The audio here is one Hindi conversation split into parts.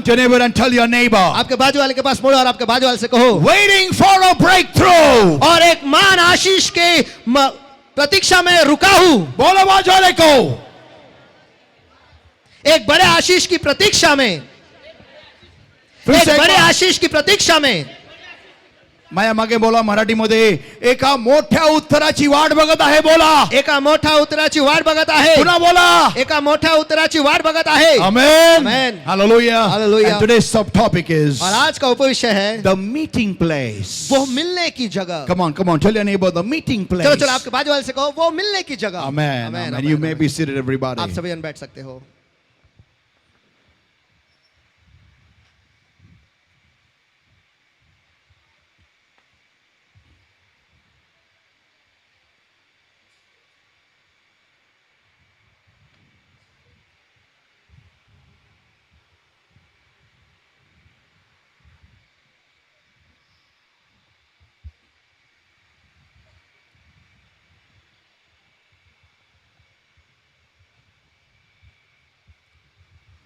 your neighbor and tell your neighbor. आपके बाजू वाले के पास मुड़ो और आपके बाजू वाले से कहो, Waiting for a breakthrough. और एक महान आशीष के प्रतीक्षा में रुका हूं. बोलो बाजू वाले को. एक बड़े आशीष की प्रतीक्षा में, एक बड़े आशीष की प्रतीक्षा में. माझ्या मागे बोला मराठीमध्ये, एका मोठ्या उत्तराची वाट बघत आहे. बोला. एका मोठ्या उत्तराची वाट बघत आहे. पुन्हा बोला. एका मोठ्या उत्तराची वाट बघत आहे. Amen. Amen. Hallelujah. Hallelujah. And today's subtopic is और आज का उपविषय है the meeting place. वो मिलने की जगह. Come on, tell your neighbor the meeting place. चलो चलो आपके बाजू वाले से कहो, वो मिलने की जगह. Amen. Amen. You may be seated, everybody. आप सभी बैठ सकते हो.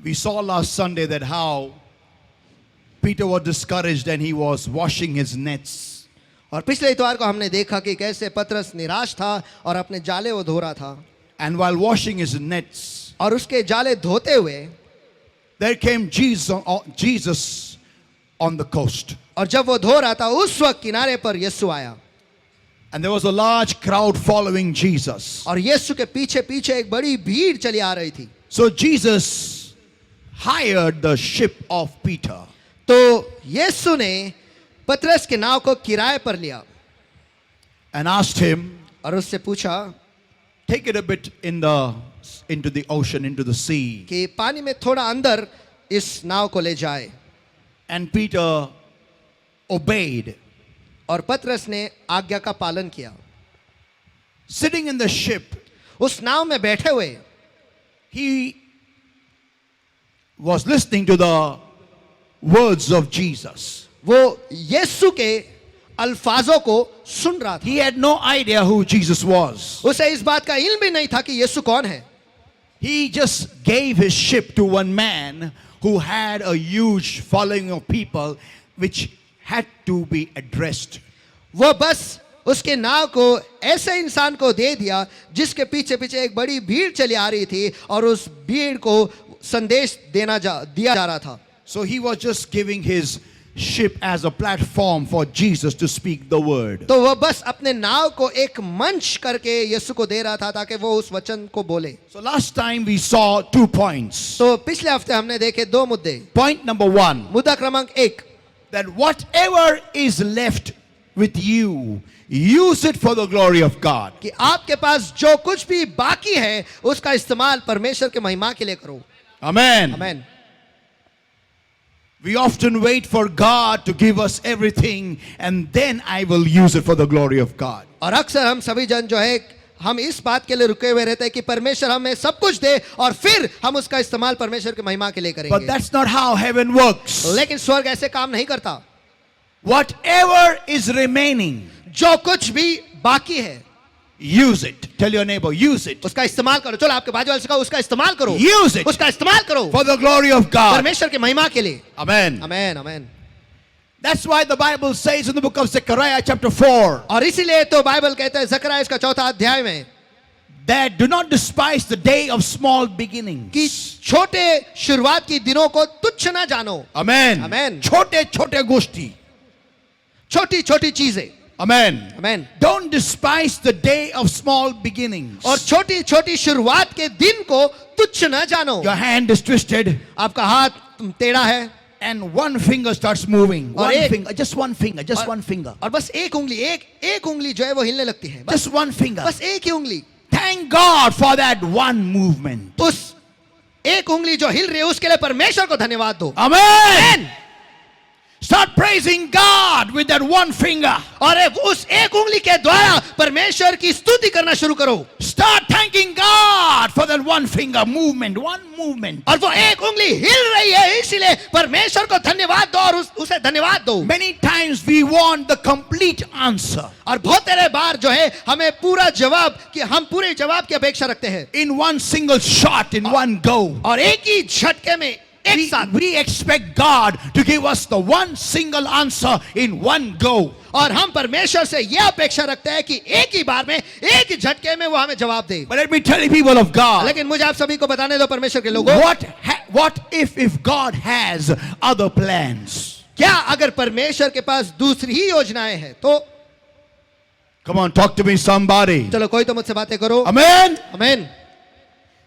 We saw last Sunday that how Peter was discouraged and he was washing his nets. और पिछले इतवार को हमने देखा कि कैसे पतरस निराश था और अपने जाले वो धो रहा था. And while washing his nets, और उसके जाले धोते हुए there came Jesus on the coast. और जब वो धो रहा था उस वक्त किनारे पर यीशु आया. And there was a large crowd following Jesus. और यीशु के पीछे पीछे एक बड़ी भीड़ चली आ रही थी. So Jesus hired the ship of Peter. तो यीशु ने पतरस के नाव को किराए पर लिया. And asked him, और उससे पूछा, take it a bit into the ocean, into the sea. कि पानी में थोड़ा अंदर इस नाव को ले जाए. And Peter obeyed. और पतरस ने आज्ञा का पालन किया. Sitting in the ship, उस नाव में बैठे हुए he was listening to the words of Jesus. वो यीशु के अल्फाजों को सुन रहा था. He had no idea who Jesus was. उसे इस बात का इल्म भी नहीं था कि यीशु कौन है. He just gave his ship to one man who had a huge following of people which had to be addressed. वो बस उसके नाव को ऐसे इंसान को दे दिया जिसके पीछे पीछे एक बड़ी भीड़ चली आ रही थी और उस भीड़ को संदेश दिया जा रहा था. So he was just giving his ship as a platform for Jesus to speak the word. तो वो बस अपने नाव को एक मंच करके यीशु को दे रहा था ताकि वो उस वचन को बोले. So last time we saw 2 points. तो पिछले हफ्ते हमने देखे 2 मुद्दे. Point number 1. मुद्दा क्रमांक 1, that whatever is left with you, use it for the glory of God. कि आपके पास जो कुछ भी बाकी है उसका इस्तेमाल परमेश्वर के महिमा के लिए करो. Amen. आमीन. We often wait for God to give us everything and then I will use it for the glory of God. और अक्सर हम सभी जन जो है हम इस बात के लिए रुके हुए रहते हैं कि परमेश्वर हमें सब कुछ दे और फिर हम उसका इस्तेमाल परमेश्वर की महिमा के लिए करेंगे. But that's not how heaven works. लेकिन स्वर्ग ऐसे काम नहीं करता. Whatever is remaining, जो कुछ भी बाकी है use it. Tell your neighbor, use it. उसका इस्तेमाल करो. चलो आपके बाजू वाले से कहो उसका इस्तेमाल करो. Use it उसका इस्तेमाल करो for the glory of God. परमेश्वर की महिमा के लिए. Amen. आमीन आमीन. That's why the Bible says in the book of Zechariah chapter 4 और इसीलिए तो बाइबल कहता है जकरयाह इसका 4था अध्याय में that do not despise the day of small beginnings. कि छोटे शुरुआत की दिनों को तुच्छ ना जानो. Amen. Amen. छोटे छोटे गोष्टी. छोटी छोटी चीजें. Amen. Amen. Don't despise the day of small beginnings. और छोटी छोटी शुरुआत के दिन को तुच्छ न जानो. Your hand is twisted आपका हाथ टेढ़ा है and one finger starts moving. और One एक- finger, just one finger, just one finger. और बस एक उंगली एक उंगली जो है वो हिलने लगती है. Just one finger. बस एक ही उंगली. Thank God for that one movement. उस एक उंगली जो हिल रही है उसके लिए परमेश्वर को धन्यवाद दो. Amen. Start praising God with that one finger. और उस एक उंगली के द्वारा परमेश्वर की स्तुति करना शुरू करो. Start thanking God for that one finger movement, one movement. और वो एक उंगली हिल रही है इसीलिए परमेश्वर को धन्यवाद दो और उसे धन्यवाद दो. Many times we want the complete answer. और बहुत सारे बार जो है हमें पूरा जवाब कि हम पूरे जवाब की अपेक्षा रखते हैं In one single shot, in one go. और एक ही झटके में एक साथ। we expect God to give us the one single answer in one go. और हम परमेश्वर से यह अपेक्षा रखते हैं कि एक ही बार में, एक ही झटके में वो हमें जवाब दे। But let me tell you, people of God, लेकिन मुझे आप सभी को बताने दो परमेश्वर के लोगों, what if God has other plans? क्या अगर परमेश्वर के पास दूसरी ही योजनाएं हैं तो? Come on, talk to me, somebody. चलो कोई तो मुझसे बातें करो। Amen. आमीन।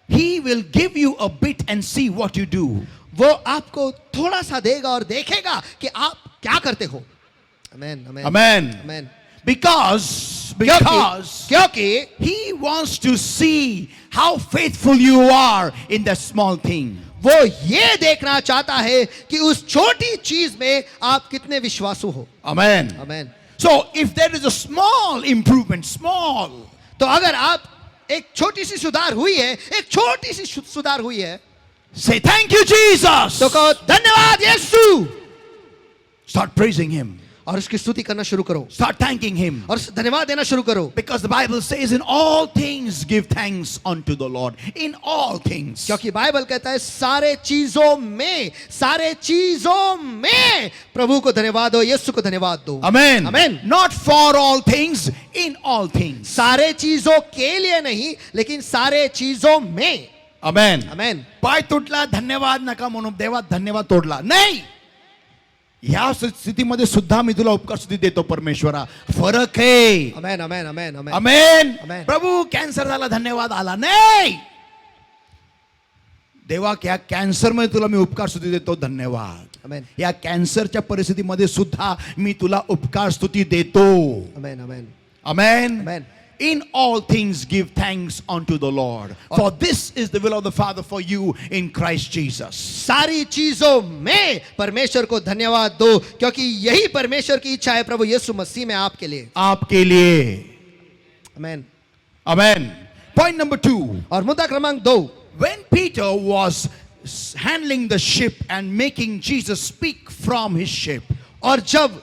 He will give you a bit and see what you do. वो आपको थोड़ा सा देगा और देखेगा कि आप क्या करते हो। आमीन, आमीन, Amen. आमीन। Because क्योंकि He wants to see how faithful you are in that small thing. वो ये देखना चाहता है कि उस छोटी चीज में आप कितने विश्वासु हो। Amen. आमीन। So if there is a small improvement, small, तो अगर आप एक छोटी सी सुधार हुई है, एक छोटी सी सुधार हुई है, say thank you, Jesus. तो कहो धन्यवाद यीशु। Start praising Him. और उसकी स्तुति करना शुरू करो Start thanking Him. और धन्यवाद देना शुरू करो। Because the Bible says, in all things give thanks unto the Lord. In all things. क्योंकि बाइबल कहता है सारे चीजों में प्रभु को धन्यवाद दो, यीशु को धन्यवाद दो। Amen. Amen. Not for all things, in all things. सारे चीजों के लिए नहीं, लेकिन सारे चीजों में। Amen. आमेन। पाय तुटला धन्यवाद नका म्हणून देवा धन्यवाद तोडला नाही. ह्या स्थितीमध्ये सुद्धा मी तुला उपकार स्तुती देतो परमेश्वरा. फरक आहे. आमेन, आमेन, आमेन, आमेन। आमेन. Amen. प्रभू कॅन्सर झाला धन्यवाद आला नाही. देवा क्या कॅन्सर मध्ये तुला मी उपकार स्तुती देतो धन्यवाद. आमेन, या कॅन्सरच्या परिस्थितीमध्ये सुद्धा मी तुला उपकार स्तुती देतो. आमेन, आमेन, Amen. Amen. In all things give thanks unto the Lord, for this is the will of the Father for you in Christ Jesus. सारी चीजों में परमेश्वर को धन्यवाद दो, क्योंकि यही परमेश्वर की इच्छा है प्रभु यीशु मसीह में आपके लिए। आपके लिए. आमेन। Amen. Point number 2. और मुद्दा क्रमांक 2, When Peter was handling the ship and making Jesus speak from his ship, और जब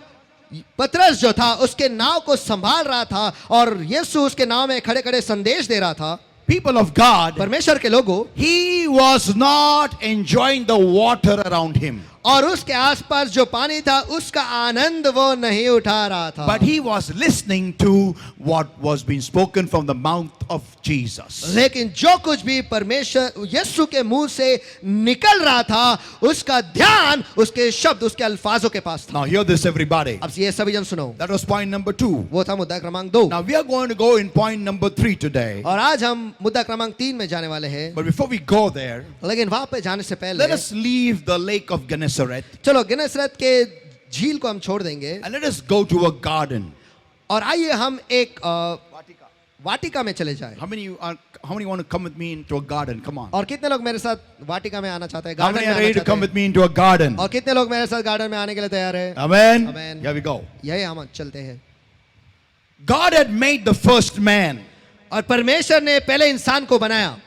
पतरस जो था उसके नाव को संभाल रहा था और यीशु उसके नाव में खड़े खड़े संदेश दे रहा था, people of God, परमेश्वर के लोगों, he was not enjoying the water around him, और उसके आसपास जो पानी था उसका आनंद वो नहीं उठा रहा था, but he was listening to what was being spoken from the mouth of Jesus. लेकिन जो कुछ भी परमेश्वर यीशु के मुंह से निकल रहा था उसका ध्यान उसके शब्द, उसके अल्फाजों के पास था। Now hear this, everybody. अब ये सभी जन सुनो, That was point number 2. वो था मुद्दा क्रमांक 2। Now we are going to go in point number 3 today. और आज हम मुद्दा क्रमांक 3 में जाने वाले हैं, But before we go there, लेकिन वहां पे जाने से पहले let us leave the lake of Gennesaret चलो गिनेसरत के झील को हम छोड़ देंगे and let us go to a garden. और आइए हम एक वाटिका में चले जाएं। How many want to come with me into a garden? Come on. और कितने लोग मेरे साथ वाटिका में आना चाहते हैं, How गार्डन many में are आना ready to चाहते come हैं? with me into a garden? और कितने लोग मेरे साथ गार्डन में आने के लिए तैयार हैं? Amen. Amen. Here we go. यही हम चलते हैं। God had made the first man, और परमेश्वर ने पहले इंसान को बनाया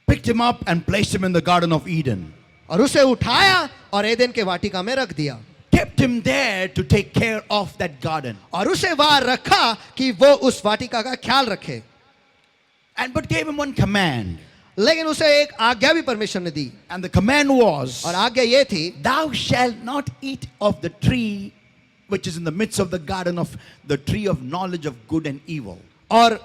picked him up and placed him in the Garden of Eden. और उसे उठाया और एदेन के वाटिका में रख दिया Kept him there to take care of that garden. और उसे वहां रखा कि वो उस वाटिका का ख्याल रखे, But gave him one command. लेकिन उसे एक आज्ञा भी परमेश्वर ने दी And the command was, और आज्ञा ये थी, thou shalt not eat of the tree which is in the midst of the garden of the tree of knowledge of good and evil. और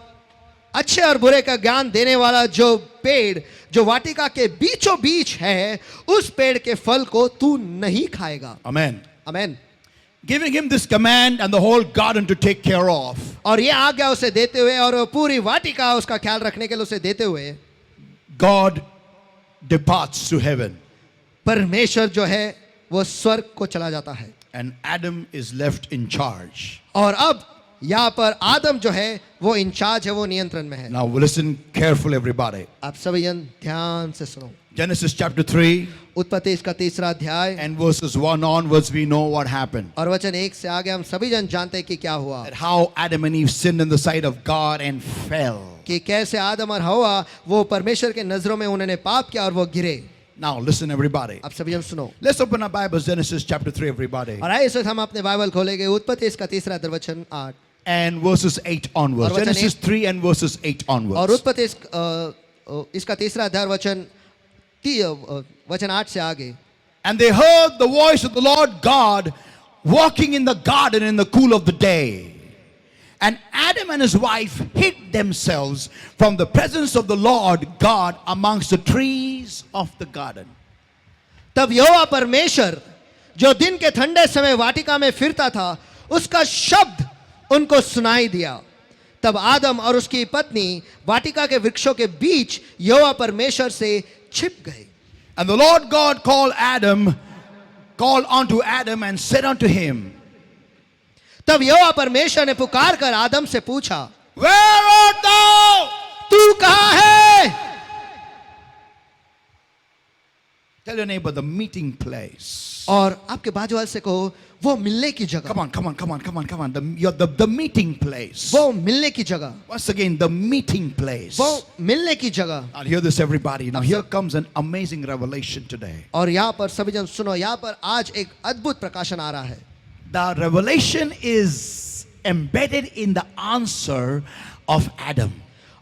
अच्छे और बुरे का ज्ञान देने वाला जो पेड़ जो वाटिका के बीचों बीच है उस पेड़ के फल को तू नहीं खाएगा। Amen. Amen. Giving him this command and the whole garden to take care of. और ये आज्ञा उसे देते हुए और पूरी वाटिका उसका ख्याल रखने के लिए उसे देते हुए God departs to heaven. परमेश्वर जो है वो स्वर्ग को चला जाता है And Adam is left in charge. और अब यहाँ पर आदम जो है वो इंचार्ज है, वो नियंत्रण में है। Now listen carefully, everybody. आप सभी जन ध्यान से सुनो। Genesis chapter 3 उत्पत्ति इसका 3रा अध्याय and verses 1 onwards, we know what happened. और वचन 1 से आगे हम सभी जन जानते हैं कि क्या हुआ, That how Adam and Eve sinned in the sight of God and fell. कि कैसे आदम और हवा वो परमेश्वर के नजरों में उन्होंने पाप किया और वो गिरे। Now listen, everybody. आप सभी जन सुनो। Let's open our Bibles, Genesis chapter 3, everybody. और आइए इस वक्त हम अपने बाइबल खोलेंगे उत्पत्ति इसका 3रा वचन 8 And verses 8 onwards. और वचन Genesis 3 and verses 8 और onwards. उत्पत्ति इसका 3रा अध्याय वचन वचन 8 से आगे। And they heard the voice of the Lord God walking in the garden in the cool of the day. And Adam and his wife hid themselves from the presence of the Lord God amongst the trees of the garden. तब यहोवा परमेश्वर जो दिन के ठंडे समय वाटिका में फिरता था, उसका शब्द उनको सुनाई दिया। तब आदम और उसकी पत्नी वाटिका के वृक्षों के बीच यहोवा परमेश्वर से छिप गए। And the Lord God called unto Adam and said unto him, तब यहोवा परमेश्वर ने पुकार कर आदम से पूछा, Where art thou? तू कहाँ है? Tell your neighbor, the meeting place. और आपके बाजू वाले से कहो, वो मिलने की जगह। Come on. The meeting place. वो मिलने की जगह। Once again, the meeting place. वो मिलने की जगह। Now hear this, everybody. Now here comes an amazing revelation today. और यहाँ पर सभी जन सुनो, यहाँ पर आज एक अद्भुत प्रकाशन आ रहा है। The revelation is embedded in the answer of Adam.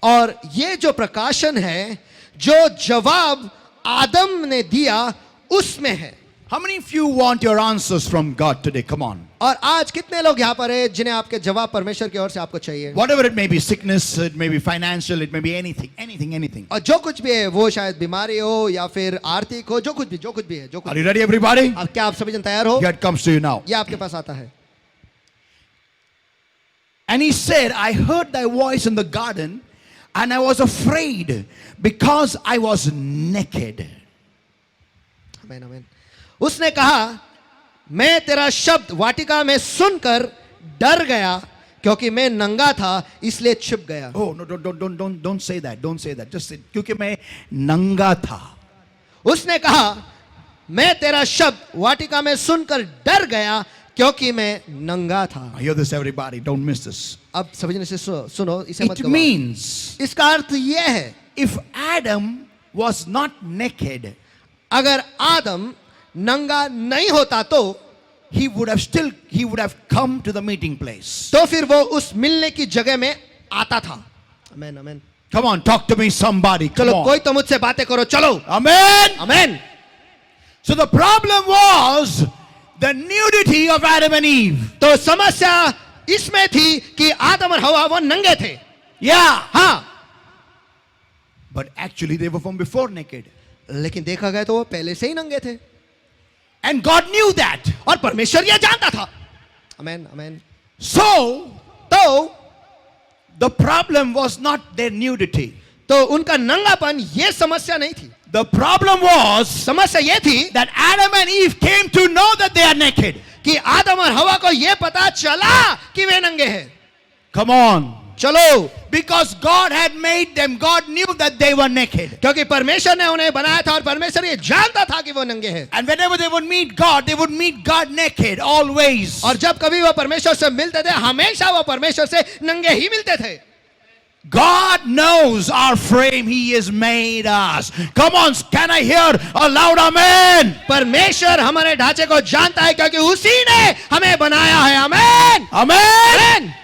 और ये जो प्रकाशन है, जो जवाब आदम ने दिया, उसमें है। How many of you want your answers from God today? Come on. और आज कितने लोग यहाँ पर हैं जिन्हें आपके जवाब परमेश्वर की ओर से आपको चाहिए? Whatever it may be, sickness, it may be financial, it may be anything. और जो कुछ भी है, वो शायद बीमारी हो या फिर आर्थिक हो, जो कुछ भी है, जो कुछ। Are you ready, everybody? अब क्या आप सभी जन तैयार हो? Here it comes to you now. ये आपके पास आता है। And he said, I heard thy voice in the garden, and I was afraid because I was naked. आमीन आमीन। उसने कहा, मैं तेरा शब्द वाटिका में सुनकर डर गया क्योंकि मैं नंगा था, इसलिए छिप गया। Oh no, don't say that. Don't say that. Just say, क्योंकि मैं नंगा था। उसने कहा, मैं तेरा शब्द वाटिका में सुनकर डर गया क्योंकि मैं नंगा था। Hear this, everybody. Don't miss this. अब सभी जन इसे सुनो, इसे मत It गवाओ। means इसका अर्थ यह है, if Adam was not naked, अगर आदम नंगा नहीं होता तो he would have come to the meeting place. तो फिर वो उस मिलने की जगह में आता था। आमीन आमीन। Come on, talk to me, somebody. Come चलो कोई on. तो मुझसे बातें करो, चलो। Amen. आमीन। So the problem was the nudity of Adam and Eve. तो समस्या इसमें थी कि आदम और हवा वो नंगे थे। Yeah. हाँ, But actually they were from before naked. लेकिन देखा गया तो वो पहले से ही नंगे थे। And God knew that. और परमेश्वर यह जानता था। आमीन आमीन। So तो the problem was not their nudity. तो उनका नंगापन ये समस्या नहीं थी। The problem was समस्या ये थी that Adam and Eve came to know that they are naked. कि आदम और हवा को ये पता चला कि वे नंगे हैं। Come on. चलो, Because God had made them. God knew that they were naked. क्योंकि परमेश्वर ने उन्हें बनाया था और परमेश्वर ये जानता था कि वो नंगे हैं। And whenever they would meet God, they would meet God naked always. और जब कभी वो परमेश्वर से मिलते थे, हमेशा वो परमेश्वर से नंगे ही मिलते थे। God knows our frame. He has made us. Come on, can I hear a loud amen? परमेश्वर हमारे ढांचे को जानता है क्योंकि उसी ने हमें बनाया है। आमीन Amen. आमीन।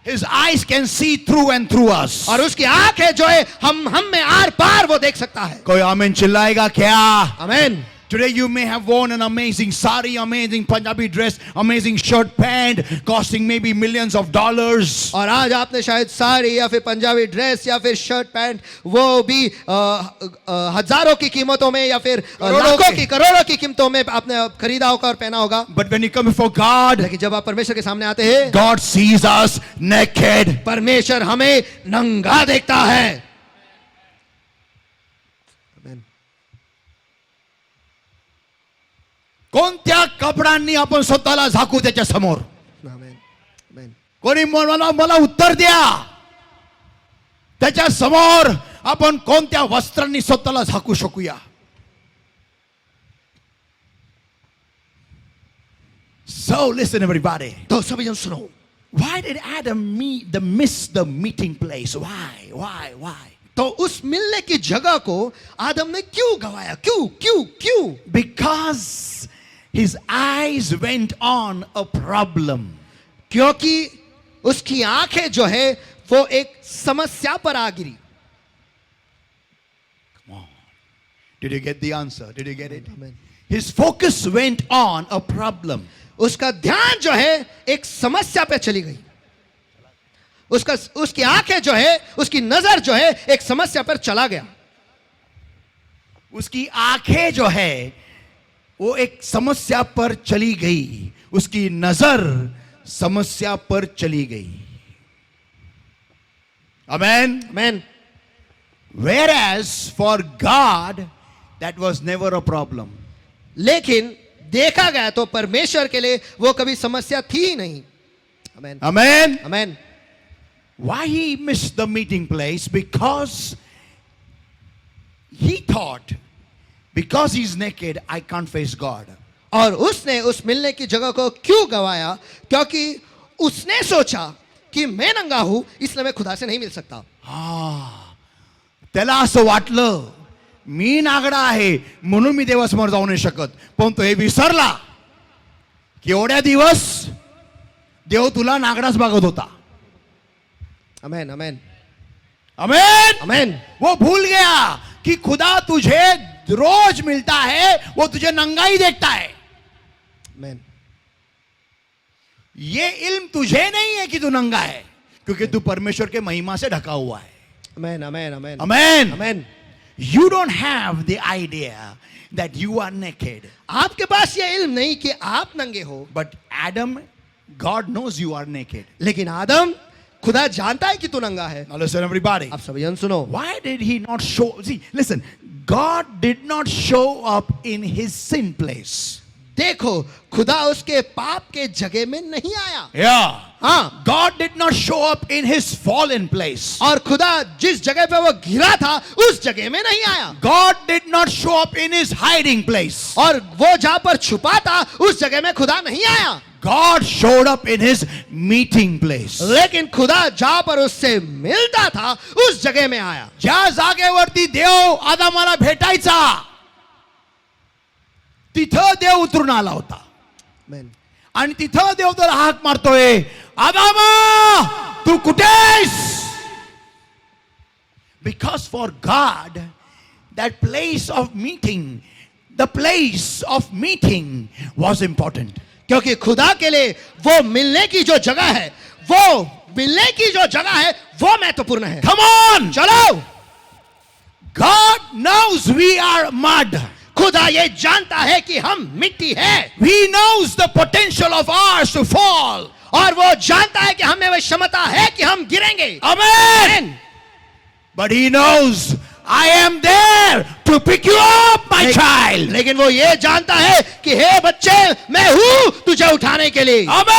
His eyes can see through and through us. और उसकी आंख है जो है हम में आर पार वो देख सकता है। कोई आमीन चिल्लाएगा क्या? आमीन। Today you may have worn an amazing sari, amazing Punjabi dress, amazing shirt pant, costing maybe millions of dollars. और आज आपने शायद साड़ी या फिर पंजाबी ड्रेस या फिर शर्ट पैंट, वो भी हजारों की कीमतों में या फिर लाखों की करोड़ों की कीमतों में आपने खरीदा होगा और पहना होगा। But when you come before God, लेकिन जब आप परमेश्वर के सामने आते हैं, God sees us naked. परमेश्वर हमें नंगा देखता है। कोणत्या कपड्यांनी आपण स्वतःला झाकू त्याच्या समोर? आमीन आमीन। कोणी मला उत्तर द्या. त्याच्या समोर आपण कोणत्या वस्त्रांनी स्वतःला झाकू शकूया? So listen everybody. तो सभी जन सुनो, Why did Adam miss the meeting place? Why? तो उस मिलने की जगह को आदम ने क्यों गवाया? क्यों? Because his eyes went on a problem. क्योंकि उसकी आंखें जो है वो एक समस्या पर आ गिरी। Come on. Did you get the answer? Did you get it? Amen. His focus went on a problem. उसका ध्यान जो है एक समस्या पे चली गई. उसकी आंखें जो है, उसकी नजर जो है एक समस्या पर चला गया. उसकी आंखें जो है वो एक समस्या पर चली गई. उसकी नजर समस्या पर चली गई. Amen. Amen. Whereas for God that was never a problem. लेकिन देखा गया तो परमेश्वर के लिए वो कभी समस्या थी ही नहीं. Amen. Amen. Amen. Why he missed the meeting place? Because he thought, because he's naked, I can't face God. और उसने उस मिलने की जगह को क्यों गवाया? क्योंकि उसने सोचा की मैं नंगा हूं इसलिए मैं खुदा से नहीं मिल सकता. त्याला असं वाटलं मी नागडा आहे म्हणून मी देवासमोर जाऊ नाही शकत. पण तो हे विसरला की एवढ्या दिवस देव तुला नागडाच बघत होता. Amen amen amen. अमेन. वो भूल गया कि खुदा तुझे रोज मिलता है, वो तुझे नंगा ही देखता है. अमेन. ये इल्म तुझे नहीं है कि तू नंगा है, क्योंकि तू परमेश्वर के महिमा से ढका हुआ है. Amen amen amen Amen. Amen. You don't have the idea that you are naked. आपके पास ये इल्म नहीं कि आप नंगे हो. But Adam, God knows you are naked. लेकिन आदम खुदा जानता है कि तू नंगा है. Now listen everybody. आप सभी जन सुनो. Why did he not show? See, listen. God did not show up in his sin place. देखो खुदा उसके पाप के जगह में नहीं आया. Yeah. हाँ. God did not show up in his fallen place. और खुदा जिस जगह पे वो गिरा था उस जगह में नहीं आया. God did not show up in his hiding place. और वो जहां पर छुपा था उस जगह में खुदा नहीं आया. God showed up in his meeting place. लेकिन खुदा जहां पर उससे मिलता था उस जगह में आया. ज्या जागेवरती देव आदामाला भेटायचा तिथं देव उतरून आला होता. Amen. आणि तिथं देव त्याला हाक मारतोय, आदामा तू कुठेस? Because for God that place of meeting, the place of meeting was important. क्योंकि खुदा के लिए वो मिलने की जो जगह है, वो मिलने की जो जगह है वो महत्वपूर्ण है. Come on. चलो. God knows we are mud. खुदा ये जानता है कि हम मिट्टी है. He knows the potential of ours to fall. और वो जानता है कि हमें वह क्षमता है कि हम गिरेंगे. Amen. But he knows I am there to pick you up, my child. लेकिन वो ये जानता है कि हे बच्चे मैं हूं तुझे उठाने के लिए. Amen.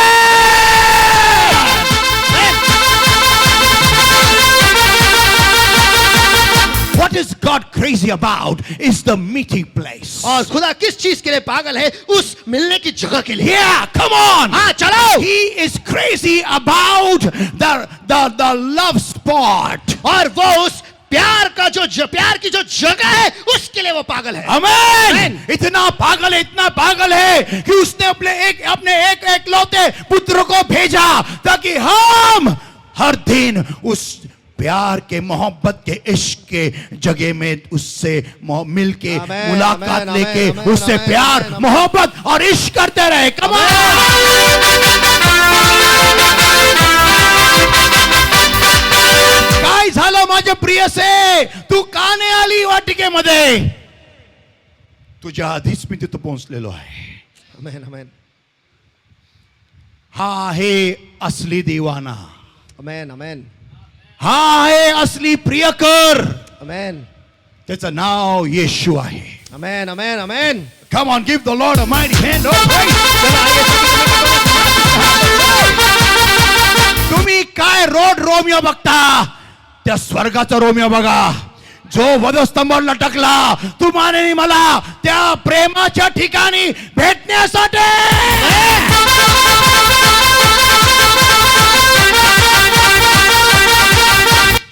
What is God crazy about is the meeting place. और खुदा किस चीज के लिए पागल है? उस मिलने की जगह के लिए. Yeah, come on. हाँ चलो. He is crazy about the love spot. और वो उस प्यार का जो प्यार की जो जगह है उसके लिए वो पागल है. Amen. इतना पागल है कि उसने अपने एक लौते पुत्र को भेजा ताकि हम हर दिन उस प्यार के मोहब्बत के इश्क के जगह में उससे मिलके मुलाकात लेके उससे प्यार मोहब्बत और इश्क करते रहे. Come on. काय झालं माझ्या प्रियसे? तू का नाही आली वाटिकेमध्ये? तुझ्या आधीच मी तिथं पोहोचलेलो आहे. अमेन अमेन हा आहे असली दिवाना. अमेन अमेन हा आहे असली प्रियकर. अमेन त्याचं नाव येशू आहे. Amen amen amen. Come on, give the Lord a mighty hand of praise. तुम्ही काय रोमियो बघता? त्या स्वर्गाचा रोमियो बघा जो वधस्तंभावर लटकला तुम्हाला मला त्या प्रेमाच्या ठिकाणी भेटण्यासाठी.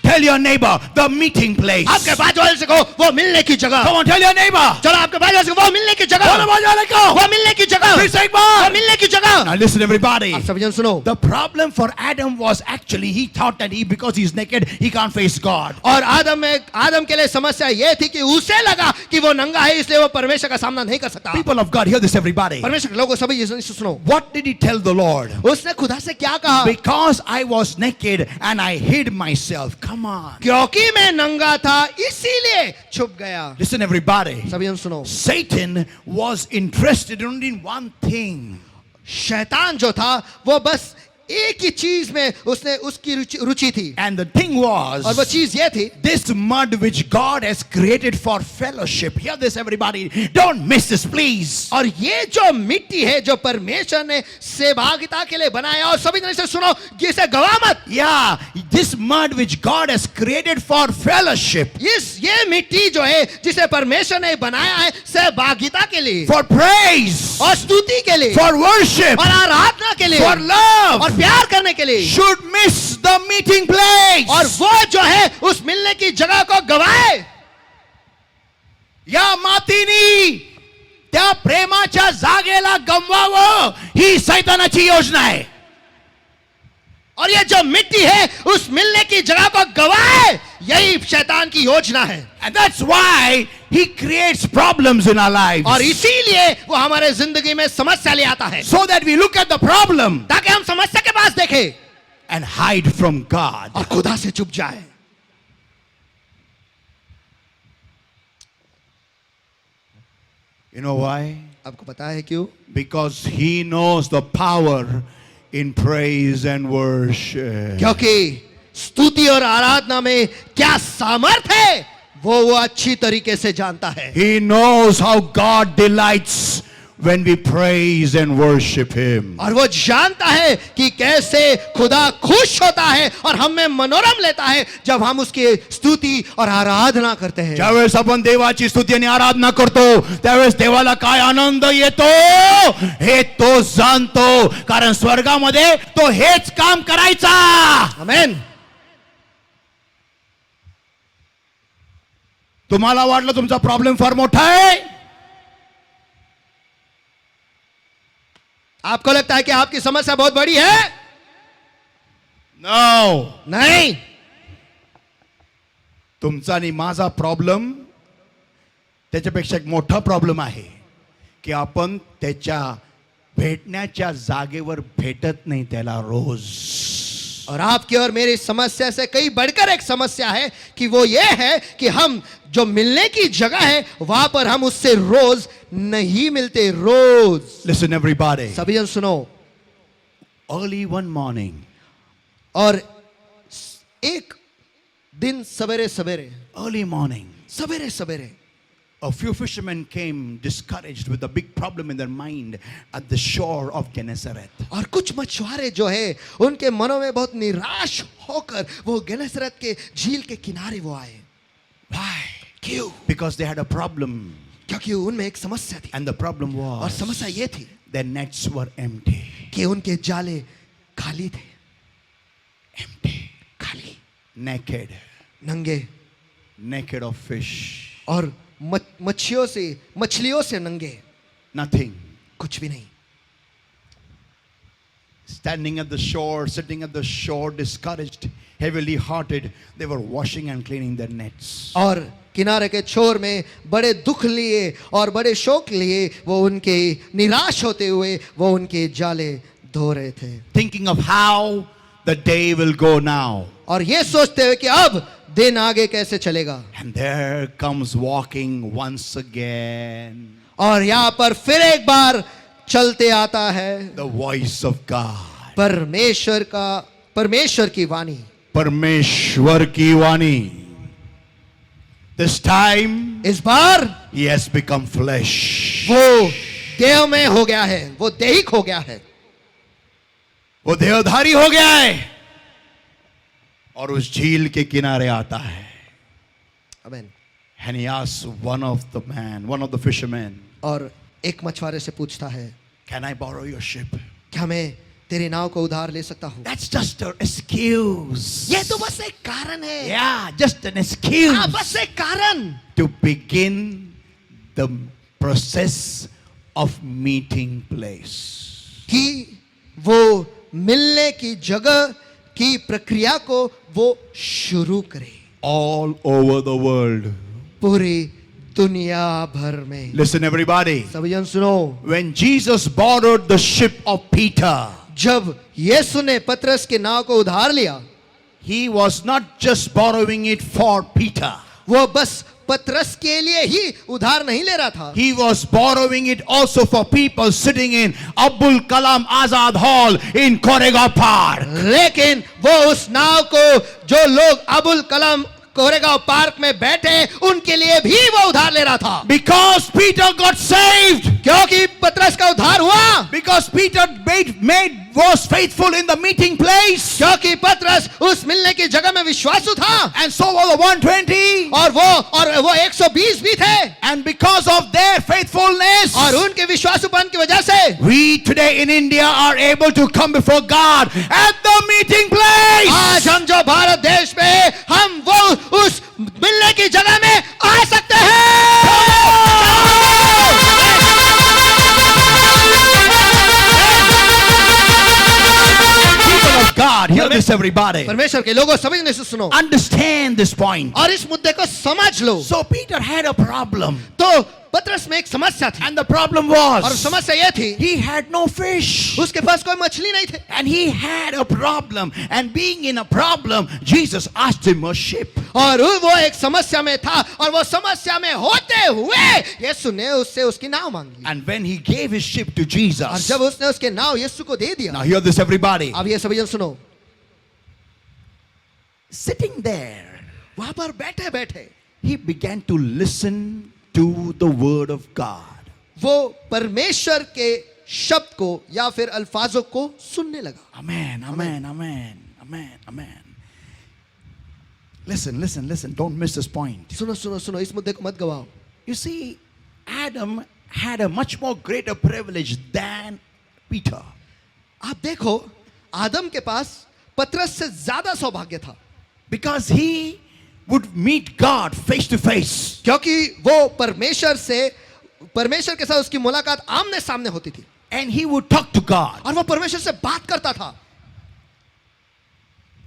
Tell your neighbor the meeting place. आपके बाजू वाले से कहो वो मिलने की जगह. Come on, tell your neighbor. चलो आपके बाजू वाले से वो मिलने की जगह. बोलो बाजू वाले को वो मिलने की जगह. फिर से एक बार. वो मिलने की जगह. Now listen everybody. आप सभी जन सुनो. The problem for Adam was actually he thought that because he's naked he can't face God. और आदम के लिए समस्या ये थी कि उसे लगा कि वो नंगा है, इसलिए वो परमेश्वर का सामना नहीं कर सकता. People of God, hear this everybody. परमेश्वर के लोगों सभी सुनो. What did he tell the Lord? उसने खुदा से क्या कहा? Because I was naked and I hid myself. Come on. क्योंकि मैं नंगा था इसीलिए छुप गया. Listen everybody. सभी जन सुनो. Satan was interested only in one thing. शैतान जो था वो बस एक ही चीज में उसकी रुचि थी. And the thing was, और वो चीज ये थी, this mud which God has created for fellowship. Hear this everybody. Don't miss this please. और ये जो मिट्टी है जो परमेश्वर ने सहभागिता के लिए बनाया, और सभी जन से सुनो, इसे गवा मत. Yeah, this mud which God has created for fellowship. ये मिट्टी जो है जिसे परमेश्वर ने बनाया है सहभागिता के लिए, For praise. और स्तुति के लिए, For worship. और आराधना के लिए, For love. और प्यार करने के लिए, Should miss the meeting place. और वो जो है उस मिलने की जगह को गवाए. या मातीनी त्या प्रेमाच्या जागेला गमवावं ही सैतानाची योजना आहे. और ये जो मिट्टी है उस मिलने की जगह को गवाए, यही शैतान की योजना है. And that's why he creates problems in our lives. और इसीलिए वो हमारे जिंदगी में समस्या ले आता है, So that we look at the problem ताकि हम समस्या के पास देखें and hide from God. और खुदा से चुप जाए. You know why? आपको पता है क्यों? Because he knows the power in praise and worship. क्योंकि स्तुति और आराधना में क्या सामर्थ है वो अच्छी तरीके से जानता है. He knows how God delights when we praise and worship him. और वो जानता है कि कैसे खुदा खुश होता है और हमें मनोरम लेता है जब हम उसकी स्तुती और आराधना करते हैं. ज्यावेळेस आपण देवाची स्तुती आणि आराधना करतो त्यावेळेस देवाला काय आनंद येतो हे तो जाणतो, कारण स्वर्गामध्ये तो हेच काम करायचा. आमेन. तुम्हाला वाटलं तुमचा प्रॉब्लेम फार मोठा आहे? आपको लगता है कि आपकी समस्या बहुत बड़ी है? No. नहीं. तुमचा आणि माझा प्रॉब्लेम त्याच्यापेक्षा एक मोठा प्रॉब्लेम आहे की आपण त्याच्या भेटण्याच्या जागेवर भेटत नाही त्याला रोज. और आपकी और मेरी समस्या से कई बढ़कर एक समस्या है कि वो ये है कि हम जो मिलने की जगह है वहां पर हम उससे रोज नहीं मिलते. रोज. Listen everybody. सभी जन सुनो. Early one morning. और एक दिन सवेरे सवेरे, Early morning. सवेरे सवेरे A few fishermen came discouraged with a big problem in their mind at the shore of Gennesaret. और कुछ मछुआरे जो है उनके मनों में बहुत निराश होकर वो गेनेसरत के झील के किनारे वो आए. Why? क्यों? Because they had a problem. क्योंकि उनमें एक समस्या थी. And the problem और was समस्या ये थी their nets were empty. कि उनके जाले खाली थे. Empty. खाली. Naked. नंगे. Naked of fish. और मछलियों से नंगे. Nothing. कुछ भी नहीं. Standing at the shore, sitting at the shore, discouraged, heavily hearted, they were washing and cleaning their nets. और किनारे के छोर में बड़े दुख लिए और बड़े शोक लिए वो उनके निराश होते हुए वो उनके जाले धो रहे थे. Thinking of how the day will go now. और ये सोचते हुए कि अब दिन आगे कैसे चलेगा. And there comes walking once again और यहाँ पर फिर एक बार चलते आता है the voice of God. परमेश्वर की वाणी. परमेश्वर की वाणी. This time इस बार he has become flesh. वो देह में हो गया है, वो देहिक हो गया है. वो देहधारी हो गया है और उस झील के किनारे आता है. आमीन. And he asks one of the fishermen, और एक मछुआरे से पूछता है, can I borrow your ship? क्या मैं तेरी नाव को उधार ले सकता हूँ? That's just an excuse. ये तो बस एक कारण है. Yeah, just an excuse हाँ, बस एक कारण. to begin the process of meeting place. कि वो मिलने की जगह की प्रक्रिया को वो शुरू करे all over the world. पूरी दुनिया भर में। Listen, everybody. सभी जन सुनो, When Jesus borrowed the ship of Peter, जब यीशु ने पतरस के नाव को उधार लिया, he was not just borrowing it for Peter. वो बस पतरस के लिए ही उधार नहीं ले रहा था, He was borrowing it also for people sitting in Abdul Kalam Azad Hall in Koregaon Park. लेकिन वो उस नाव को जो लोग अबुल कलाम कोरेगांव पार्क में बैठे उनके लिए भी वो उधार ले रहा था। Because Peter got saved. क्योंकि पतरस का उधार हुआ, Because Peter was faithful in the meeting place. क्योंकि पतरस उस मिलने की जगह में विश्वासु था, And so were the 120. और वो 120 भी थे, And because of their faithfulness, और उनके विश्वासुपन की वजह से we today in India are able to come before God at the meeting place. आज हम जो भारत देश में हम वो उस मिलने की जगह में आ सकते हैं। People of God, hear this everybody. परमेश्वर के लोगों सभी ने सुनो Understand this point. और इस मुद्दे को समझ लो। So Peter had a problem. तो पतरस में एक समस्या थी, And the problem और was समस्या ये थी he had no fish. उसके पास कोई मछली नहीं थे, And he had a problem. And being in a problem, Jesus asked him a ship. और वो एक समस्या में था, और वो समस्या में होते हुए यीशु ने उससे उसकी नाव मांगी, And when he gave his ship to और Jesus, जब उसने उसके नाव यीशु को दे दिया। now hear this everybody. अब ये सभी जन सुनो, Sitting there, वहां पर बैठे बैठे he began to listen to the word of God. वो परमेश्वर के शब्द को या फिर अल्फाजों को सुनने लगा। Amen, amen, amen, amen, amen. Listen, listen, listen. Don't miss this point. सुनो सुनो सुनो, इस मुद्दे को मत गवाओ। You see, Adam had a much more greater privilege than Peter. आप देखो, आदम के पास पतरस से ज्यादा सौभाग्य था, Because he would meet God face to face. क्योंकि वो परमेश्वर के साथ उसकी मुलाकात आमने सामने होती थी, And he would talk to God. और वो परमेश्वर से बात करता था।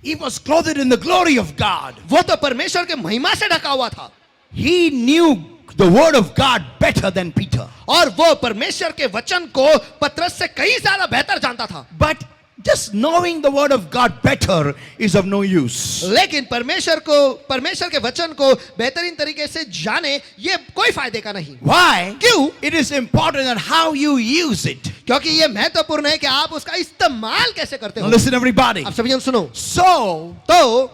He was clothed in the glory of God. वो तो परमेश्वर के महिमा से ढका हुआ था, He knew the word of God better than Peter. और वो परमेश्वर के वचन को पतरस से कई ज्यादा बेहतर जानता था। But just knowing the word of God better is of no use. लेकिन परमेश्वर के वचन को बेहतरीन तरीके से जाने ये कोई फायदे का नहीं। Why? क्यों? It is important on how you use it. क्योंकि ये महत्वपूर्ण है कि आप उसका इस्तेमाल कैसे करते Now हो। listen everybody. आप सभी जन सुनो, So, तो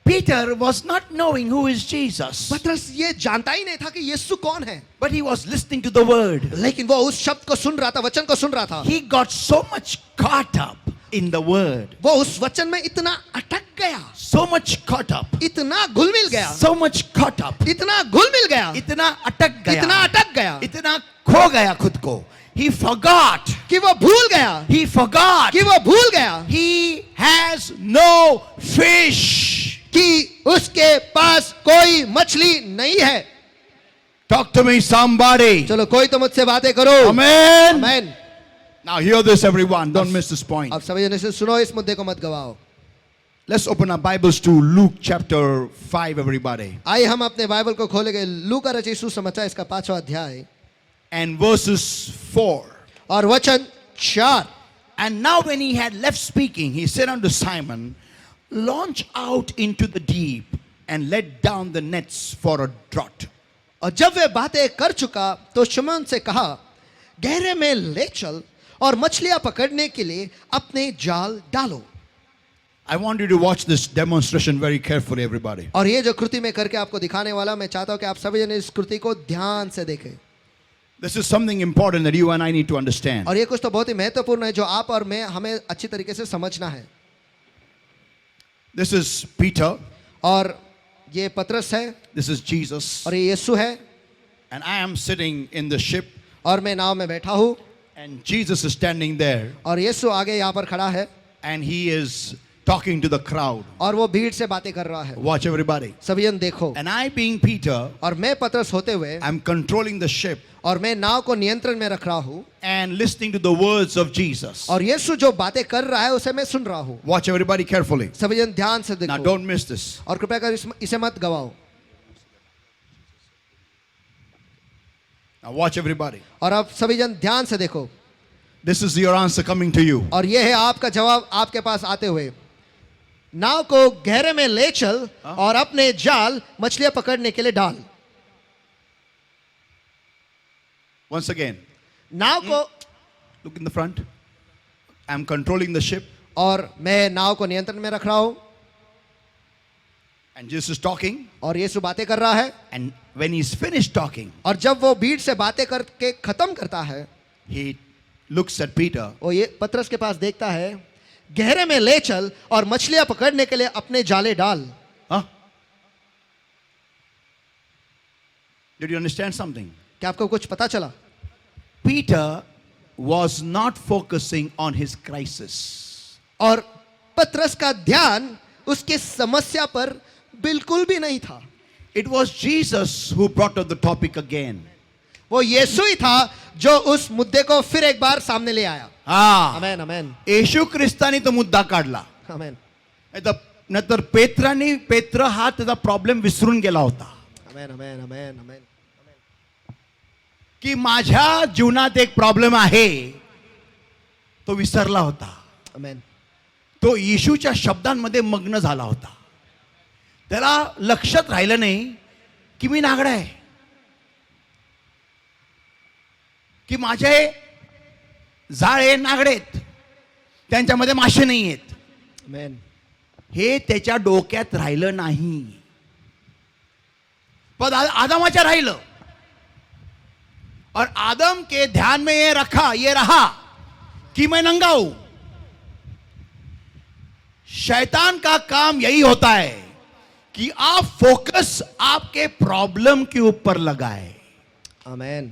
Peter was not knowing who is Jesus. पतरस ये जानता ही नहीं था कि यीशु कौन है, But he was listening to the word. लेकिन वो उस शब्द को सुन रहा था, वचन को सुन रहा था। He got so much caught up in the word. वो उस वचन में इतना अटक गया, So much caught up. इतना घुल मिल गया, So much caught up. इतना घुल मिल गया, इतना अटक गया. इतना अटक गया इतना खो गया खुद को. He forgot. कि वो भूल गया, He forgot. कि वो भूल गया He has no fish. कि उसके पास कोई मछली नहीं है। Talk to me somebody. चलो कोई तो मुझसे बातें करो। Amen. Amen. Now hear this everyone. Don't miss this point. अब सभी जने से सुनो, इस मुद्दे को मत गवाओ। Let's open our Bibles to Luke chapter 5 everybody. आइए हम अपने बाइबल को खोलेंगे लूका रचित सुसमाचार इसका 5वां अध्याय And verses 4. और वचन 4। And now when he had left speaking, he said unto Simon, launch out into the deep and let down the nets for a draught. और जब वे बातें कर चुका तो शमौन से कहा, गहरे में ले चल और मछलियां पकड़ने के लिए अपने जाल डालो। I want you to watch this demonstration very carefully, everybody. और ये जो कृति में करके आपको दिखाने वाला, मैं चाहता हूं कि आप सभी जने इस कृति को ध्यान से देखें। This is something important that you and I need to understand. और ये कुछ तो बहुत ही महत्वपूर्ण है जो आप और मैं हमें अच्छी तरीके से समझना है। This is Peter. और ये पतरस है, This is Jesus. और ये यीशु है, And I am sitting in the ship. और मैं नाव में बैठा हूं, And Jesus is standing there. और यीशु आगे यहाँ पर खड़ा है, And he is talking to the crowd. और वो भीड़ से बातें कर रहा है. Watch everybody. सभी जन देखो. And I being Peter, और मैं पतरस होते हुए, I'm controlling the ship और मैं नाव को नियंत्रण में रख रहा हूँ, and listening to the words of Jesus. और यीशु जो बातें कर रहा है उसे मैं सुन रहा हूँ. Watch everybody carefully. सभी जन ध्यान से Now देखो. don't miss this. और कृपया कर इसे मत गवाओ. Now watch everybody. और अब सभी जन ध्यान से देखो. This is your answer coming to you. और यह है आपका जवाब आपके पास आते हुए. नाव को गहरे में ले चल और अपने जाल मछलियां पकड़ने के लिए डाल. Once again, नाव को, look in the front. I'm controlling the ship. और मैं नाव को नियंत्रण में रख रहा हूं. And Jesus is talking. और यीशु बातें कर रहा है. And when he's finished talking, और जब वो भीड़ से बातें करके खत्म करता है, he looks at Peter. वो ये पतरस के पास देखता है. गहरे में ले चल और मछलियां पकड़ने के लिए अपने जाले डाल. Huh? Did you understand something? क्या आपको कुछ पता चला? Peter was not focusing on his crisis. और पतरस का ध्यान उसके समस्या पर बिल्कुल भी नहीं था. It was Jesus who brought up the topic again. वो यीशु ही था जो उस मुद्दे को फिर एक बार सामने ले आया. Ah. आमेन आमेन येशू ख्रिस्तानी तो मुद्दा काढला. आमेन नाहीतर पेत्र हा त्याचा प्रॉब्लेम विसरून गेला होता. आमेन आमेन आमेन आमेन की माझ्या जीवनात एक प्रॉब्लेम आहे तो विसरला होता. आमेन. तो येशूच्या शब्दांमध्ये मग्न झाला होता. त्याला लक्षात राहिलं नाही की मी नागडा आहे, की माझे जाळे नागडेत, त्यांच्यामध्ये मासे नाही आहेत. आमेन. हे त्याच्या डोक्यात राहिलं नाही. पण आदमाच्या राहिलं. और आदम के ध्यान में ये रहा कि मैं नंगा हूं. शैतान का काम यही होता है कि आप फोकस आपके प्रॉब्लम के ऊपर लगाए. आमेन.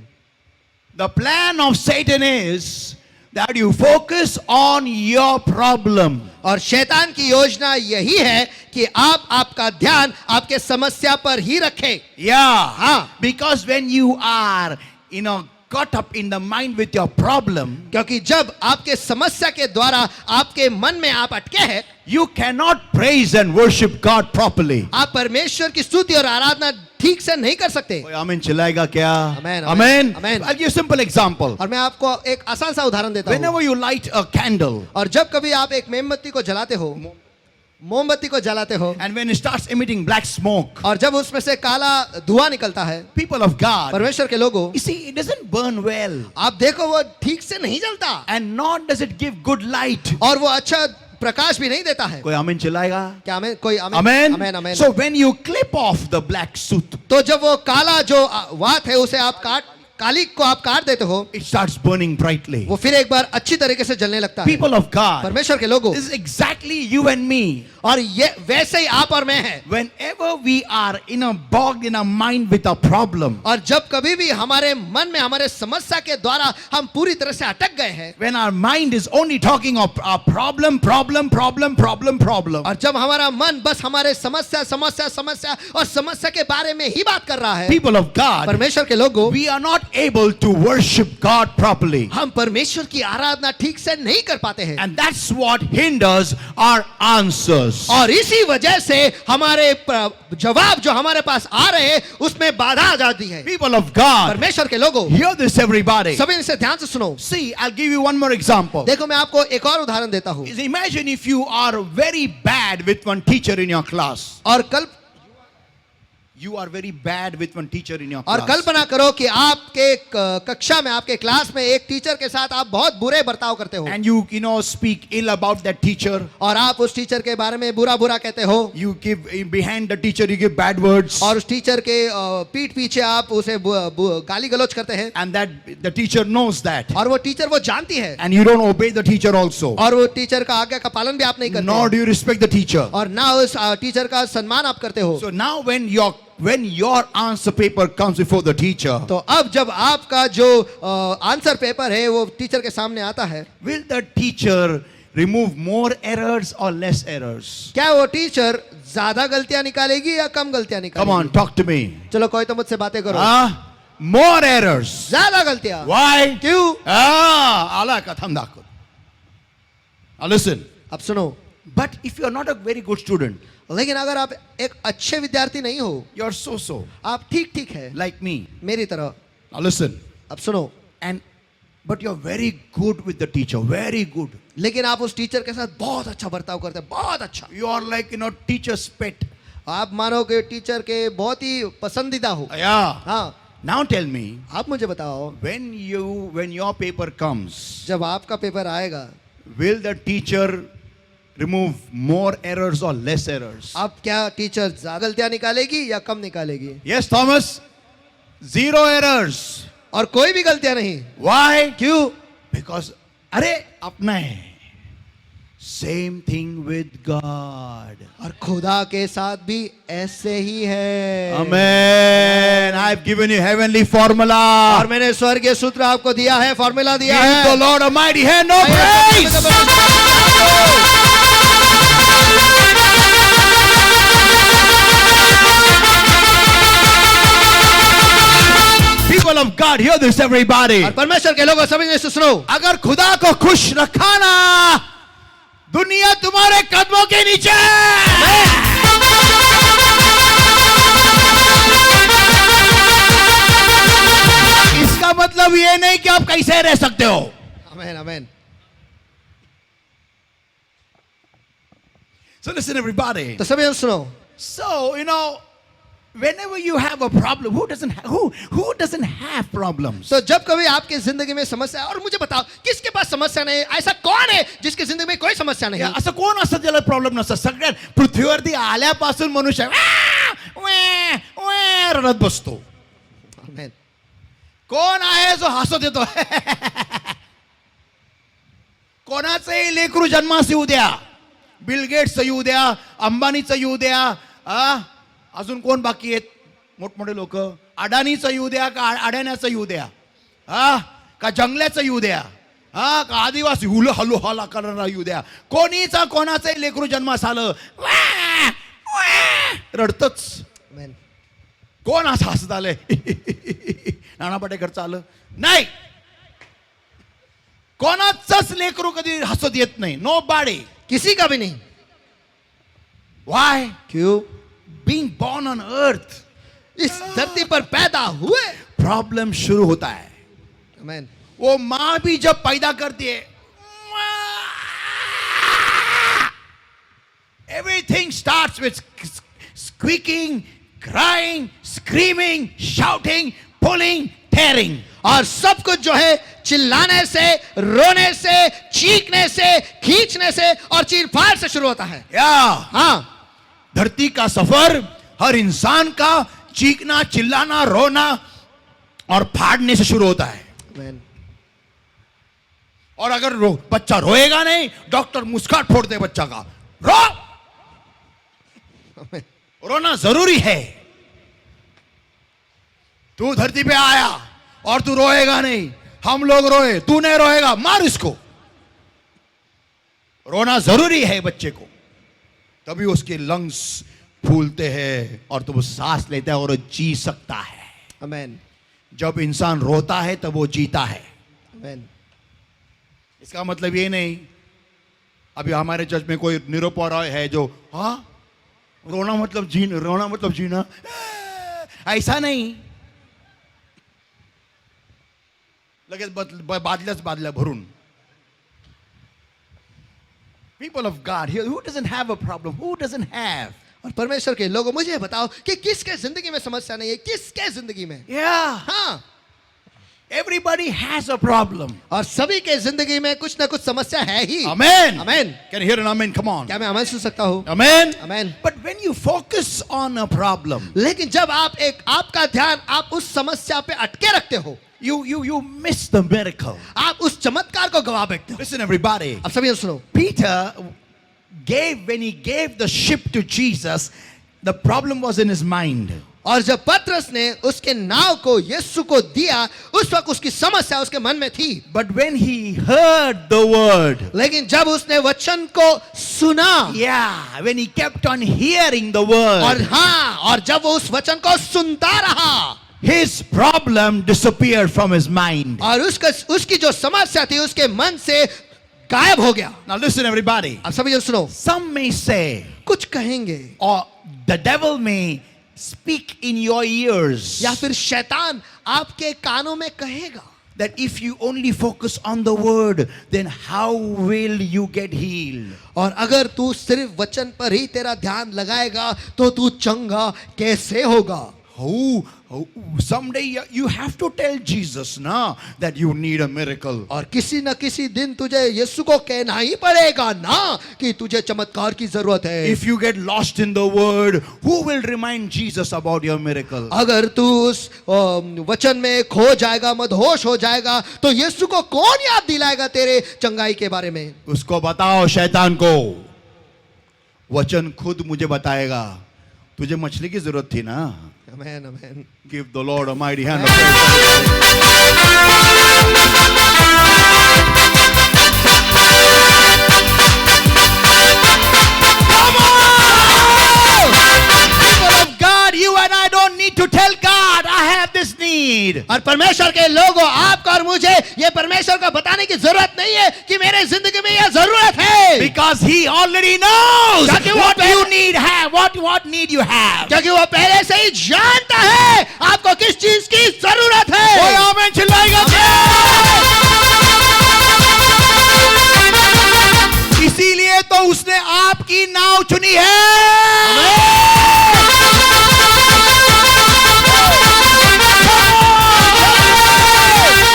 The plan of Satan is that you focus on your problem. और शैतान की योजना यही है कि आप आपका ध्यान आपके समस्या पर ही रखें. Yeah. हाँ. Because when you are caught up in the mind with your problem, क्योंकि जब आपके समस्या के द्वारा आपके मन में आप अटके हैं, you cannot praise and worship God properly. आप परमेश्वर की स्तुति और आराधना ठीक से नहीं कर सकते. कोई आमीन चिल्लाएगा क्या? Amen, Amen. amen. I'll give you a simple example. और मैं आपको एक आसान सा उदाहरण देता हूँ. Whenever you light a candle, और जब कभी आप एक मोमबत्ती को जलाते हो, मोमबत्ती को जलाते हो, and when it starts emitting black smoke, और जब उसमें से काला धुआं निकलता है, people of God, परमेश्वर के लोगों, you see, it doesn't burn well, आप देखो वो ठीक से नहीं जलता, and nor does it give good light. और वो अच्छा प्रकाश भी नहीं देता है. कोई आमीन चिल्लाएगा? क्या आमेन? कोई आमेन? Amen. Amen amen. So when you clip off the black soot, तो जब वो काला जो वात है उसे आप काली को आप काट देते हो, it starts burning brightly. वो फिर एक बार अच्छी तरीके से जलने लगता है. People of God, परमेश्वर के लोगों, this is exactly you and me. और ये वैसे ही आप और मैं हैं. Whenever we are bogged in our mind with a problem, और जब कभी भी हमारे मन में हमारे समस्या के द्वारा हम पूरी तरह से अटक गए हैं, when our mind is only talking of our problem, और जब हमारा मन बस हमारे समस्या और समस्या के बारे में ही बात कर रहा है, people of God, परमेश्वर के लोगों, we are not able to worship God properly. हम परमेश्वर की आराधना ठीक से नहीं कर पाते हैं. And that's what hinders our answers. और इसी वजह से हमारे जवाब जो हमारे पास आ रहे हैं उसमें बाधा आ जाती है. People of God, परमेश्वर के लोगों, hear this everybody. सभी इसे ध्यान से सुनो. See, I'll give you one more example. देखो मैं आपको एक और उदाहरण देता हूँ. Imagine if you are very bad with one teacher in your class. और You are very bad with one teacher in your और class. कल्पना करो कि आपके कक्षा में आपके क्लास में एक टीचर के साथ आप बहुत बुरे बर्ताव करते हो. And you speak ill about that teacher. और आप उस टीचर के बारे में बुरा कहते हो. You give behind the teacher, you give bad words. और उस टीचर के पीठ पीछे आप उसे गाली गलौज करते हैं. And that the teacher knows that. और वो टीचर वो जानती है. And you don't obey the teacher also. और वो टीचर का आज्ञा का पालन भी आप नहीं करते. Nor do you respect the teacher. और ना उस टीचर का सम्मान आप करते हो. So now when your answer paper comes before the teacher, तो अब जब आपका जो आंसर पेपर है वो टीचर के सामने आता है, will the teacher remove more errors or less errors? क्या वो टीचर ज्यादा गलतियां निकालेगी या कम गलतियां Come निकालेगी? on, talk to me. चलो कोई तो मुझसे बातें करो। More errors. ज्यादा गलतियां। Why? क्यों? Allah katham dakho. Now listen. अब सुनो, But if you are not a very good student, लेकिन अगर आप एक अच्छे विद्यार्थी नहीं हो, you are so आप ठीक ठीक है like me. मेरी तरह। Now listen. अब सुनो, But you are very good with the teacher. Very good. लेकिन आप उस टीचर के साथ बहुत अच्छा बर्ताव करते हैं, बहुत अच्छा। You are like teacher's pet. आप मानो कि टीचर के बहुत ही पसंदीदा हो। Yeah. हाँ, Now tell me, आप मुझे बताओ, when your paper comes, जब आपका पेपर आएगा, will the teacher remove more errors or less errors? आप क्या टीचर ज्यादा गलतियां निकालेगी या कम निकालेगी? Yes, Thomas. 0 errors. और कोई भी गलतियां नहीं। Why? क्यों? Because अरे अपना है. Same thing with God. और खुदा के साथ भी ऐसे ही है। Amen. I've given you heavenly formula. और मैंने स्वर्गीय सूत्र आपको दिया है, फॉर्मूला दिया Give है। the Lord a mighty hand, no praise. People of God, hear this everybody. और परमेश्वर के लोगों समझने से सुनो, अगर खुदा को खुश रखा ना, दुनिया तुम्हारे कदमों के नीचे। इसका मतलब ये नहीं कि आप कैसे रह सकते हो। आमेन आमेन। So listen everybody. तो सभी सुनो, So, whenever you have a problem, who doesn't have problems? तो जब कभी आपकी जिंदगी में समस्या है, और मुझे बताओ किसके पास समस्या नहीं, ऐसा कौन है जिसकी जिंदगी में कोई समस्या नहीं? असं कोण असं ज्याला प्रॉब्लेम नसतं? सगळ्यात पृथ्वीवरती आल्यापासून मनुष्य रडत बसतो. आमेन। कोण आहे जो हसत येतो? कोणाचंही लेकरू जन्मास येऊ द्या, बिल गेट्सचं येऊ द्या, अंबानीचं येऊ द्या, अजून कोण बाकी आहेत मोठमोठे लोक, अडाणीचं येऊ द्या का अडाण्याचं येऊ द्या, का जंगल्याचं येऊ द्या, का आदिवासी हलो हला करणारा येऊ द्या, कोणीचा कोणाचंही लेकरू जन्मास आलं रडतच. आमेन। कोण असं हसत आलंय? नाना पाटेकरचं आलं नाही. कोणाचंच लेकरू कधी हसत येत नाही. Nobody. किसी का भी नहीं। वाय? क्यों? बीइंग बॉर्न ऑन अर्थ, इस धरती पर पैदा हुए प्रॉब्लम शुरू होता है. आमेन। वो मां भी जब पैदा करती है, everything starts with squeaking, crying, screaming, shouting, pulling, tearing. और सब कुछ जो है चिल्लाने से, रोने से, चीखने से, खींचने से और चीरफाड़ से शुरू होता है। या हाँ, धरती का सफर हर इंसान का चीखना, चिल्लाना, रोना और फाड़ने से शुरू होता है. आमेन। और अगर बच्चा रोएगा नहीं, डॉक्टर मुस्काट फोड़ दे बच्चा का. रो, आमेन। रोना जरूरी है. तू धरती पे आया और तू रोएगा नहीं, हम लोग रोए, तू नहीं रोएगा, मार इसको. रोना जरूरी है बच्चे को, तभी उसके लंग्स फूलते हैं और तो वो सांस लेता है और वो जी सकता है. आमेन। जब इंसान रोता है तब वो जीता है. आमेन। इसका मतलब ये नहीं, अभी हमारे चर्च में कोई निरुपा है जो रोना मतलब जीना, ऐसा नहीं. लगेच बादल्या भरून. People of God here, who doesn't have a problem? Who doesn't have? और परमेश्वर के लोगों, मुझे बताओ कि किसके जिंदगी में समस्या नहीं है? किसके जिंदगी में? Yeah, हाँ, everybody has a problem. और सभी के जिंदगी में कुछ ना कुछ समस्या है ही. Amen. Amen. Can you hear an amen? Come on. क्या मैं आमेन सुन सकता हूँ? Amen. Amen. But when you focus on a problem, लेकिन जब आपका ध्यान आप उस समस्या पे अटके रखते हो, you miss the miracle. आप उस चमत्कार को गवा बैठते हो. Listen everybody. अब सभी सुनो, Peter when he gave the ship to Jesus, the problem was in his mind. और जब पतरस ने उसके नाव को यीशु को दिया, उस वक्त उसकी समस्या उसके मन में थी। But when he heard the word, लेकिन जब उसने वचन को सुना, yeah, when he kept on hearing the word, और हाँ, और जब वो उस वचन को सुनता रहा, his problem disappeared from his mind. और उसकी जो समस्या थी उसके मन से गायब हो गया। Now listen everybody. अब सभी जन सुनो, Some may say, कुछ कहेंगे, or the devil may speak in your ears, या फिर शैतान आपके कानों में कहेगा, that if you only focus on the word, then how will you get healed? और अगर तू सिर्फ वचन पर ही तेरा ध्यान लगाएगा तो तू चंगा कैसे होगा? Someday you have to tell Jesus now that you need a miracle. और किसी न किसी दिन तुझे यीशु को कहना ही पड़ेगा ना कि तुझे चमत्कार की जरूरत है। If you get lost in the word, who will remind Jesus about your miracle? अगर तू उस वचन में खो जाएगा, मदहोश हो जाएगा, तो यीशु को कौन याद दिलाएगा तेरे चंगाई के बारे में? उसको बताओ शैतान को, वचन खुद मुझे बताएगा। तुझे मछली की जरूरत थी ना? आमेन, आमेन। Give the Lord a mighty hand of praise. Come on! People of God, you and I don't need to tell God, I have this need. और परमेश्वर के लोगों, आपका और मुझे ये परमेश्वर को बताने की जरूरत नहीं है कि मेरे जिंदगी में यह जरूरत है, Because He already knows ताकि वो what पहले- you need have, what need you have. क्योंकि वो पहले से ही जानता है आपको किस चीज की जरूरत है। कोई आमीन चिल्लाएगा क्या? इसीलिए तो उसने आपकी नाव चुनी है।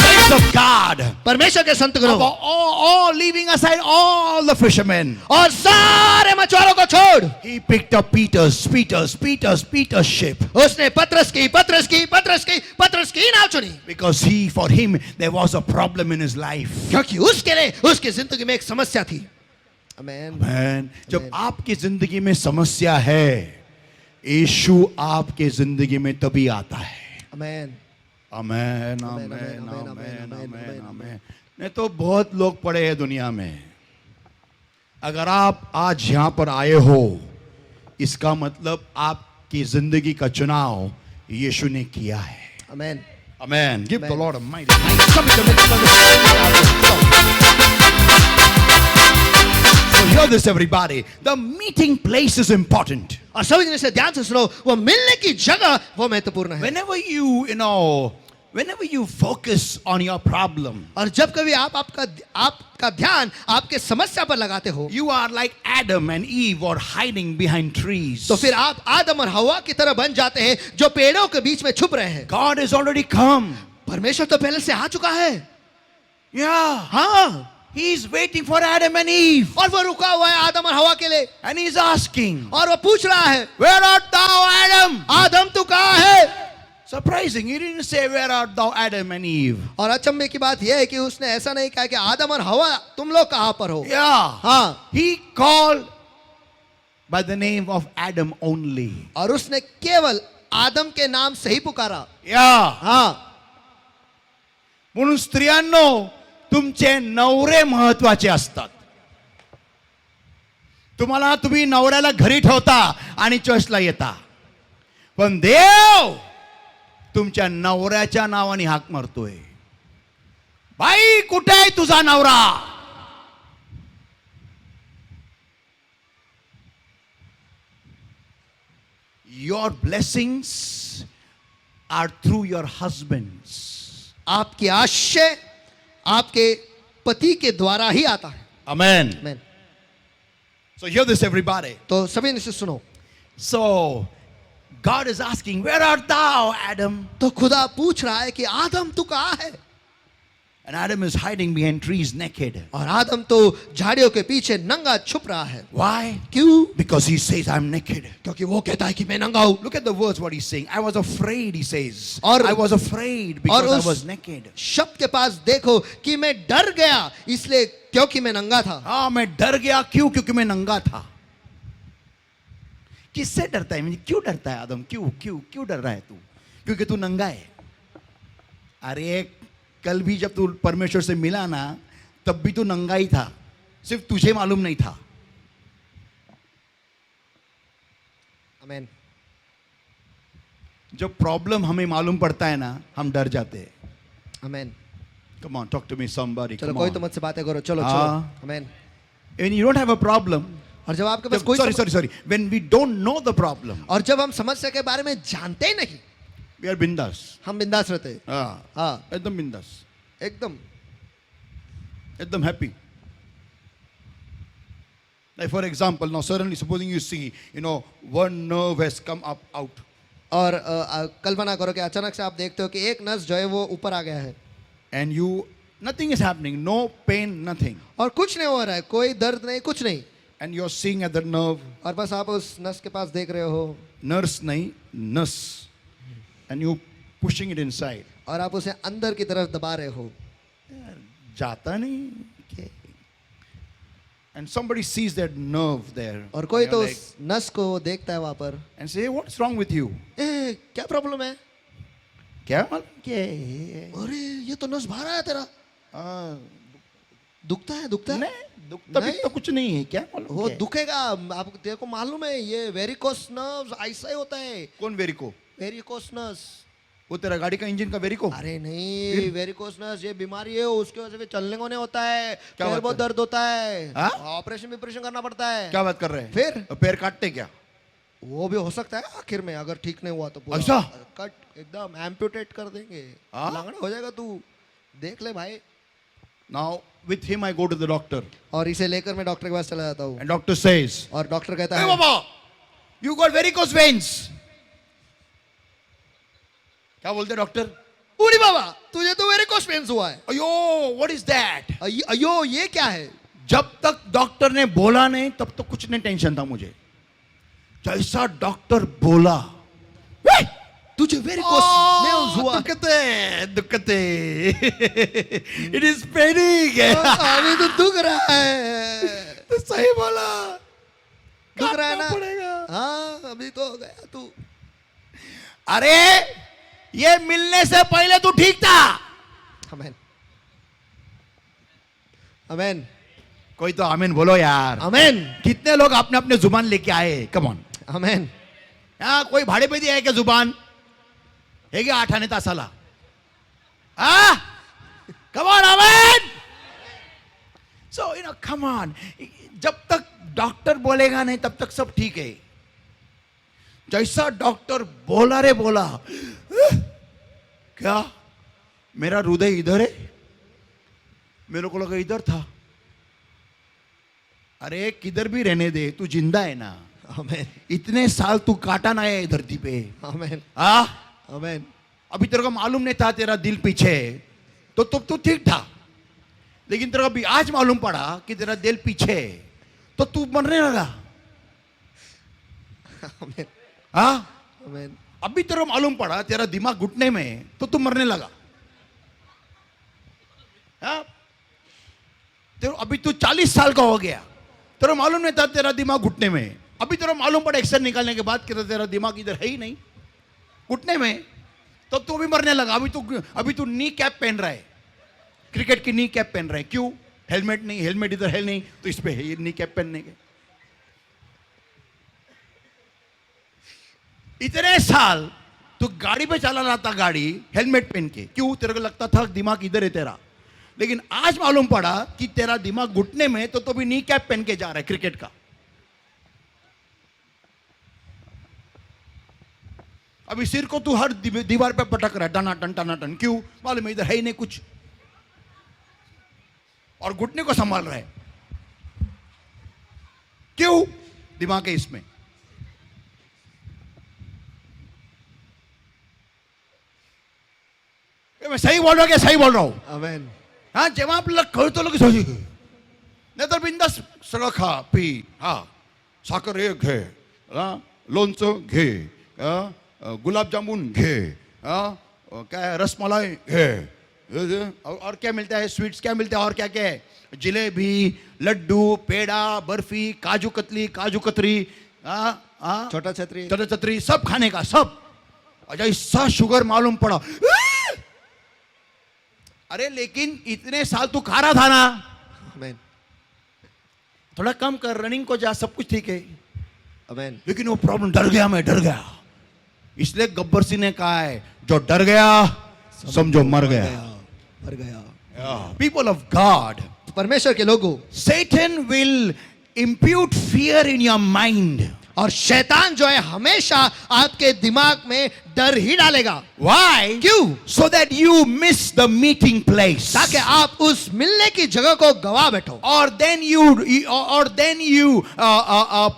Saints of God, परमेश्वर के संत गणों, all leaving aside all the fishermen, और सारे मछुआरों को छोड़ he picked up Peter's ship, उसने पतरस की नाव चुनी, because for him there was a problem in his life. क्योंकि उसके लिए उसकी जिंदगी में एक समस्या थी। आमेन। Amen. जब आपकी जिंदगी में समस्या है, यीशु आपके जिंदगी में तभी आता है। आमेन। आमेन, आमेन, आमेन, आमेन, आमेन। नहीं तो बहुत लोग पड़े हैं दुनिया में। अगर आप आज यहां पर आए हो, इसका मतलब आपकी जिंदगी का चुनाव यीशु ने किया है। आमेन। Amen. Give the Amen. Lord a mighty hand. So hear this everybody. The meeting place is important. और सभी जन से ध्यान से सुनो, वो मिलने की जगह वो महत्वपूर्ण है। Whenever you focus on your problem, और जब कभी आपका ध्यान आपके समस्या पर लगाते हो, you are like Adam and Eve or hiding behind trees. तो फिर आप आदम और हवा की तरह बन जाते हैं जो पेड़ों के बीच में छुप रहे हैं। God has already come. परमेश्वर तो पहले से आ चुका है। Yeah. हाँ, He is waiting for Adam and Eve. और वो रुका हुआ है आदम और हवा के लिए, And he is asking, और वो पूछ रहा है, where art thou, Adam? आदम तू कहाँ है? Surprising, he didn't say, where art thou, Adam and Eve? और अचंभे की बात यह है कि उसने ऐसा नहीं कहा कि आदम और हवा तुम लोग कहाँ पर हो। Yeah. हाँ, He called by the name of Adam only. और उसने केवल आदम के नाम से ही पुकारा। Yeah. हाँ, म्हणून स्त्रियांनो, तुमचे नवरे महत्वाचे असतात. तुम्ही नवऱ्याला घरी ठेवता आणि चर्चला येता, पण देव तुमच्या नवऱ्याच्या नावाने हाक मारतोय. बाई, कुठे आहे तुझा नवरा? Your blessings are through your husbands. आपकी आश्रय आपके पति के द्वारा ही आता है। Amen. आमीन। So hear this everybody. तो सभी ने इसे सुनो। So God is asking, where art thou, Adam? तो खुदा पूछ रहा है कि आदम तू कहाँ है? And Adam is hiding behind trees naked. और आदम तो झाड़ियों के पीछे नंगा छुप रहा है। Why? क्यों? Because he says, I'm naked. क्योंकि वो कहता है कि मैं नंगा हूँ। Look at the words what he's saying. I was afraid, he says. और- I was afraid because I was naked. शब्द के पास देखो कि मैं डर गया इसलिए क्योंकि मैं नंगा था। हाँ, मैं डर गया क्यों? क्योंकि मैं नंगा था. किससे डरता है? मुझे क्यों डरता है आदम? क्यों क्यों क्यों डर रहा है तू? क्योंकि तू नंगा है। अरे कल भी जब तू परमेश्वर से मिला ना, तब भी तू नंगा ही था, सिर्फ तुझे मालूम नहीं था। आमेन। जब प्रॉब्लम हमें मालूम पड़ता है ना, हम डर जाते हैं। आमेन। Come on, talk to me somebody. चलो Come कोई on. तो मुझसे बातें करो, चलो हाँ। चलो। आमेन। When you don't have a problem, और जब आपके पास कोई sorry. When we don't know the problem, और जब हम समस्या के बारे में जानते ही नहीं, we are bindas. हम बिंदास रहते हैं। हाँ, एकदम bindas. एकदम एकदम happy. Like for example, now suddenly supposing you see, one nerve has come up out. और कल्पना करो कि अचानक से आप देखते हो कि एक नस जो है वो ऊपर आ गया है, And nothing is happening, no pain, nothing. और कुछ नहीं हो रहा है, कोई दर्द नहीं, कुछ नहीं, And you're seeing at the nerve, और बस आप उस नस के पास देख रहे हो, nurse nahi, nurse. And you pushing it inside. और आप उसे अंदर की तरफ दबा रहे हो, जाता नहीं क्या? And somebody sees that nerve there. और कोई And तो you're like, उस नस को देखता है वहां पर, and say, hey, what's wrong with you? क्या प्रॉब्लम है? क्या मालूम क्या है? अरे ये तो नस बाहर आया तेरा, दुखता है, दुखता है। नहीं, दुखता भी नहीं। तो कुछ नहीं है, क्या मालूम वो क्या है? दुखेगा, आपको देखो मालूम है, ये वेरिकोस नर्व्स ऐसा ही होता है। कौन वेरिको? वेरिकोस नर्व्स, वो तेरा गाड़ी का इंजन का वेरिको? अरे नहीं, वेरिकोस नर्व्स ये बीमारी है, उसकी वजह से चलने को नहीं होता है, क्या पैर बात बहुत कर- दर्द होता है, हाँ? ऑपरेशन करना पड़ता है। क्या बात कर रहे हैं? फिर? तो पैर काटते क्या? वो भी हो सकता है आखिर में, अगर ठीक नहीं हुआ तो पूरा ऐसा? कट एकदम एम्पुटेट कर देंगे, हाँ? लंगड़ा हो जाएगा तू, देख ले भाई। Now with him I go to the doctor और इसे लेकर मैं डॉक्टर के पास चला जाता हूँ, and doctor says, और डॉक्टर कहता hey है, बाबा, you got varicose veins. क्या बोलते डॉक्टर? उड़ी बाबा तुझे तो वेरिकोस वेन्स हुआ है। अयो, what is that? अयो ये क्या है? जब तक डॉक्टर ने बोला नहीं तब तक कुछ नहीं टेंशन था मुझे। जैसा डॉक्टर बोला, तुझे वेरिकोस वेन्स हुआ। दुखते इट इज पेनिंग। अभी तो दुख रहा है, तो सही बोला, दुख रहा है काटना ना? पड़ेगा। हाँ अभी तो हो गया तू। अरे ये मिलने से पहले तू ठीक था। आमेन, आमेन, कोई तो आमीन बोलो यार। आमेन, कितने लोग अपने अपने जुबान लेके आए? Come on. आमेन। कोई भाड़े पे दिया है क्या जुबान? है क्या 8 आने तासाला? कम ऑन, आमीन। सो कम ऑन, जब तक डॉक्टर बोलेगा नहीं तब तक सब ठीक है। जैसा डॉक्टर बोला रे बोला, क्या मेरा हृदय इधर है? मेरे को लगा इधर था। अरे किधर भी रहने दे, तू जिंदा है ना। आमेन, इतने साल तू काटा ना है धरती पे। आमेन, आमेन। अभी तेरे को मालूम नहीं था तेरा दिल पीछे है, तो तू ठीक था। लेकिन तेरे को अभी आज मालूम पड़ा कि तेरा दिल पीछे है, तो तू मरने लगा। आमेन, आमेन। अभी तेरे को मालूम पड़ा तेरा दिमाग घुटने में है, तो तू मरने लगा। अभी तू 40 साल का हो गया, तेरे को मालूम नहीं था तेरा दिमाग घुटने में है। अभी तेरे को मालूम पड़ा एक्शन निकालने के बाद कि तेरा दिमाग इधर है ही नहीं, घुटने में, तो तू भी मरने लगा। अभी तू नी कैप पहन रहा है, क्रिकेट की नी कैप पहन रहा है। क्यों? हेलमेट नहीं, हेलमेट इधर है नहीं, तो इस पे है ये नी कैप पहनने के। इतने साल तू गाड़ी पे चला रहा था, गाड़ी हेलमेट पहन के। क्यों? तेरे को लगता था दिमाग इधर है तेरा। लेकिन आज मालूम पड़ा कि तेरा दिमाग घुटने में, तो भी नी कैप पहन के जा रहा है क्रिकेट का। अभी सिर को तू हर दीवार पे पटक रहा है, टनाटन टनाटन। क्यों? मालूम है इधर है ही नहीं कुछ, और घुटने को संभाल रहा है। क्यों? दिमाग है इसमें। मैं सही बोल रहा हूं क्या? सही बोल रहा हूं? आमेन। जेव्हा आपल्याला कळतं लगेच होईल, नाही तर बिंदास सगळं खा पी। साखर एक घे, लोणचं घे, गुलाबजामुन घे, क्या रसमलाई घे, और क्या मिलता है? स्वीट्स क्या मिलता है? और क्या क्या है? जलेबी, लड्डू, पेड़ा, बर्फी, काजू कतली, काजू कतरी, हाँ? छोटा छतरी, छोटा छतरी सब खाने का सब। अच्छा इसका शुगर मालूम पड़ा। अरे लेकिन इतने साल तू खा रहा था ना, आमीन, थोड़ा कम कर, रनिंग को जा, सब कुछ ठीक है। आमीन। लेकिन वो प्रॉब्लम, डर गया मैं, डर गया। इसलिए गब्बर सिंह ने कहा है जो डर गया समझो मर गया। मर गया। पीपल ऑफ गॉड, परमेश्वर के लोगों, Satan will impute fear in your mind. और शैतान जो है हमेशा आपके दिमाग में डर ही डालेगा। Why? क्यों? So that you miss the meeting place. ताकि आप उस मिलने की जगह को गवा बैठो, Or then you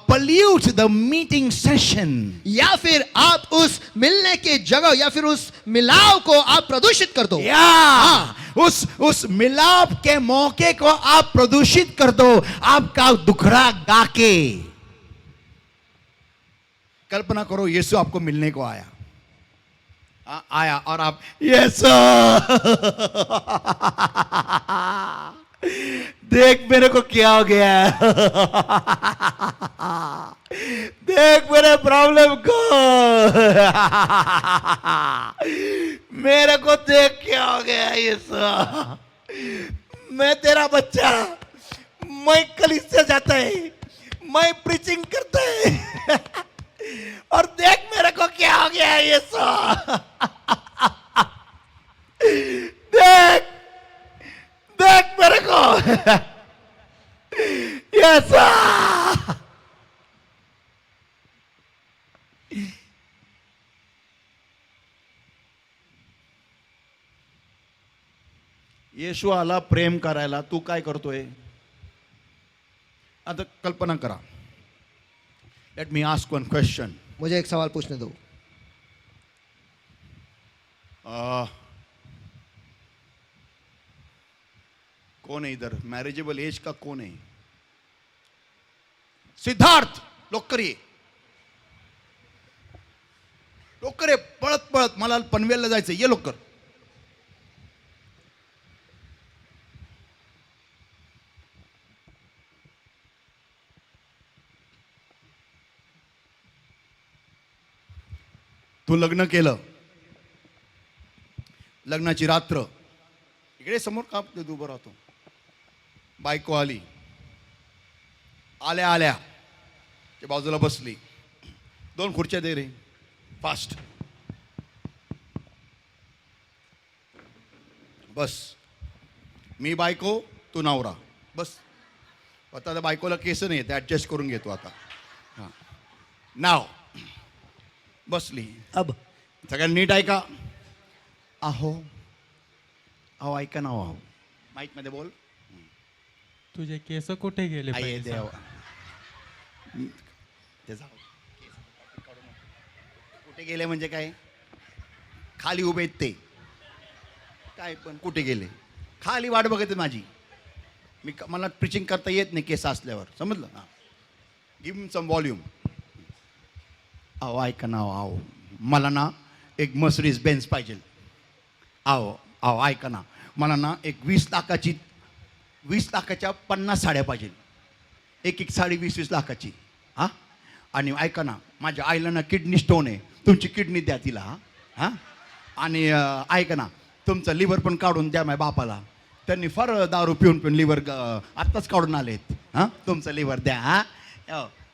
pollute the meeting session. या फिर आप उस मिलने की जगह या फिर उस मिलाव को आप प्रदूषित कर दो। Yeah. उस मिलाप के मौके को आप प्रदूषित कर दो आपका दुखड़ा गा के। कल्पना करो यीशु आपको मिलने को आया, आया और आप यीशु देख मेरे को क्या हो गया है। देख मेरे प्रॉब्लम को, मेरे को देख क्या हो गया है यीशु, मैं तेरा बच्चा, मैं कलीसिया जाता है, मैं प्रीचिंग करता है और देख मेरे को क्या हो गया है यीशु। देख देख मेरे को यीशु। येशू आला प्रेम करायला, तू काय करतोय? आता कल्पना करा। Let me ask one question. मुझे एक सवाल पूछने दो। कौन है इधर मैरिजेबल एज का? कौन है? सिद्धार्थ, लोक करिए, लोक करे, पळत पळत मला पनवेलला जायचं, ये लोक कर। तू लग्न केलं, लग्नाची रात्र, इकडे समोर का तू उभं राहतो, बायको आली, आल्या आल्या त्या बाजूला बसली, 2 खुर्च्या दे रे फास्ट, बस, मी बायको तू नवरा, बस। आता त्या बायकोला केस नाही ते ऍडजस्ट करून घेतो आता। हां नाव बसली। अब सगळ्यांनी नीट ऐका। अहो अहो ऐका ना, अहो माईक मध्ये बोल। तुझे केस कुठे गेले आई पहिले देव, सांग? ते जाऊ, कुठे गेले म्हणजे काय? खाली उभे आहेत ते, काय पण कुठे गेले? खाली वाट बघते माझी, मला प्रिचिंग करता येत नाही केस असल्यावर, समजलं? हां गिव्ह सम व्हॉल्यूम। अहो ऐका ना, अहो मला ना एक मर्सिडीज बेन्झ पाहिजे। अहो अहो ऐका ना, मला ना एक 20 लाखाची 20 लाखाच्या 50 साड्या पाहिजे, एक साडी 20-20 लाखाची। हां आणि ऐका ना, माझ्या आईला ना किडनी स्टोन आहे, तुमची किडनी द्या तिला। हां आणि ऐका ना, तुमचं लिव्हर पण काढून द्या माझ्या बापाला, त्यांनी फार दारू पिऊन पिऊन लिव्हर आत्ताच काढून आलेत। हां तुमचं लिव्हर द्या। हां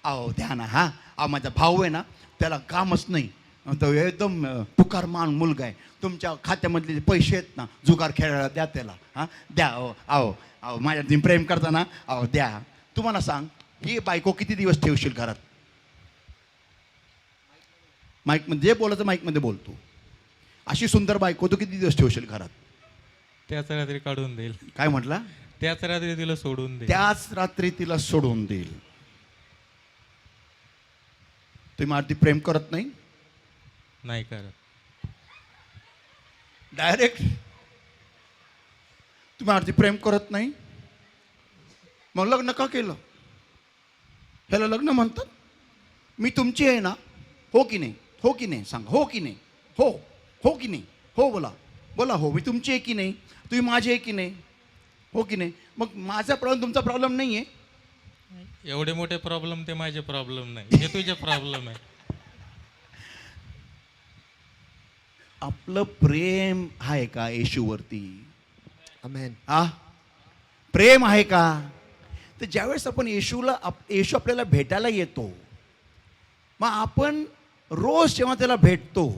अहो द्या ना। हां अहो माझा भाऊ आहे ना, त्याला कामच नाही, तो एकदम तुकारमान मुलगा आहे, तुमच्या खात्यामधले पैसे आहेत ना जुगार खेळायला द्या त्याला। हां द्या। अहो अहो अहो माझ्या तुम्ही प्रेम करताना, अहो द्या। तुम्हाला सांग, ही बायको किती दिवस ठेवशील घरात? माईकमध्ये जे बोलायचं माईकमध्ये बोलतो, अशी सुंदर बायको तू किती दिवस ठेवशील घरात? त्याच रात्री काढून देईल, काय म्हटला? त्याच रात्री तिला सोडून देईल। त्याच रात्री तिला सोडून देईल। तुम्ही माझी प्रेम करत नाही? नाही करत। डायरेक्ट तुम्ही माझी प्रेम करत नाही, मग लग्न का केलं? ह्याला लग्न म्हणतात? मी तुमची आहे ना, हो की नाही? हो की नाही सांग, हो की नाही? हो हो की नाही? हो बोला बोला, हो मी तुमची आहे की नाही? तुम्ही माझी आहे की नाही? हो की नाही? मग माझा प्रॉब्लेम तुमचा प्रॉब्लेम नाही आहे? एवढे मोठे प्रॉब्लेम ते माझे प्रॉब्लेम नाही, हे तुझे प्रॉब्लेम आहे. आपलं प्रेम आहे का येशूवरती? आमेन. आ प्रेम आहे का? तर ज्यावेळेस आपण येशू आपल्याला भेटायला येतो, मग आपण रोज जेव्हा त्याला भेटतो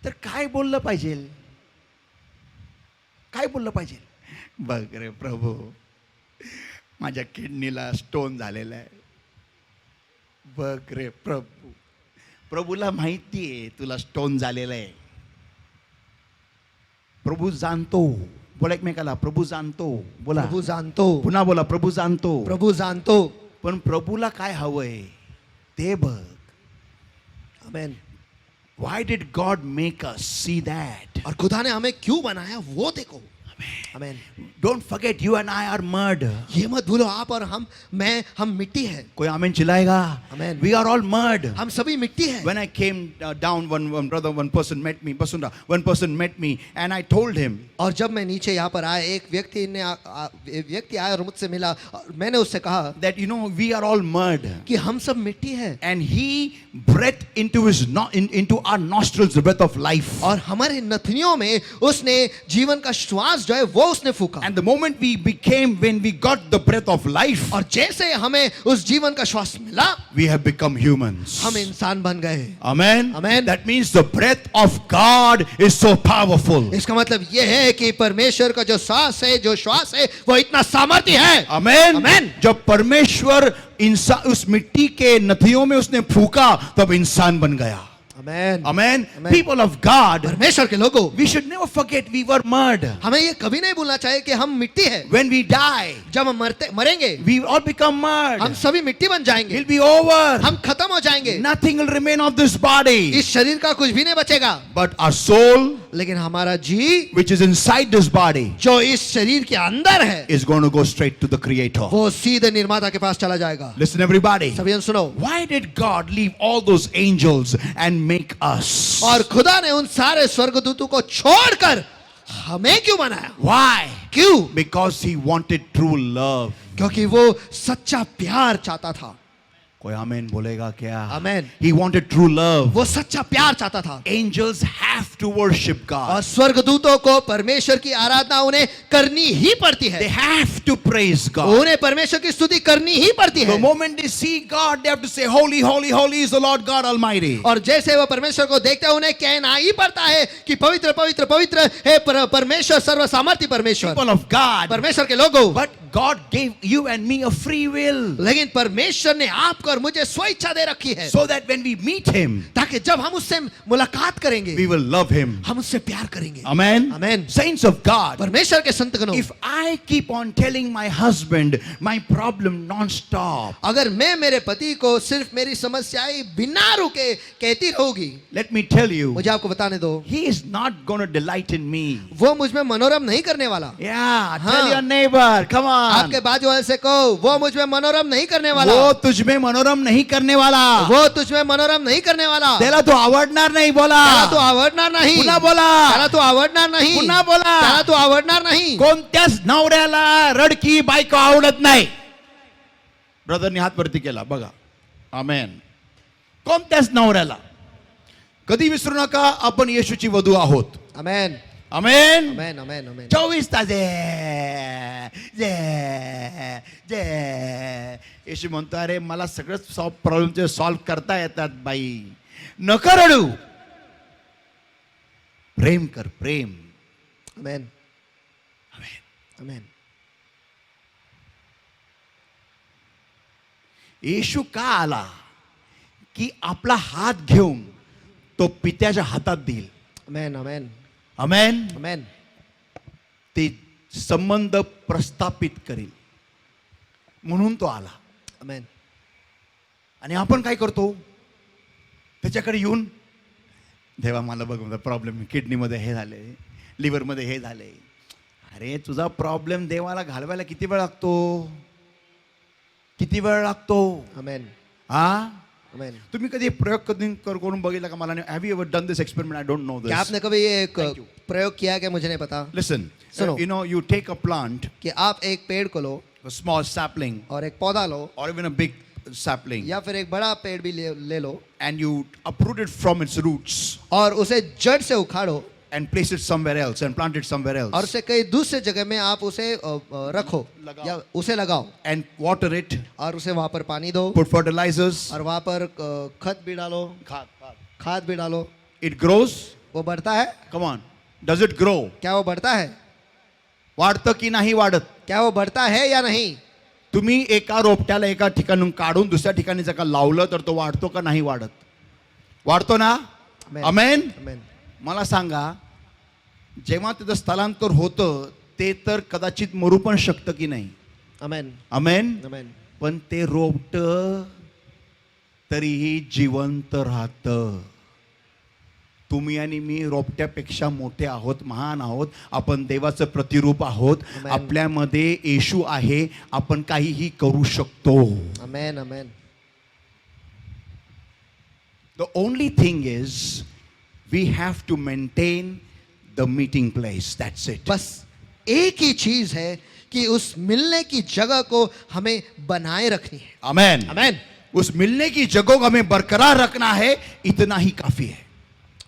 तर काय बोललं पाहिजे? काय बोललं पाहिजे? बघ रे प्रभू, माझ्या किडनीला स्टोन झालेला आहे. बघ रे प्रभू, प्रभूला माहिती आहे तुला स्टोन झालेला आहे. प्रभू जाणतो. बोला एकमेकाला, प्रभू जाणतो. बोला, प्रभू जाणतो. पुन्हा बोला, प्रभू जाणतो. प्रभू जाणतो. पण प्रभूला काय हवंय ते बघ. आमेन. Why did God make us see that? और खुदा ने हमें क्यों बनाया वो देखो. आमेन. Don't forget, you and I are mud. ये मत भूलो, आप और हम मिट्टी है. कोई आमीन चिल्लाएगा? Amen. We are all mud. हम सभी मिट्टी है. When I came down, one person met me, Basunda, one person met me, and I told him, और जब मैं नीचे यहाँ पर आया, एक व्यक्ति आया और मुझसे मिला, और मैंने उससे कहा that you know we are all mud, कि हम सब मिट्टी है. and he breathed into our nostrils the breath of life. और हमारे नथनियों में उसने जीवन का श्वास जो है वो उसने फूका. And the moment when we got the breath of life, और जैसे हमें उस जीवन का श्वास मिला, we have become humans. हम इंसान बन गए. Amen. Amen. That means the breath of God is so powerful. इसका मतलब ये है कि परमेश्वर का जो सांस है, जो श्वास है, वो इतना सामर्थ्य है. Amen. Amen. जब परमेश्वर इंसान उस मिट्टी के नथियों में उसने फूका, तब इंसान बन गया. Amen. Amen. Amen. People of God, परमेश्वर के लोगों, we should never forget we were mud. हमें ये कभी नहीं भूलना चाहिए कि हम मिट्टी है. When we die, जब हम मरेंगे, we all become mud. हम सभी मिट्टी बन जाएंगे. It'll be over. हम खत्म हो जाएंगे. Nothing will remain of this body. इस शरीर का कुछ भी नहीं बचेगा. But our soul, लेकिन हमारा जी which is inside this body, जो इस शरीर के अंदर है, is going to go straight to the Creator. वो सीधे निर्माता के पास चला जाएगा. Listen, everybody. सभी हम सुनो. Why did God leave all those angels and make us? और खुदा ने उन सारे स्वर्गदूतों को छोड़कर हमें क्यों बनाया? Why? क्यों? Because He wanted true love. क्योंकि वो सच्चा प्यार चाहता था. कोई आमेन बोलेगा क्या? Amen. He wanted true love. वो सच्चा प्यार चाहता था. Angels have to worship और God. स्वर्गदूतों को परमेश्वर की आराधना उन्हें करनी ही पड़ती They है. have to praise God. उन्हें परमेश्वर की स्तुति करनी ही पड़ती The है. moment they see God, they have to say, Holy, holy, holy is the Lord God Almighty. और जैसे वो परमेश्वर को देखते हैं, उन्हें कहना ही पड़ता है कि पवित्र पवित्र पवित्र है परमेश्वर, सर्वसामर्थी परमेश्वर. People of God. परमेश्वर के लोगों, But God gave you and me a free will. लेकिन परमेश्वर ने आपको और मुझे स्वेच्छा दे रखी है, So that when we meet Him, ताकि जब हम उससे मुलाकात करेंगे, we will love Him. हम उससे प्यार करेंगे. Amen. Amen. Saints of God. परमेश्वर के संतगणों, If I keep on telling my husband my problem non-stop, अगर मैं मेरे पति को सिर्फ मेरी समस्याएं बिना रुके कहती रहूंगी, let me tell you, मुझे आपको बताने दो, he is not going to delight in me. वो मुझ में मनोरम नहीं करने वाला. Yeah, tell हाँ. your neighbor, come on. आपके बाजू वाले से कहो, वो मुझ में मनोरम नहीं करने वाला. वो तुझ में मनोरम नहीं करने वाला. वो तुझ में मनोरम नहीं करने वाला. त्याला तो आवडणार नाही बोला. त्याला तो आवडणार नाही. पुन्हा बोला. त्याला तो आवडणार नाही. पुन्हा बोला. त्याला तो आवडणार नाही. कोणत्याच नवऱ्याला रडकी बायको आवडत नाही. ब्रदरनी हात वरती केला बघा. आमेन. कोणत्याच नवऱ्याला. कधी विसरू नका, आपण येशूची वधू आहोत. आमेन. आमेन. आमेन. आमेन. आमेन. 24 तास जे येशू म्हणतो, अरे मला सगळं प्रॉब्लेम सॉल्व्ह करता येतात बाई, नका रडू, प्रेम कर, प्रेम. आमेन. आमेन. येशू का आला? की आपला हात घेऊन तो पित्याच्या हातात देईल. आमेन. आमेन. आमेन. आमेन. ते संबंध प्रस्थापित करील म्हणून तो आला. आमेन. आणि आपण काय करतो? त्याच्याकडे येऊन, देवा मला बघ, प्रॉब्लेम किडनीमध्ये हे झाले, लिव्हरमध्ये हे झाले. अरे तुझा प्रॉब्लेम देवाला घालवायला किती वेळ लागतो? किती वेळ लागतो? आमेन. हा? आमेन. तुम्ही कधी प्रयोग करून बघितला का? मला नाही. Have you ever done this experiment? I don't know this. क्या आपने कभी ये एक प्रयोग किया क्या? मुझे नहीं पता. लिसन, सुनो. You know, you take a plant, कि आप एक पेड़ को लो, a small sapling, और एक पौधा लो or even a big sapling, या फिर एक बड़ा पेड़ भी ले लो and you uproot it from its roots और उसे जड़ से उखाड़ो and place it somewhere else and plant it somewhere और else उसे कई दूसरे जगह में आप उसे रखो लगाओ। या उसे लगाओ and water it, और उसे वहां पर पानी दो put fertilizers, और वहां पर खत भी डालो, खाद भी डालो, it grows. वो बढ़ता है। Come on, does it grow? क्या वो बढ़ता है? वाढतं की नाही वाढत? क्या वो बढ़ता है या नहीं? तुम्ही एका रोपट्याला एका ठिकाणून काढून दुसऱ्या ठिकाणी जर का लावलं तर तो वाढतो का नाही वाढत? वाढतो ना? आमेन. आमेन. मला सांगा, जेव्हा त्याचं स्थलांतर होतं ते तर कदाचित मरू पण शकतं की नाही? आमेन. आमेन. आमेन. पण ते रोपटं तरीही जिवंत राहतं. तुम्ही आणि मी रोपट्यापेक्षा मोठे आहोत, महान आहोत. आपण देवाचं प्रतिरूप आहोत. Amen. आपल्यामध्ये येशू आहे. आपण काहीही करू शकतो. आमेन. आमेन. The only thing is we have to maintain the meeting place. That's it. बस एक ही चीज है कि उस मिलने की जगह को हमें बनाए रखनी है। Amen. आमेन. उस मिलने की जगह को हमें बरकरार रखना है, इतना ही काफी है.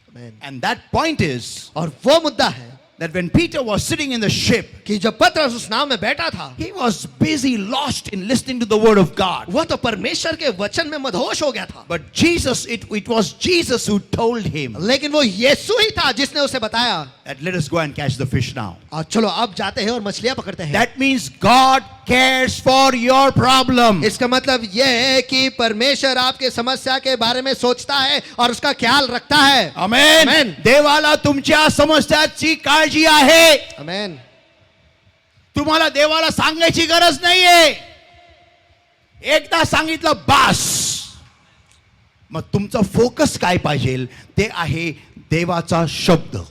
आमेन. And that point is और वो मुद्दा है that when Peter was sitting in the ship, कि जब पतरस उस नाव में बैठा था, he was busy, lost in listening to the word of God. वह तो परमेश्वर के वचन में मदहोश हो गया था। But Jesus, it was Jesus who told him लेकिन वो यीशु ही था जिसने उसे बताया, that let us go and catch the fish now. और चलो अब जाते हैं और मछलियां पकड़ते हैं। That means God cares for your problem. इसका मतलब यह है कि परमेश्वर आपके समस्या के बारे में सोचता है और उसका ख्याल रखता है। Amen. Amen. देवाला तुमच्या समस्याची काळजी आहे. आमेन. तुम्हाला देवाला सांगायची गरज नाहीये. एकदा सांगितलं बास. मग तुमचा फोकस काय पाहिजे ते आहे देवाचा शब्द.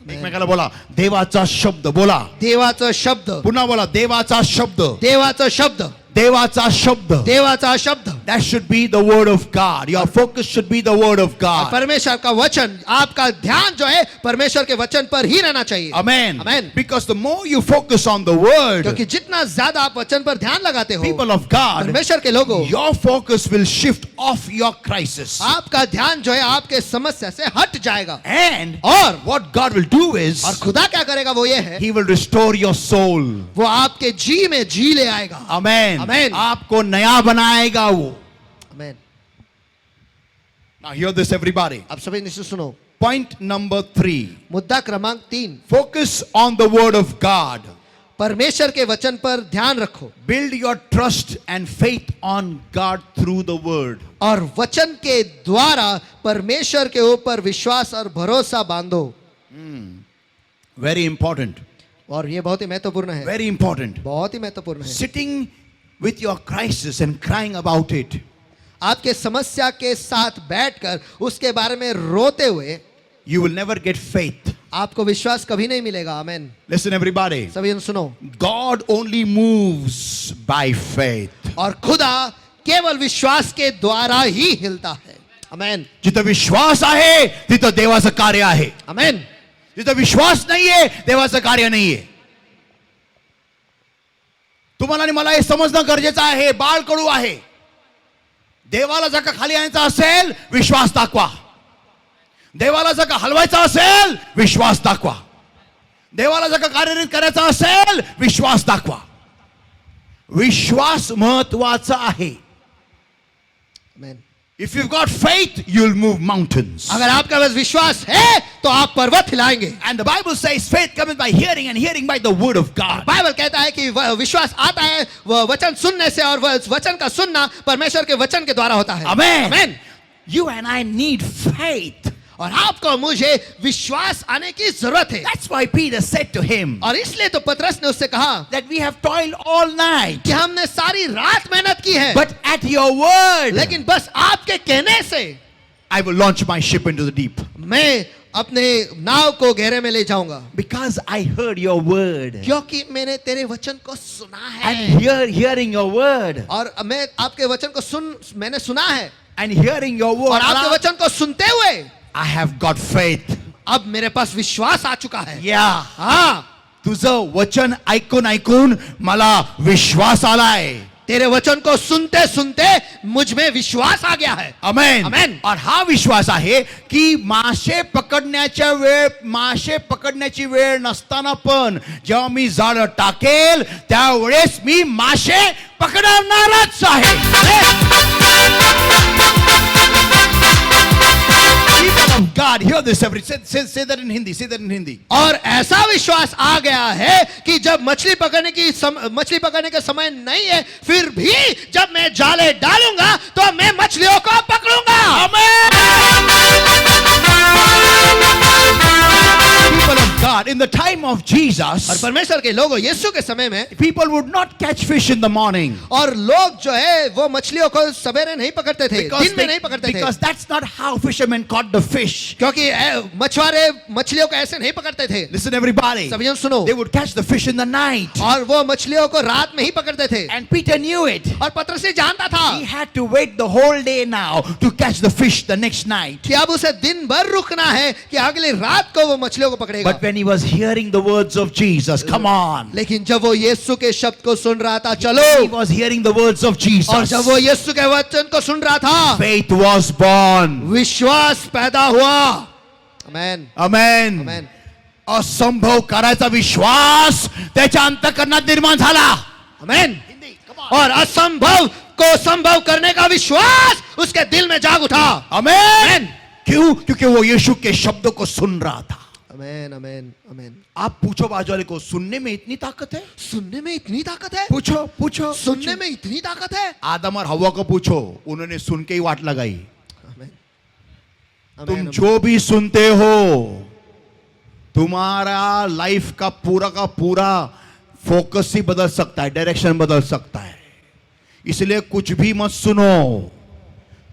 एकमेकाला बोला, देवाचा शब्द बोला. देवाचा शब्द. पुन्हा बोला, देवाचा शब्द. देवाचा शब्द. देवाचा शब्द. देवाचा शब्द. That should be the word of God. Your focus should be the word of God. परमेश्वर का वचन, आपका ध्यान जो है परमेश्वर के वचन पर ही रहना चाहिए। Amen. Amen. Because the more you focus on the word, क्योंकि जितना ज्यादा आप वचन पर ध्यान लगाते हो, people of God, परमेश्वर के लोगों, your focus will shift off your crisis. आपका ध्यान जो है आपके समस्या से हट जाएगा। And और what God will do is, और खुदा क्या करेगा वो ये है, He will restore your soul. वो आपके जी में जी ले आएगा। Amen. Amen. आपको नया बनाएगा वो. आमेन। Now hear this everybody. अब सभी निश्चित सुनो। Point number 3. मुद्दा क्रमांक 3, Focus on the word of God. परमेश्वर के वचन पर ध्यान रखो Build your trust and faith on God through the word. और वचन के द्वारा परमेश्वर के ऊपर विश्वास और भरोसा बांधो। Very important. और ये बहुत ही महत्वपूर्ण है। Very important. बहुत ही महत्वपूर्ण है। Sitting with your crisis and crying about it, आपके समस्या के साथ बैठकर उसके बारे में रोते हुए you will never get faith. आपको विश्वास कभी नहीं मिलेगा। आमेन। Listen everybody. सभी सुनो। God only moves by faith. और खुदा केवल विश्वास के द्वारा ही हिलता है। आमेन। जिथं विश्वास आहे तिथं देवाचं कार्य आहे. आमेन। जिथं विश्वास नाहीये देवाचं कार्य नाहीये. तुम्हाला आणि मला हे समजणं गरजेचं आहे. बाळ कडू आहे. देवाला जर का खाली आणायचं असेल विश्वास दाखवा. देवाला जर का हलवायचं असेल विश्वास दाखवा. देवाला जर का कार्यरत करायचं असेल विश्वास दाखवा. विश्वास महत्वाचा आहे. आमेन। If you've got faith, you'll move mountains. अगर आपका बस विश्वास है तो आप पर्वत हिलाएंगे। And the Bible says faith cometh by hearing and hearing by the word of God. Bible कहता है कि विश्वास आता है वह वचन सुनने से और वह वचन का सुनना परमेश्वर के वचन के द्वारा होता है। Amen. Amen. You and I need faith. और आपको मुझे विश्वास आने की जरूरत है। That's why Peter said to him और इसलिए तो पतरस ने उससे कहा that we have toiled all night, कि हमने सारी रात मेहनत की है, but at your word, लेकिन बस आपके कहने से I will launch my ship into the deep. मैं अपने नाव को गहरे में ले जाऊंगा। Because I heard your word. क्योंकि मैंने तेरे वचन को सुना है। And hearing your word. और मैं आपके वचन को मैंने सुना है। And hearing your word. और आपके वचन को सुनते हुए I have got faith. अब मेरे पास विश्वास आ चुका है। Yeah. हाँ। तुझं वचन ऐकून ऐकून मला विश्वास आलाय. तेरे वचन को सुनते सुनते मुझ में विश्वास आ गया है. अमेन. Amen. और हा विश्वास आहे की मासे पकडण्याची वेळ नसताना पण जेव्हा मी जाळ टाकेल त्यावेळेस मी मासे पकडणारच आहे. People of God, hear this every say that in Hindi. Say that in Hindi. और ऐसा विश्वास आ गया है कि जब मछली पकड़ने के समय नहीं है, फिर भी जब मैं जाले डालूंगा तो मैं मछलियों को पकड़ूंगा. People of God, in the time of और Jesus, परमेश्वर के लोगों यीशु के समय में people would not catch fish in the morning. और लोग जो है वो मछलियों को सवेरे नहीं पकड़ते थे, दिन में नहीं पकड़ते थे, because that's not how fishermen caught the fish. क्योंकि मछुआरे मछलियों को ऐसे नहीं पकड़ते थे. Listen everybody. सभी जन सुनो. They would catch the fish in the night. और वो मछलियों को रात में ही पकड़ते थे. And Peter knew it. और पतरस जानता था He had to wait the whole day now to catch the fish the next night. कि अब उसे दिन भर रुकना है कि अगली रात को वो मछलियों को पकड़ेगा. But when he was hearing the words of Jesus, come on. लेकिन जब वो यीशु के शब्द को सुन रहा था, He चलो, was hearing the words of और Jesus. जब वो यीशु के वचन को सुन रहा था, Faith was born. विश्वास पैदा हुआ. आमेन. Amen. आमेन. असंभव करायचा विश्वास त्याच्या अंतःकरणात निर्माण झाला. आमेन. और असंभव को संभव करने का विश्वास उसके दिल में जाग उठा. आमेन. क्यों? क्योंकि वो यीशु के शब्दों को सुन रहा था. आमेन. आमेन. आमेन. आप पूछो बाजू वाले को, सुनने में इतनी ताकत है? सुनने में इतनी ताकत है. पूछो. सुनने में इतनी ताकत है. आदम और हवा को पूछो, उन्होंने सुन के ही वाट लगाई. आमेन. तुम आमेन. जो भी सुनते हो, तुम्हारा लाइफ का पूरा फोकस ही बदल सकता है, डायरेक्शन बदल सकता है. इसलिए कुछ भी मत सुनो.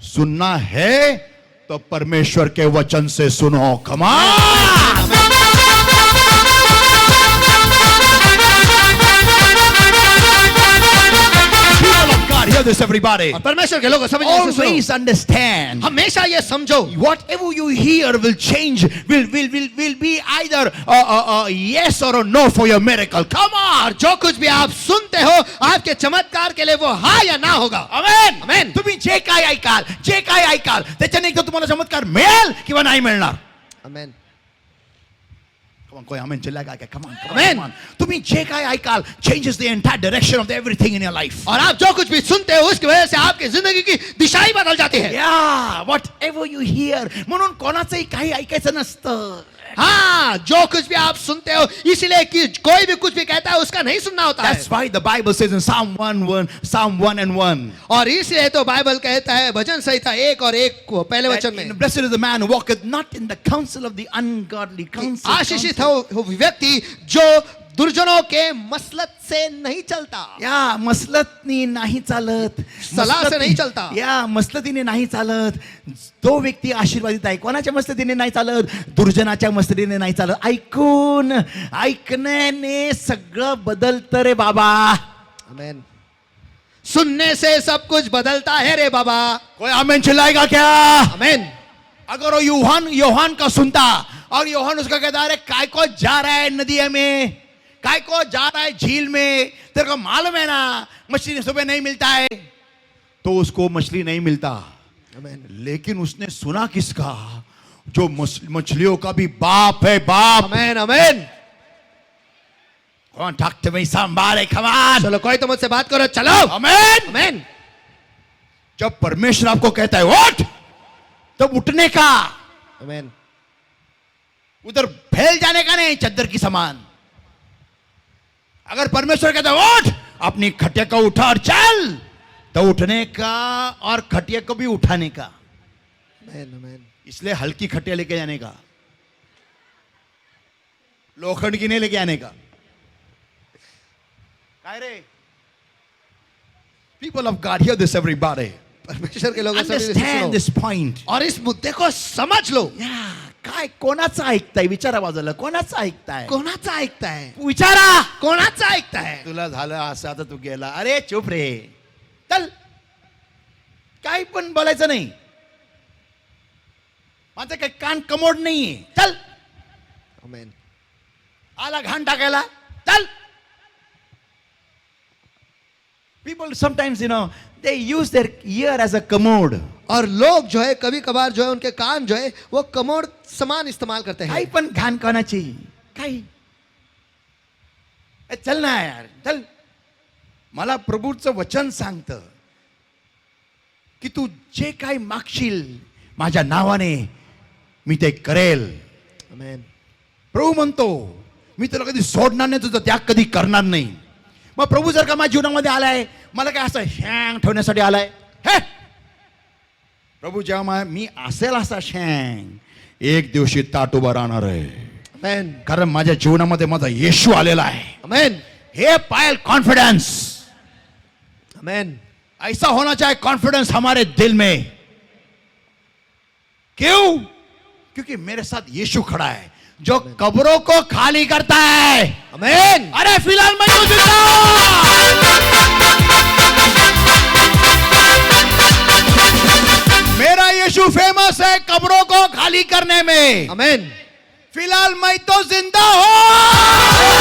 सुनना है तो परमेश्वर के वचन से सुनो. Come on. Hear this everybody. और परमेश्वर के लोग सभी जन से Always सुनो. understand. हमेशा ये समझो, Whatever you hear will change, will be either a yes or a no for your miracle. Come on. और जो कुछ भी आप सुनते हो आपके चमत्कार के लिए वो हाँ या ना होगा. Amen. Amen. तुम्ही जे काय ऐकाल त्याच्याने एक तर तुम्हाला चमत्कार मिळेल किंवा नाही मिळणार. आमेन. Come on, कोई आमेन चिल्लाएगा क्या? Come on. Amen. तुम्ही जे काय ऐकाल changes the entire direction of everything in your life. और आप जो कुछ भी सुनते हो उसकी वजह से आपकी जिंदगी की दिशा ही बदल जाती है. Yeah, whatever you hear. म्हणून कोणाचंही काही ऐकायचं नसतं. हाँ, जो कुछ भी आप सुनते हो इसलिए कि कोई भी कुछ भी कहता है उसका नहीं सुनना होता है. That's why the Bible says in Psalm 1:1. और इसलिए तो बाइबल कहता है भजन संहिता 1 और 1 को पहले वचन में, Blessed is the man who walketh not in the counsel of the ungodly. आशीषित हो वो व्यक्ति जो दुर्जनों के मसलत से नहीं चलता. या मसलतनी नाही चालत, सलाह से नहीं चलता. या मसलतीने नाही चालत. तो व्यक्ती आशीर्वादित आहे. कोणाच्या मसलतीने नाही चालत? दुर्जनाच्या मसलतीने नाही चालत. ऐकण्याने सगळं बदलतं रे बाबा. आमेन. सुनने से सब कुछ बदलता है रे बाबा. कोई आमेन चिल्लाएगा क्या? आमेन. अगर वो यूहान का सुनता और यूहान उसका कहता, अरे काय को जा रहा है नदी में, काय को जा रहा है झील में, तेरे को मालूम है ना मछली सुबह नहीं मिलता है, तो उसको मछली नहीं मिलता. आमेन. लेकिन उसने सुना किसका? जो मछलियों का भी बाप है. बाप. आमेन. आमेन. Come on, talk to me somebody. Come on. चलो कोई तो मुझसे बात करो. चलो. आमेन. आमेन. जब परमेश्वर आपको कहता है उठ, तब उठने का, आमेन. उधर फैल जाने का नहीं, चद्दर की समान. अगर परमेश्वर कहता है उठ, अपनी खटिया को उठा और चल, तो उठने का और खटिया को भी उठाने का. आमेन. आमेन. इसलिए हल्की खटिया लेके जाने का, लोखंड की नहीं लेके आने का. काय रे? People of God, hear this everybody. परमेश्वर के लोग Understand this point. और इस मुद्दे को समझ लो. काय कोणाचं ऐकताय? विचारा बाजूला, कोणाचं ऐकताय? कोणाचा ऐकताय? विचारा. कोणाचा ऐकताय? तुला झालं असं, आता तू गेला, अरे चुप रे, चल, काही पण बोलायचं नाही. माझं काही कान कमोड नाहीये, चल. आमेन. आला घाण टाकायला, चल. People sometimes, they use their ear as a commode. और लोग जो है कभी कभार जो है उनके कान जो है वो कमोड समान इस्तेमाल करते काही हैं. पण घाण कोणाची काही. चल ना यार, चल. मला प्रभूचं वचन सांगतं की तू जे काही मागशील माझ्या नावाने मी ते करेल. आमेन. प्रभू म्हणतो मी तुला कधी सोडणार नाही, तुझा त्याग कधी करणार नाही. मग प्रभू जर का माझ्या जीवनामध्ये आलाय, मला काय असं शँग ठेवण्यासाठी आलाय? हे प्रभू जेव्हा मी असेल असा शँग, एक दिवशी ताट उभा राहणार आहे. आमेन. कारण माझ्या जीवनामध्ये माझा येशू आलेला आहे. आमेन. हे पायल कॉन्फिडेंस, आमेन. ऐसा होना चाहिए कॉन्फिडेंस हमारे दिल में. क्यों? क्योंकि मेरे साथ यीशु खड़ा है जो कब्रों को खाली करता है. आमेन. अरे फिलहाल मैं तो जिंदा हूं. मेरा यीशु फेमस है कब्रों को खाली करने में. आमेन. फिलहाल मैं तो जिंदा हूं.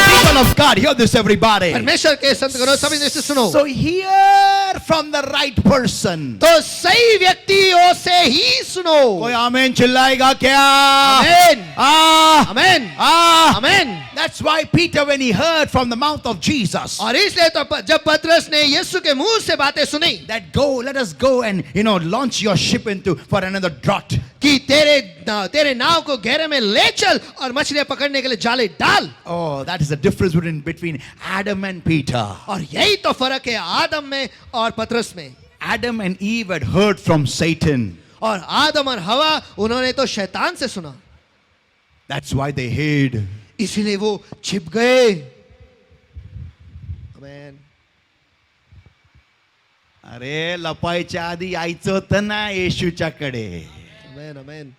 People of God, hear this everybody. परमेश्वर के संत गणों सभी ने इसे सुनो. So hear from the right person. तो सही व्यक्तियों से ही सुनो. कोई आमीन चिल्लाएगा क्या? आमेन. Ah, amen. ah. Amen. That's why Peter, when he heard from the mouth of Jesus, और इसलिए तो जब पतरस ने यीशु के मुंह से बातें सुनी that go, let us go and launch your ship into for another draught. कि तेरे नाव को गहरे में ले चल और मछलियां पकड़ने के लिए जाले डाल. Oh, that is the difference between Adam and Peter. और यही तो फर्क है आदम में और पतरस में. Adam and Eve had heard from Satan. और आदम और हवा उन्होंने तो शैतान से सुना, That's why they hid. इसीलिए वो छिप गए. आमेन. अरे लपायच्या आधी यायचं होतं ना येशूच्याकडे. आमेन. आमेन.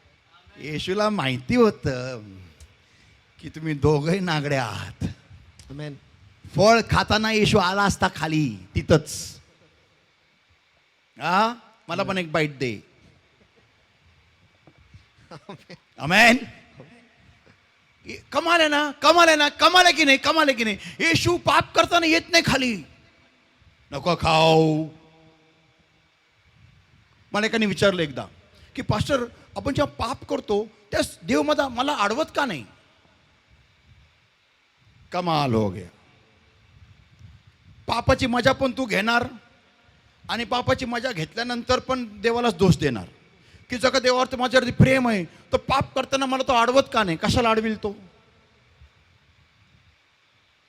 येशूला माहिती होतं की तुम्ही दोघंही नागडे आहात. आमेन. फळ खाताना येशू आला असता खाली तिथंच. मला पण एक बाईट दे. आमेन. कमाल आहे ना, कमाल आहे ना, कमाल आहे की नाही, कमाल आहे की नाही. येशू पाप करताना येत नाही खाली. नको खाऊ. मला एकाने विचारलं एकदा की पास्टर आपण जेव्हा पाप करतो त्यास देव मला अडवत का नाही? कमाल हो गया. पापाची मजा पण तू घेणार आणि पापाची मजा घेतल्यानंतर पण देवालाच दोष देणार की जगा देवावर माझ्यावरती प्रेम आहे तर पाप करताना मला तो अडवत का नाही? कशाला अडविल तो?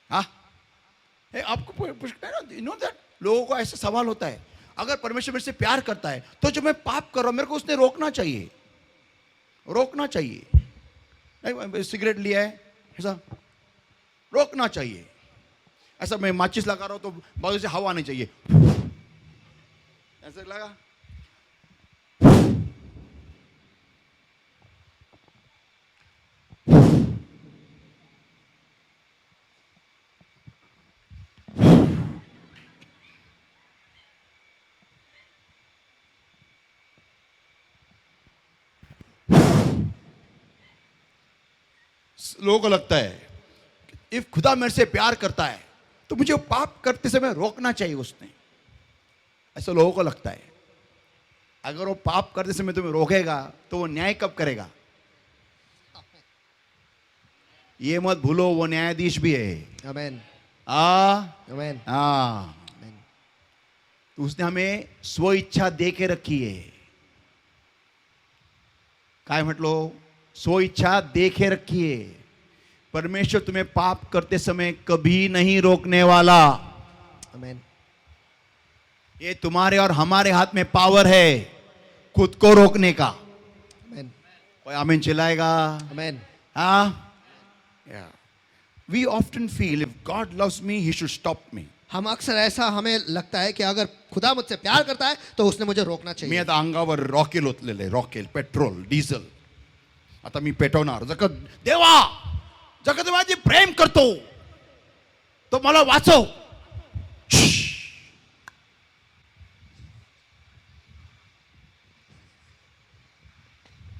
हा, हे आपको दैट लोगों को ऐसा सवाल होता है, अगर परमेश्वर मेरे से प्यार करता है तो जो मैं पाप कर रहा हूं मेरे को उसने रोकना चाहिए. रोकना चाहिए. नहीं, सिगरेट लिया है ऐसा रोकना चाहिए. ऐसा मैं माचिस लगा रहा हूं तो बाजू से हवा आनी चाहिए. ऐसे लगा. लोगों को लगता है इफ खुदा मेरे से प्यार करता है तो मुझे पाप करते समय रोकना चाहिए उसने. ऐसा लोगों को लगता है. अगर वो पाप करते समय तुम्हें रोकेगा तो वो न्याय कब करेगा? ये मत भूलो वो न्यायाधीश भी है. आमेन. आमेन. आमेन. तो उसने हमें स्व इच्छा दे के रखी है. काय म्हटलो? स्व इच्छा दे के रखी है. परमेश्वर तुम्हें पाप करते समय कभी नहीं रोकने वाला. आमेन. ये तुम्हारे और हमारे हाथ में पावर है खुद को रोकने का. आमेन. कोई आमीन चिल्लाएगा? आमेन. हाँ. Yeah. We often feel if God loves me, He should stop me. हम अक्सर ऐसा हमें लगता है कि अगर खुदा मुझसे प्यार करता है तो उसने मुझे रोकना मी चाहिए. आता अंगावर रॉकेल ओतलेले, रॉकेल, पेट्रोल, डिझेल. आता मी पेटवणार. जगत देवा, जगत माझी प्रेम करतो तो मला वाचव.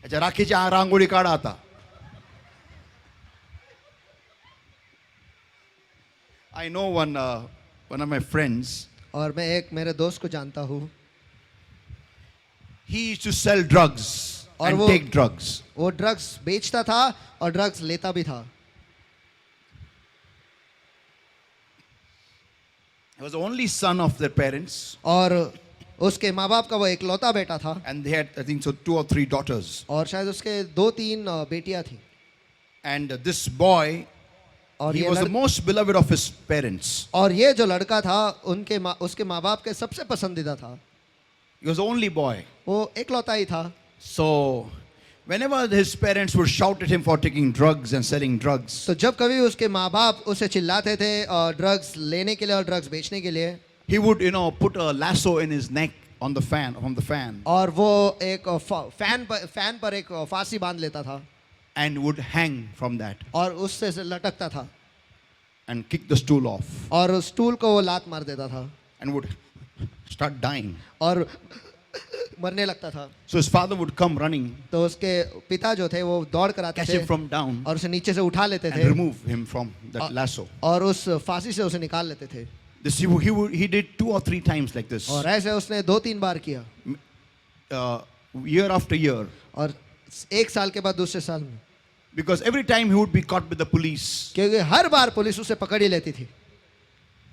अच्छा राखीच्या रांगोळी काढा आता. I know one of my friends. और मैं एक मेरे दोस्त को जानता हूँ. He used to sell drugs और and वो- take drugs. वो ड्रग्स बेचता था और ड्रग्स लेता भी था. He was the only son of their parents, और उसके माँ बाप का वो एकलौता बेटा था. and they had, I think, so 2 or 3 daughters. और शायद उसके 2-3 बेटियां थी. And this boy, और he ये was the लड़- most beloved of his parents. और ये जो लड़का था उसके माँ बाप के सबसे पसंदीदा था. He was the only boy. वो एकलौता ही था. So, whenever his parents would shout at him for taking drugs and selling drugs, तो जब कभी उसके माँ बाप उसे चिल्लाते थे और ड्रग्स लेने के लिए और ड्रग्स बेचने के लिए, he would, put a lasso in his neck on the fan, from the fan, और वो एक फैन पर एक फांसी बांध लेता था and would hang from that और उससे से लटकता था and kick the stool off और उस स्टूल को वो लात मार देता था and would start dying. और मरने लगता था. So his father would come running, तो उसके पिता जो थे वो दौड़ कर आते catch थे him from down, और उसे नीचे से उठा लेते and थे remove him from that lasso. और उस फांसी से उसे निकाल लेते थे. This he did 2 or 3 times like this, और ऐसे उसने 2-3 बार किया year after year, और एक साल के बाद दूसरे साल में, because every time he would be caught with the police. क्योंकि हर बार पुलिस उसे पकड़ ही लेती थी.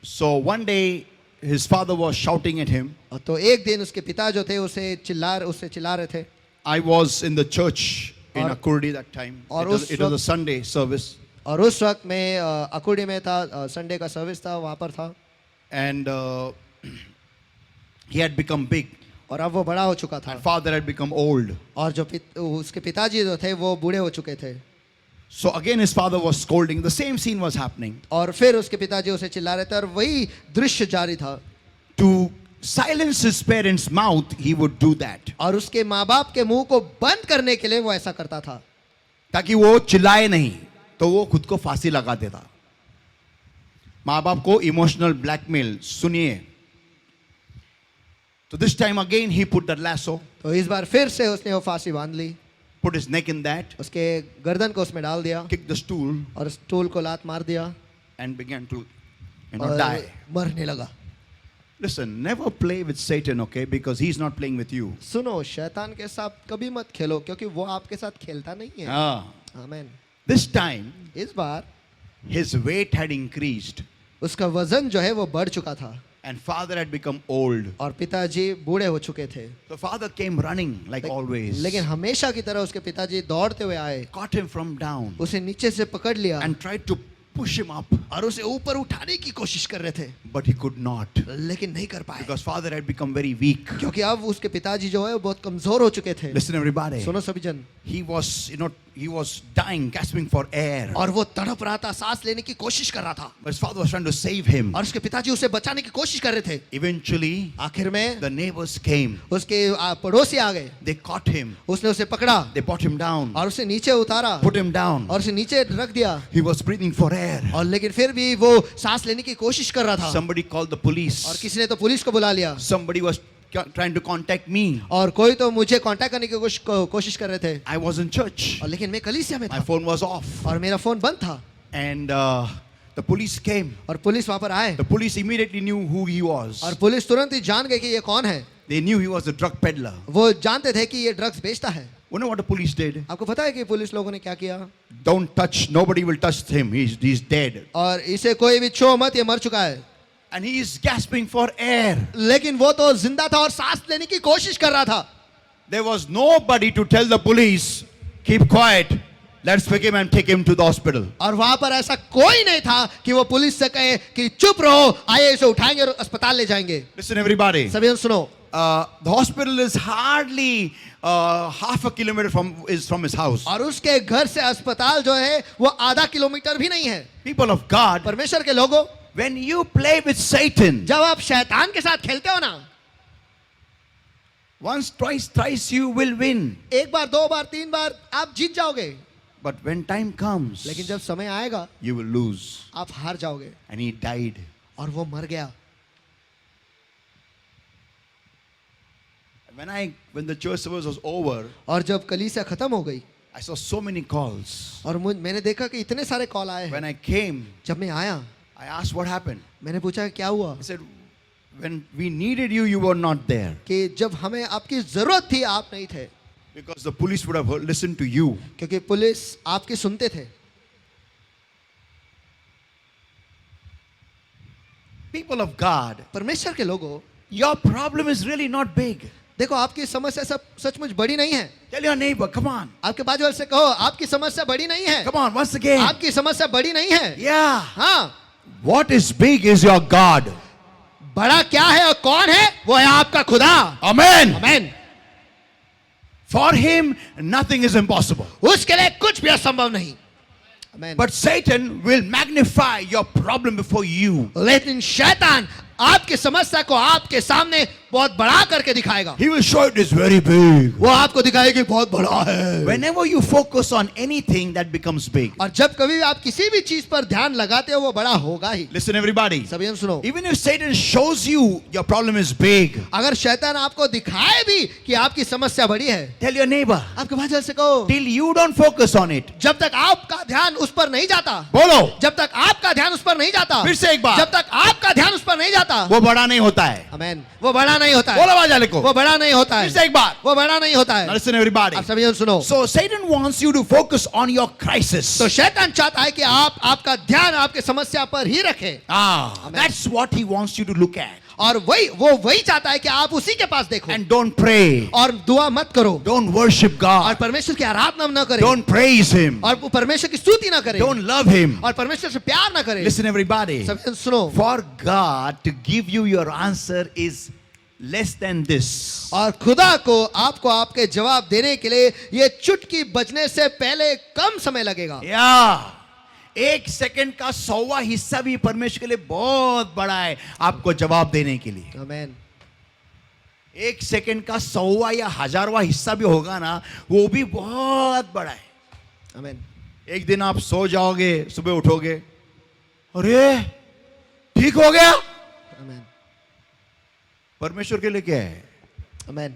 So one day his father was shouting at him. और तो एक दिन उसके पिता जो थे उससे चिल्ला रहे थे. I was in the church in और- Akurdi that time. और It was a Sunday service, और उस वक्त मैं अकुड़ी में था, संडे का सर्विस था, वहाँ पर था. and he had become big. और अब वो बड़ा हो चुका था. And father had become old. और जो उसके पिताजी जो थे वो बूढ़े हो चुके थे. So again his father was scolding. The same scene was happening. और फिर उसके पिताजी उसे चिल्ला रहे थे और वही दृश्य जारी था. To silence his parents' mouth, he would do that. और उसके माँ बाप के मुंह को बंद करने के लिए वो ऐसा करता था, ताकि वो चिल्लाए नहीं, तो वो खुद को फांसी लगा देता. माँ बाप को इमोशनल ब्लैकमेल. सुनिए. So this time again he put that lasso, तो इस बार फिर से उसने वो फांसी बांध ली, put his neck in that, उसके गर्दन को उसमें डाल दिया kicked the stool, और स्टूल को लात मार दिया and began to और die. मरने लगा. Listen, never play with Satan, okay? Because he's not playing with you. सुनो, शैतान के साथ कभी मत खेलो क्योंकि वो आपके साथ खेलता नहीं है. Ah. आमीन. This time, इस बार his weight had increased, उसका वजन जो है वो बढ़ चुका था and father had become old. और पिताजी बूढ़े हो चुके थे. The father came running like always, लेकिन हमेशा की तरह उसके पिताजी दौड़ते हुए आए, caught him from down, उसे नीचे से पकड़ लिया and tried to push him up, और उसे ऊपर उठाने की कोशिश कर रहे थे, but he could not, लेकिन नहीं कर पाए because father had become very weak. क्योंकि अब उसके पिताजी जो है वो बहुत कमजोर हो चुके थे. Listen, everybody. सुनो सभी जन, He was, he was dying, gasping for air. और वो तड़प रहा था, सांस लेने की कोशिश कर रहा था But his father was trying to save him. और उसके पिताजी उसे बचाने की कोशिश कर रहे थे. Eventually, आखिर में the neighbors came. उसके पड़ोसी आ गए, They caught him. उसने उसे पकड़ा They brought him down, और उसे नीचे उतारा put him down. और उसे नीचे रख दिया. He was breathing for air. और लेकिन फिर भी वो सांस लेने की कोशिश कर रहा था. Somebody called the और police. किसी ने तो पुलिस को बुला लिया Somebody was trying to contact me. और कोई तो मुझे कांटेक्ट करने की कोशिश कर रहे थे. I was in church. और लेकिन मैं कलीसिया में My था phone was off. और मेरा फोन बंद था And the police came. और पुलिस वहां पर आए The police immediately knew who he was. और पुलिस तुरंत ही जान गई कि ये कौन है. They knew he was a drug peddler. वो जानते थे कि ये ड्रग्स बेचता है. You know what the police did? आपको पता है कि पुलिस लोगों ने क्या किया? Don't touch, nobody will touch him. He's dead. और इसे कोई भी छो मत, ये मर चुका है. And he is gasping for air. लेकिन वो तो जिंदा था और सांस लेने की कोशिश कर रहा था. There was nobody to tell the police, keep quiet, let's pick him and take him to the hospital. और वहां पर ऐसा कोई नहीं था कि वो पुलिस से कहे कि चुप रहो, आइए इसे उठाएंगे और अस्पताल ले जाएंगे. Listen, everybody. सभी जन सुनो, The hospital is hardly half a kilometer from his house. और उसके घर से अस्पताल जो है वो आधा किलोमीटर भी नहीं है. People of God, परमेश्वर के लोगों, when you play with Satan, जब आप शैतान के साथ खेलते हो ना, once, twice, thrice you will win. एक बार, दो बार, तीन बार आप जीत जाओगे, But when time comes, लेकिन जब समय आएगा you will lose. आप हार जाओगे. And he died. और वो मर गया. When the church service was over, और जब कलीसिया खत्म हो गई I saw so many calls. और मैंने देखा कि इतने सारे कॉल आए हैं। When I came, जब मैं आया I asked what happened. मैंने पूछा क्या हुआ, He said, when we needed you, you were not there. कि जब हमें आपकी जरूरत थी आप नहीं थे, Because the police would have listened to you. क्योंकि पुलिस आपकी सुनते थे। People of God, परमेश्वर के लोगों, your problem is really not big. देखो आपकी समस्या सब सचमुच बड़ी नहीं है। Tell your neighbor, come on. आपके बाजू वाले से कहो आपकी समस्या बड़ी नहीं है। Come on, once again. आपकी समस्या बड़ी नहीं है। Yeah. हाँ, What is big is your God. बड़ा क्या है और कौन है, वो है आपका खुदा। Amen. आमीन। For him, nothing is impossible. उसके लिए कुछ भी असंभव नहीं। आमीन। But Satan will magnify your problem before you. लेकिन शैतान आपकी समस्या को आपके सामने बहुत बड़ा करके दिखाएगा। He will show it is very big. वो आपको दिखाएगा कि बहुत बड़ा है। Whenever you focus on anything, that becomes big. और जब कभी भी आप किसी भी चीज पर ध्यान लगाते हो वो बड़ा होगा ही। Listen, everybody. सभी हम सुनो, Even if Satan shows you your problem is big, अगर शैतान आपको दिखाए भी कि आपकी समस्या बड़ी है, tell your neighbor, आपके भाषा से कहो, till you don't focus on it. जब तक आपका ध्यान उस पर नहीं जाता, बोलो, जब तक आपका ध्यान उस पर नहीं जाता, फिर से एक बार, जब तक आपका ध्यान उस पर नहीं जाता, वो बड़ा नहीं होता है। आमीन, वो बड़ा नहीं होता बोलो है, वाले को, वो बड़ा नहीं होता फिर से है, एक बार। वो बड़ा नहीं होता Now है। listen, everybody. आप सभी हम सुनो, So Satan wants you to focus on your crisis. तो शैतान चाहता है कि आप आपका ध्यान आपके समस्या पर ही रखें, That's what he wants you to look at. और वही चाहता है कि आप उसी के पास देखो, And don't pray. और दुआ मत करो, Don't worship और God. परमेश्वर की आराधना न करें, Don't praise him. और परमेश्वर की स्तुति न करें, Don't love him. और परमेश्वर से प्यार न करें। Listen, everybody. सभी सुनो, For God to give you your answer is less than this. और खुदा को आपको आपके जवाब देने के लिए ये चुटकी बजने से पहले कम समय लगेगा। Yeah. 1 सेकंड का 100वां हिस्सा भी परमेश्वर के लिए बहुत बड़ा है आपको जवाब देने के लिए। आमीन। 1 सेकंड का 100वां या 1000वां हिस्सा भी होगा ना, वो भी बहुत बड़ा है। आमीन। एक दिन आप सो जाओगे, सुबह उठोगे, अरे ठीक हो गया। आमीन। परमेश्वर के लिए क्या है? आमीन।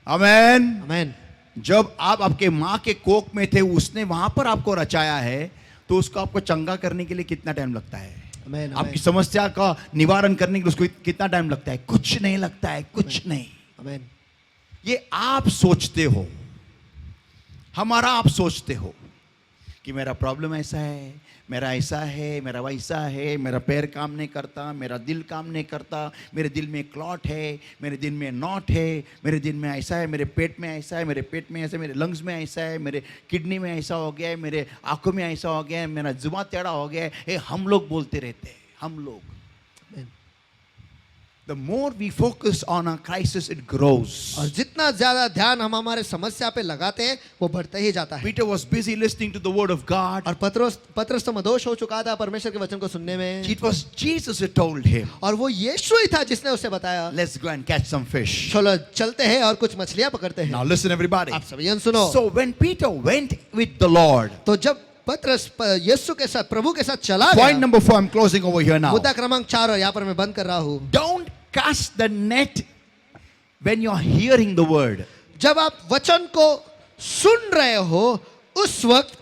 आमीन। आमीन। जब आप आपके माँ के कोख में थे, उसने वहां पर आपको रचाया है, तो उसको आपको चंगा करने के लिए कितना टाइम लगता है? आमीन। आपकी समस्या का निवारण करने के लिए उसको कितना टाइम लगता है? कुछ नहीं लगता है, कुछ नहीं। आमीन। ये आप सोचते हो, हमारा आप सोचते हो कि मेरा प्रॉब्लम ऐसा है, मेरा ऐसा है, मेरा वैसा है, मेरा पैर काम नहीं करता, मेरा दिल काम नहीं करता, मेरे दिल में क्लॉट है, मेरे दिल में नॉट है, मेरे दिल में ऐसा है, मेरे पेट में ऐसा है, मेरे पेट में ऐसा है, मेरे लंग्स में ऐसा है, मेरे किडनी में ऐसा हो गया है, मेरे आंखों में ऐसा हो गया है, मेरा जुबान टेढ़ा हो गया है। ये हम लोग बोलते रहते हैं, हम लोग। The more we focus on our crisis, it grows. और जितना ज्यादा ध्यान हम हमारे समस्या पे लगाते हैं वो बढ़ता ही जाता है। Peter was busy listening to the word of God. और पतरस तो मदोष हो चुका था परमेश्वर के वचन को सुनने में, It was Jesus who told him, और वो यीशु ही था जिसने उसे बताया, let's go and catch some fish. चलो चलते हैं और कुछ मछलियां पकड़ते हैं। Now listen, everybody. आप सभी जन सुनो, So when Peter went with the Lord, तो जब पतरस यीशु के साथ, प्रभु के साथ चला point गया, number 4, I'm closing over here now. मुद्दा क्रमांक 4 और यहाँ पर मैं बंद कर रहा हूँ। Don't cast the net when you're hearing the word. जब आप वचन को सुन रहे हो उस वक्त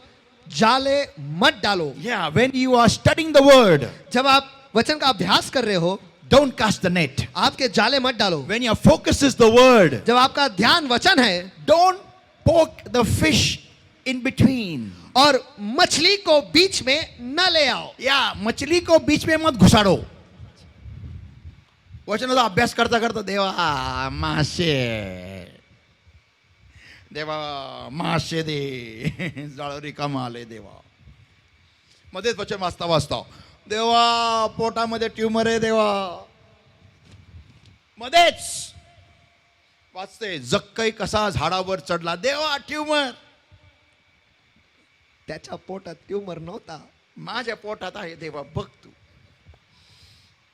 जाले मत डालो। Yeah, when you are studying the word, जब आप वचन का अभ्यास कर रहे हो, don't cast the net. आपके जाले मत डालो। When your focus is the word, जब आपका ध्यान वचन है, don't poke the fish in between. और मछली को बीच में न ले आओ। या मछली को बीच में मत घुसाड़ो। वचनाचा अभ्यास करता करता देवा मासे दे, जाळं रिकामं आले देवा, मध्येच वचन वाचता वाचता देवा पोटामध्ये ट्यूमर आहे देवा, मध्येच वाचते जक्कई कसा झाडावर चढला, देवा ट्यूमर, त्याच्या पोटात ट्यूमर नव्हता, माझ्या पोटात आहे देवा, बघ तू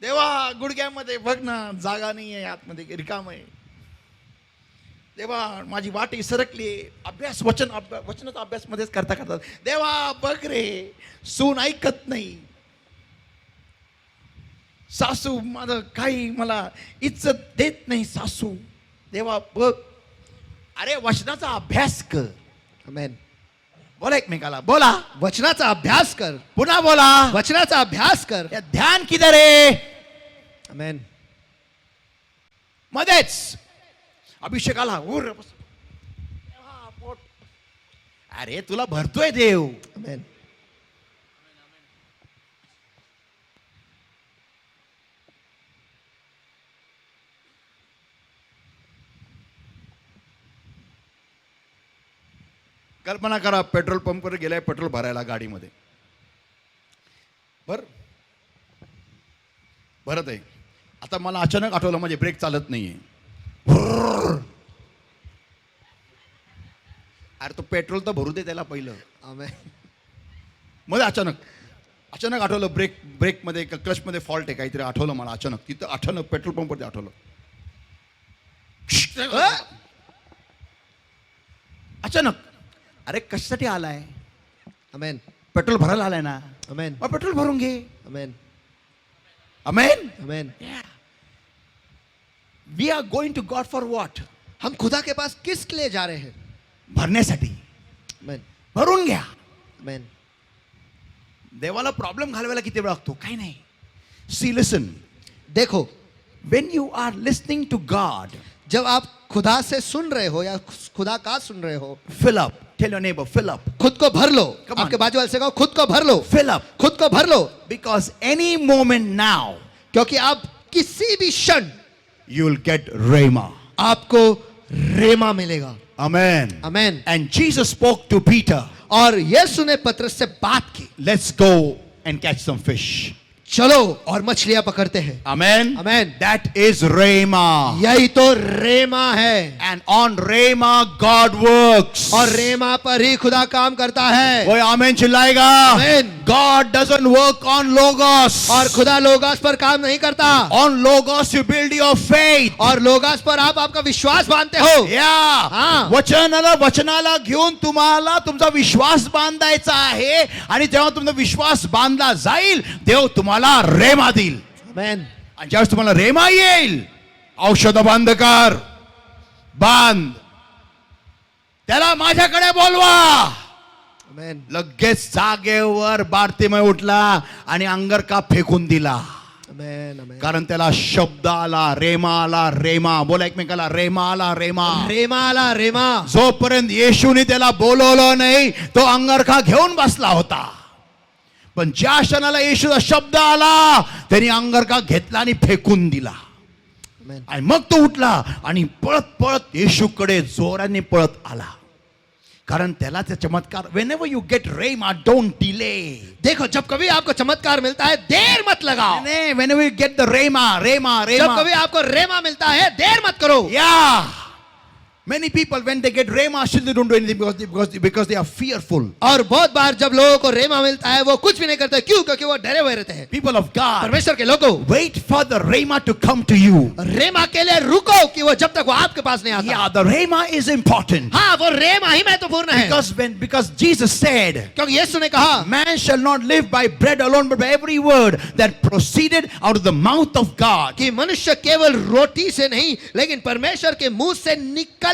देवा, गुडघ्यामध्ये बघ ना जागा नाही आहे, आतमध्ये रिकाम आहे देवा, माझी वाटी सरकली, अभ्यास वचनाचा अभ्यास मध्येच करता करता देवा बघ रे, सून ऐकत नाही, सासू माझं काही मला इज्जत देत नाही, सासू देवा बघ, अरे वचनाचा अभ्यास कर. आमेन. बोला एकमेकाला, बोला वचनाचा अभ्यास कर. पुन्हा बोला. वचनाचा अभ्यास कर. या ध्यान किधर आहे? आमेन. मध्येच अभिषेकाला उर बस. अरे तुला भरतोय देव. आमेन. कल्पना करा, पेट्रोल पंपवर गेलाय पेट्रोल भरायला गाडीमध्ये. भरत आहे. आता मला अचानक आठवलं माझे ब्रेक चालत नाहीये. अरे तो पेट्रोल तर भरू दे त्याला पहिलं. आमेन. मध्ये अचानक आठवलं ब्रेकमध्ये क्लचमध्ये फॉल्ट आहे काहीतरी. आठवलं मला अचानक, तिथं आठवलं पेट्रोल पंपवरती आठवलं. अचानक, अरे कशासाठी आलाय? आमेन. पेट्रोल भरायला आलाय ना, आमेन. मग पेट्रोल भरून घे. Amen. Amen. Amen. We are going to God for what? हम खुदा के पास किस लिए जा रहे हैं? भरण्यासाठी. आमेन. भरून घ्या. आमेन. देवाला प्रॉब्लेम घालवायला किती वेळ लागतो? काही नाही. सी लिसन, देखो, when you are listening to God, जब आप खुदा से सुन रहे हो या खुदा का सुन रहे हो, fill up. Tell your neighbor, fill up. खुद को भर लो. Come on. आपके बाजू वाले से कहो, खुद को भर लो. Fill up. खुद को भर लो. Because any moment now, क्योंकि आप किसी भी क्षण you'll get Rhema. आपको रेमा मिलेगा. Amen. Amen. And Jesus spoke to Peter, और यीशु ने पतरस से बात की, let's go and catch some fish. चलो और मछलियां पकड़ते हैं. Amen. Amen. That is Rhema. यही तो रेमा है. And on Rhema, God works. और रेमा पर ही खुदा काम करता है. कोई आमेन चिल्लाएगा? Amen. God doesn't work on logos. और खुदा लोगास पर काम नहीं करता. On logos you build your faith. और लोगास पर आप आपका विश्वास बांधते हो. या हा. वचनाला घेऊन तुम्हाला तुमचा विश्वास बांधायचा आहे. आणि जेव्हा तुमचा विश्वास बांधला जाईल, देव तुम्हाला रेमा देईल. आमेन. आणि ज्यावेळेस तुम्हाला रेमा येईल, औषध बंद कर, बांध, त्याला माझ्याकडे बोलवा. आमेन. लगेच जागेवर बारतीमय उठला आणि अंगर का फेकून दिला. आमेन. आमेन. कारण त्याला शब्द आला, रेमा आला. रेमा बोला एकमेकाला, रेमा आला. रेमा. रेमा आला. रेमा. जोपर्यंत येशूने त्याला बोलवलं नाही, तो अंगरखा घेऊन बसला होता. पण ज्या क्षणाला येशूचा शब्द आला, त्यांनी अंगरखा घेतला आणि फेकून दिला. आमेन. आणि मग तो उठला आणि पळत पळत येशूकडे जोराने पळत आला. कारण त्याला ते चमत्कार, whenever you get rhema, don't delay. देखो, जब कभी आपको चमत्कार मिलता है, देर मत लगाओ. Whenever you get the rhema, जब कभी आपको रेमा मिलता है, देर मत करो. yeah. Many people when they get rhema still they don't do anything because they are fearful. और बहुत बार जब लोगों को रेमा मिलता है, वो कुछ भी नहीं करते. क्यों? क्योंकि वो डरे हुए रहते हैं. People of God, परमेश्वर के लोगों, wait for the rhema to come to you. रेमा के लिए रुको कि वो जब तक वो आपके पास नहीं आता. Yeah, the rhema is important. हाँ, वो रेमा ही महत्वपूर्ण है. Because Jesus said, क्योंकि यीशु ने कहा, man shall not live by bread alone but by every word that proceeded out of the mouth of God. कि मनुष्य केवल रोटी से नहीं, लेकिन परमेश्वर के मुंह से निकलने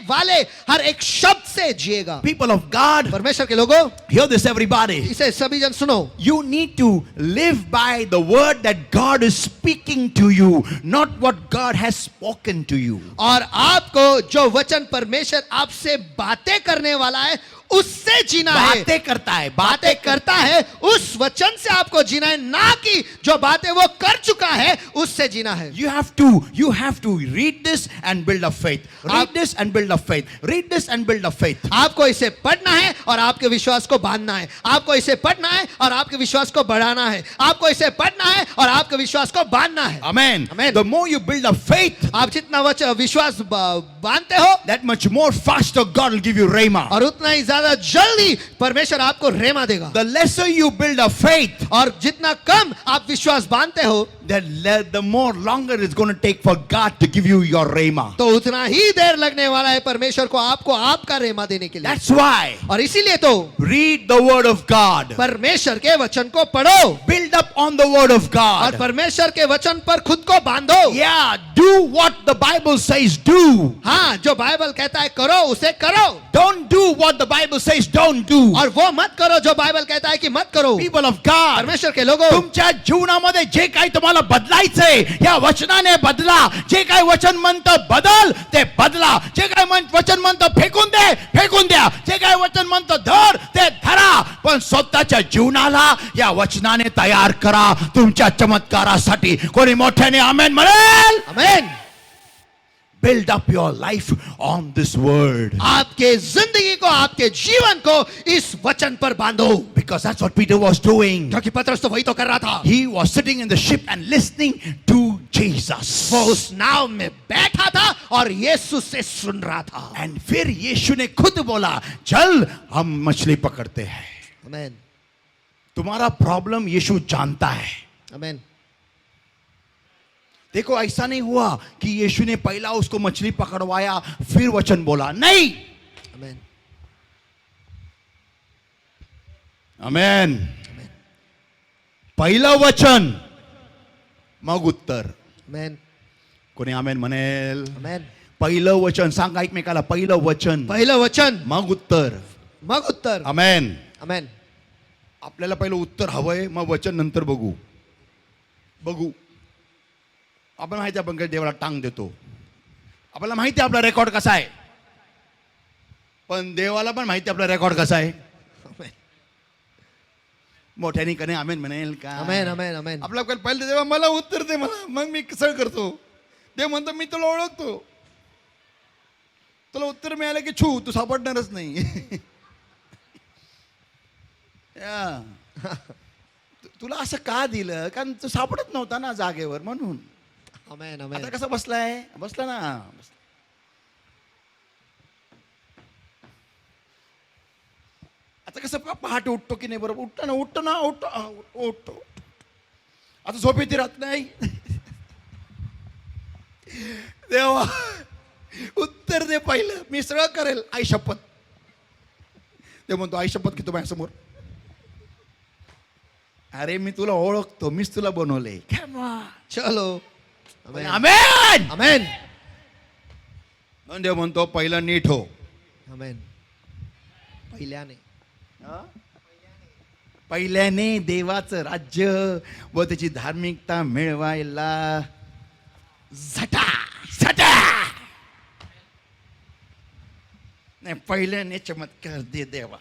वाले हर एक शब्द से जिएगा. People of God, परमेश्वर के लोगों, hear this everybody. इसे सभी जन सुनो. You need to live by the word that God is speaking to you, not what God has spoken to you. और आपको जो वचन परमेश्वर आपसे बातें करने वाला है, उससे जीना है. बातें करता है, बातें करता है, उस वचन से आपको जीना है, ना कि जो बातें वो कर चुका है उससे जीना है. You have to read this and build up faith. Read this and build up faith. Read this and build up faith. आपको इसे पढ़ना है और आपके विश्वास को बांधना है. आपको इसे पढ़ना है और आपके विश्वास को बढ़ाना है. आपको इसे पढ़ना है और आपके विश्वास को बांधना है. Amen. Amen. The more you build up faith, आप जितना विश्वास बांधते हो, that much more faster God will give you rhema. और उतना ही ज्यादा जल्दी परमेश्वर आपको रेमा देगा. The lesser you build build a faith, और जितना कम आप विश्वास बांधते हो, the more longer it's going to take for God to give you your rhema. तो उतना ही देर लगने वाला है परमेश्वर को आपको आपका रेमा देने के लिए। That's why और इसीलिए तो read the word of God. परमेश्वर के वचन को पढ़ो Build up on the word of और God. परमेश्वर के वचन पर खुद को बांधो। Yeah, do what the Bible says do. हाँ, जो बाइबल कहता है करो उसे करो, Don't do what the Bible says don't do. और वो मत करो जो बाइबल कहता है कि मत करो। People of God, परमेश्वर के लोगों, तुमच्या जीवनामध्ये जे काही तुम्हाला बदलायचंय या वचनाने बदला. जे काही वचन म्हणतं बदल ते बदला. जे काही वचन म्हणतं फेकून दे फेकून द्या. जे काही वचन म्हणतं धर ते धरा. पण स्वतःच्या जीवनाला या वचनाने तयार करा तुमच्या चमत्कारासाठी. कोणी मोठ्याने आमेन म्हणेल? आमेन। Build up your life on this word. आपके जिंदगी को, आपके जीवन को इस वचन पर बांधो। Because that's what Peter was doing. क्योंकि पतरस तो वही तो कर रहा था। He was sitting in the ship and listening to Jesus. वो उस नाव में बैठा था और यीशु से सुन रहा था। And फिर यीशु ने खुद बोला, चल हम मछली पकड़ते हैं. आमेन, तुम्हारा प्रॉब्लम यीशु जानता है. आमेन। देखो ऐसा नहीं हुआ कि यीशु ने पहला उसको मछली पकड़वाया फिर वचन बोला. नहीं. आमेन, आमेन. पहिलं वचन मग उत्तर. आमेन, कोणी आमेन म्हणेल? आमेन। पहिलं वचन सांगा एकमेकाला. पहिलं वचन पहिलं वचन मग उत्तर. मग उत्तर। आमेन. आमेन। आपल्याला पहिलं उत्तर हवंय मग वचन नंतर बघू. आपण माहिती आपण काही देवाला टांग देतो. आपल्याला माहिती आपला रेकॉर्ड कसा आहे. पण देवाला पण माहिती आपला रेकॉर्ड कसा आहे. आमेन, मोठ्याने कने आमेन म्हणेल का? आमेन, आमेन, आमेन। आपला पहिले देवा मला उत्तर दे मला मग मी कसं करतो. देव म्हणतो मी तुला ओळखतो. तुला उत्तर मिळालं की छू तू सापडणारच नाही. या. तुला असं का दिलं कारण तू सापडत नव्हता ना जागेवर म्हणून. आमेन, आमेन। आता कसा बसलाय. बसला ना. आता कसं पहाटे उठतो की नाही. बरोबर उठतो ना. उठतो. आता झोप येते राहत नाही. देवा उत्तर दे पहिलं मी सगळं करेल. आई शपथ. ते म्हणतो आई शपथ की तू माझ्यासमोर. अरे मी तुला ओळखतो. मीच तुला बनवले. चलो। आमेन, आमेन. आमेन, म्हणून देव म्हणतो पहिलं नीट हो. आमेन। पहिल्याने देवाचं राज्य व त्याची धार्मिकता मिळवायला झटा. नाही पहिल्याने चमत्कार दे देवा.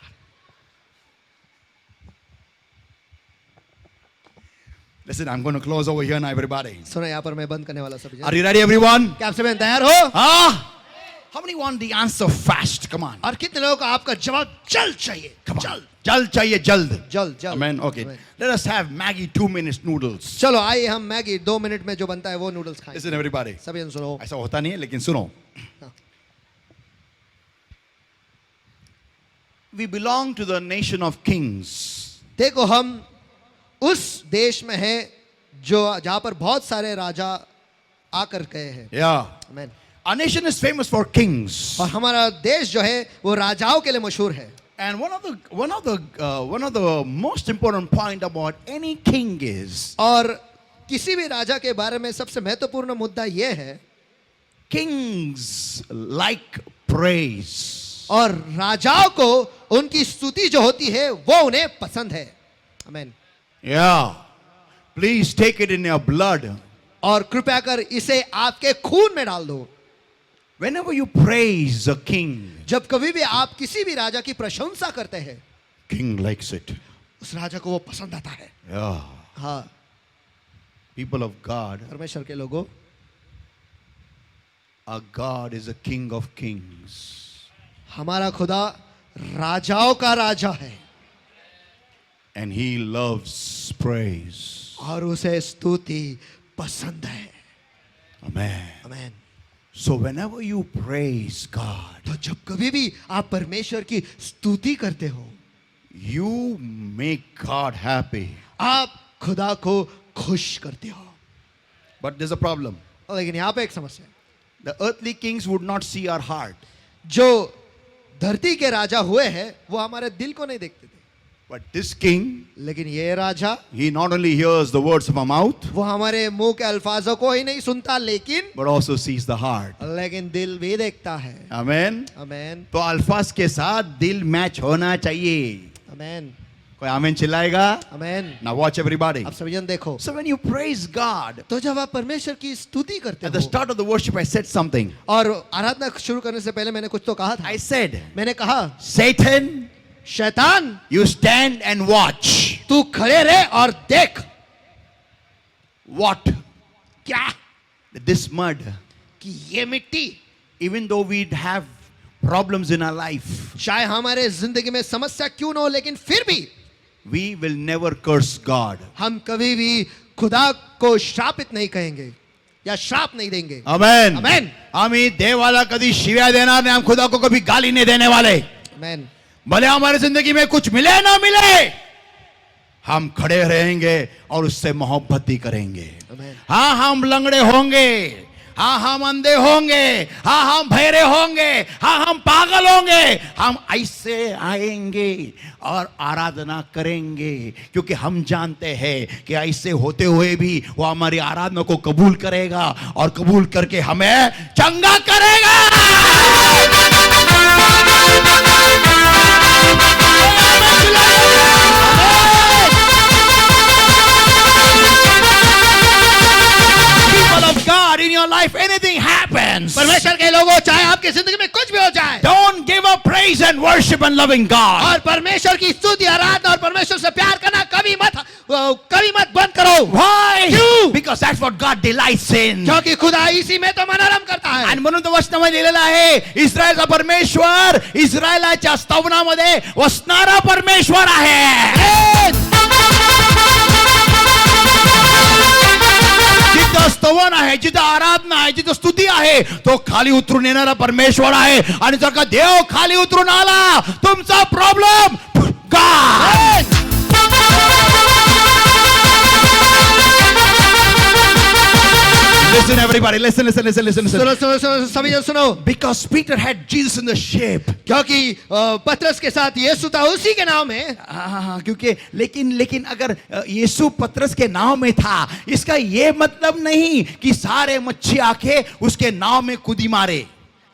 Listen, I'm going to close over here now, everybody. सुनो, यहाँ पर मैं बंद करने वाला सभी। Are you ready, everyone? क्या आप सभी तैयार हो? How many want the answer fast? Come on. और कितने लोगों को आपका जवाब जल्द चाहिए? Come on. जल्द चाहिए जल्द. जल्द। Amen. Okay. Amen। Let us have Maggie 2 minutes noodles. चलो आइए हम मैगी 2 मिनट में जो बनता है वो नूडल्स खाएं। Listen, everybody. सभी जन सुनो। ऐसा होता नहीं है लेकिन सुनो. We belong to the nation of kings. देखो हम उस देश में हैं जो जहां पर बहुत सारे राजा आकर गए हैं। Yeah. Amen. Our nation is famous for kings. और हमारा देश जो है वो राजाओं के लिए मशहूर है। And one of the most important point about any king is और किसी भी राजा के बारे में सबसे महत्वपूर्ण मुद्दा यह है kings like praise. और राजाओं को उनकी स्तुति जो होती है वो उन्हें पसंद है। आमेन। Yeah. Please take it in your blood. और कृपया कर इसे आपके खून में डाल दो। Whenever you praise a king, जब कभी भी आप किसी भी राजा की प्रशंसा करते हैं, king likes it. उस राजा को वो पसंद आता है। Yeah. हाँ, People of God, परमेश्वर के लोगों, our God is a king of kings. हमारा खुदा राजाओं का राजा है And he loves praise. और उसे स्तुति पसंद है। Amen. Amen. So whenever you praise God, तो जब कभी भी आप परमेश्वर की स्तुति करते हो, You make God happy. आप खुदा को खुश करते हो। But there's a problem. लेकिन यहाँ पे एक समस्या है। The earthly kings would not see our heart. जो धरती के राजा हुए हैं वो हमारे दिल को नहीं देखते थे, But this king, लेकिन ये राजा he not only hears the words of our mouth, वो हमारे मुंह के अल्फाजों को ही नहीं सुनता लेकिन but also sees the heart. दिल भी देखता है। Amen. आमेन, तो अल्फाज के साथ दिल मैच होना चाहिए। आमेन, कोई आमेन चिल्लाएगा? आमेन। Now watch everybody. अब सभी जन देखो, So when you praise God, तो जब आप परमेश्वर की स्तुति करते at the हो, start of the worship I said something. और आराधना शुरू करने से पहले मैंने कुछ तो कहा था। I said, मैंने कहा, Satan, शैतान you stand and watch. तू खड़े रहे और देख। What? क्या? This mud, कि ये मिट्टी, even though we'd have problems in our life, चाहे हमारे जिंदगी में समस्या क्यों न हो, लेकिन फिर भी we will never curse God. हम कभी भी खुदा को श्रापित नहीं कहेंगे या श्राप नहीं देंगे। Amen. Amen. आम्ही देवाला कधी शिव्या देणार नाही, हम खुदा को कभी गाली नहीं देने वाले। आमेन, भले हमारे जिंदगी में कुछ मिले ना मिले, हम खड़े रहेंगे और उससे मोहब्बत ही करेंगे। आमेन, हाँ हम लंगड़े होंगे, हाँ हम अंधे होंगे, हाँ हम बहरे होंगे, हाँ हम पागल होंगे, हम ऐसे आएंगे और आराधना करेंगे, क्योंकि हम जानते हैं कि ऐसे होते हुए भी वो हमारी आराधना को कबूल करेगा और कबूल करके हमें चंगा करेगा। People of God, in your life anything happens, परमेश्वर के लोगों, चाहे आपकी जिंदगी में कुछ भी हो जाए, don't give up praise and worship and loving God. और परमेश्वर की स्तुति, आराधना और परमेश्वर से प्यार करना कभी मत बंद करो। Why? क्यों? Because that's what God delights in. क्योंकि खुदा इसी में तो मनोरम करता है। आणि म्हणून तो वचनामध्ये लिहिलेला आहे, इस्रायलचा परमेश्वर इस्रायलाच्या स्तवनामध्ये वसणारा परमेश्वर आहे। जिथं स्तवन आहे, जिथं आराधना आहे, जिथं स्तुती आहे, तो खाली उतरून येणारा परमेश्वर आहे। आणि जर का देव खाली उतरून आला, तुमचा problem God. Listen everybody, listen. सुनो सुनो सुनो, सभी जन सुनो। Because Peter had Jesus in the ship. क्योंकि पतरस के साथ यीशु था उसी के नाव में। हाँ, क्योंकि लेकिन अगर यीशु पतरस के नाव में था, इसका ये मतलब नहीं कि सारे मच्छी आके उसके नाव में कूदी मारे।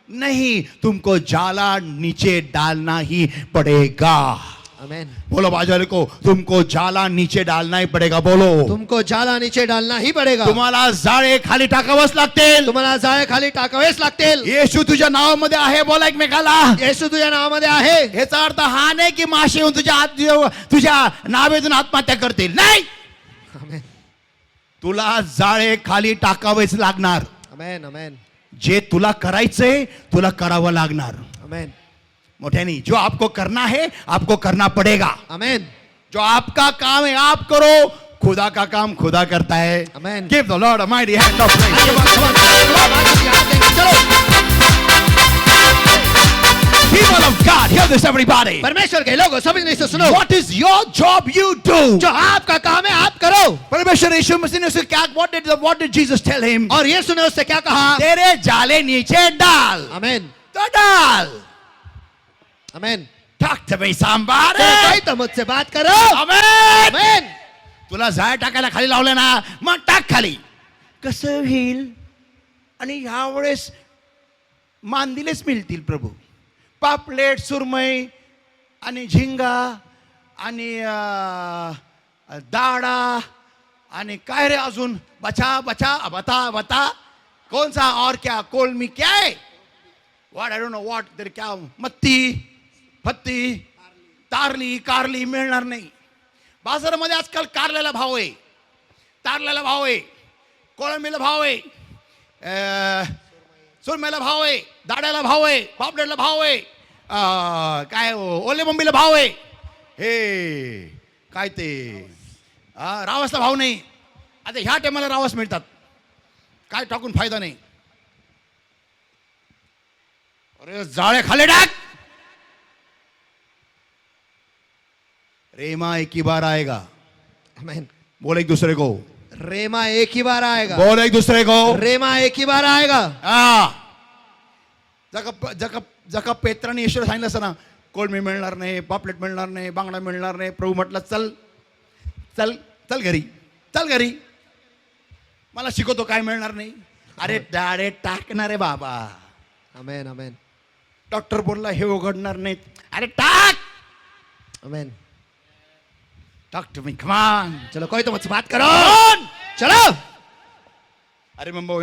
नहीं, तुमको जाला नीचे डालना ही पड़ेगा। आमेन, बोलो बाजू को, तुमको जाला नीचे डालना ही पडेगा। बोलो, तुमको जाला नीचे डालना ही पडेगा। तुम्हाला जाळे खाली टाकावंच लागतील। तुम्हाला जाळे खाली टाकावेच लागतील। येशू तुझ्या नावामध्ये आहे, बोला एकमेकाला। येशू तुझ्या नावामध्ये आहे। याचा अर्थ हा नाही की मासे येऊन तुझ्या नावेतून आत्महत्या करतील, नाही। आमेन, तुला जाळे खाली टाकावेच लागणार। आमेन, आमेन, जे तुला करायचंय तुला करावं लागणार। आमेन, मोठ्यानी, जो आपको करना है आपको करना पड़ेगा। आमेन, जो आपका काम है आप करो, खुदा का काम खुदा करता है। Amen. Give the Lord a mighty hand of praise. चलो, People of God, hear this everybody. परमेश्वर के लोगों, सभी ने इसे सुनो। What is your job you do? जो आपका काम है आप करो। परमेश्वर यीशु मसीह ने उसे क्या, what did Jesus tell him? और ये सुने उससे क्या कहा? तेरे जाले नीचे डाल। आमेन, तो डाल। आमेन। Talk to me somebody. कोई तो मुझसे बात करो। Amen. आमेन, तुला जाळ टाकायला खाली लावलं ना, मग टाक खाली। कसं होईल? आणि ह्यावेळेस मांदिलेच मिळतील प्रभू, पापलेट, सुरमई आणि झिंगा आणि दाडा आणि काय रे अजून, बचा बता कौन सा और क्या, कोलमी क्या है, what I don't know what, तेरे क्या, मत्ती फत्ती तारली कारली मिळणार नाही। बाजारामध्ये आजकाल कारल्याला भाव आहे, तारल्याला भाव आहे, कोळंबीला भाव आहे, सुरमईला भाव आहे, दाड्याला भाव आहे, पापलेटला भाव आहे, काय ओले बोंबीला भाव आहे, हे काय ते रावसला भाव नाही। आता ह्या टायमाला रावस मिळतात, काय टाकून फायदा नाही। अरे जाळे खाली टाक। रेमा एक ही बार आएगा. आमेन. बोल एक दूसरे को. रेमा एक ही बार आएगा. बोल एक दूसरे को. रेमा एक ही बार आएगा. जका पेत्राने ईश्वर सांगितलं असं ना, कोळमी मिळणार नाही, पापलेट मिळणार नाही, बांगडा मिळणार नाही. प्रभू म्हटलं चल चल चल घरी, चल घरी, मला शिकवतो काय मिळणार नाही. अरे डाळे टाकणार आहे बाबा. आमेन. आमेन. डॉक्टर बोलला हे उघडणार नाही. अरे टाक. Amen. Talk to me, come on. चलो कोई तो मुझसे बात करो. चलो. I remember,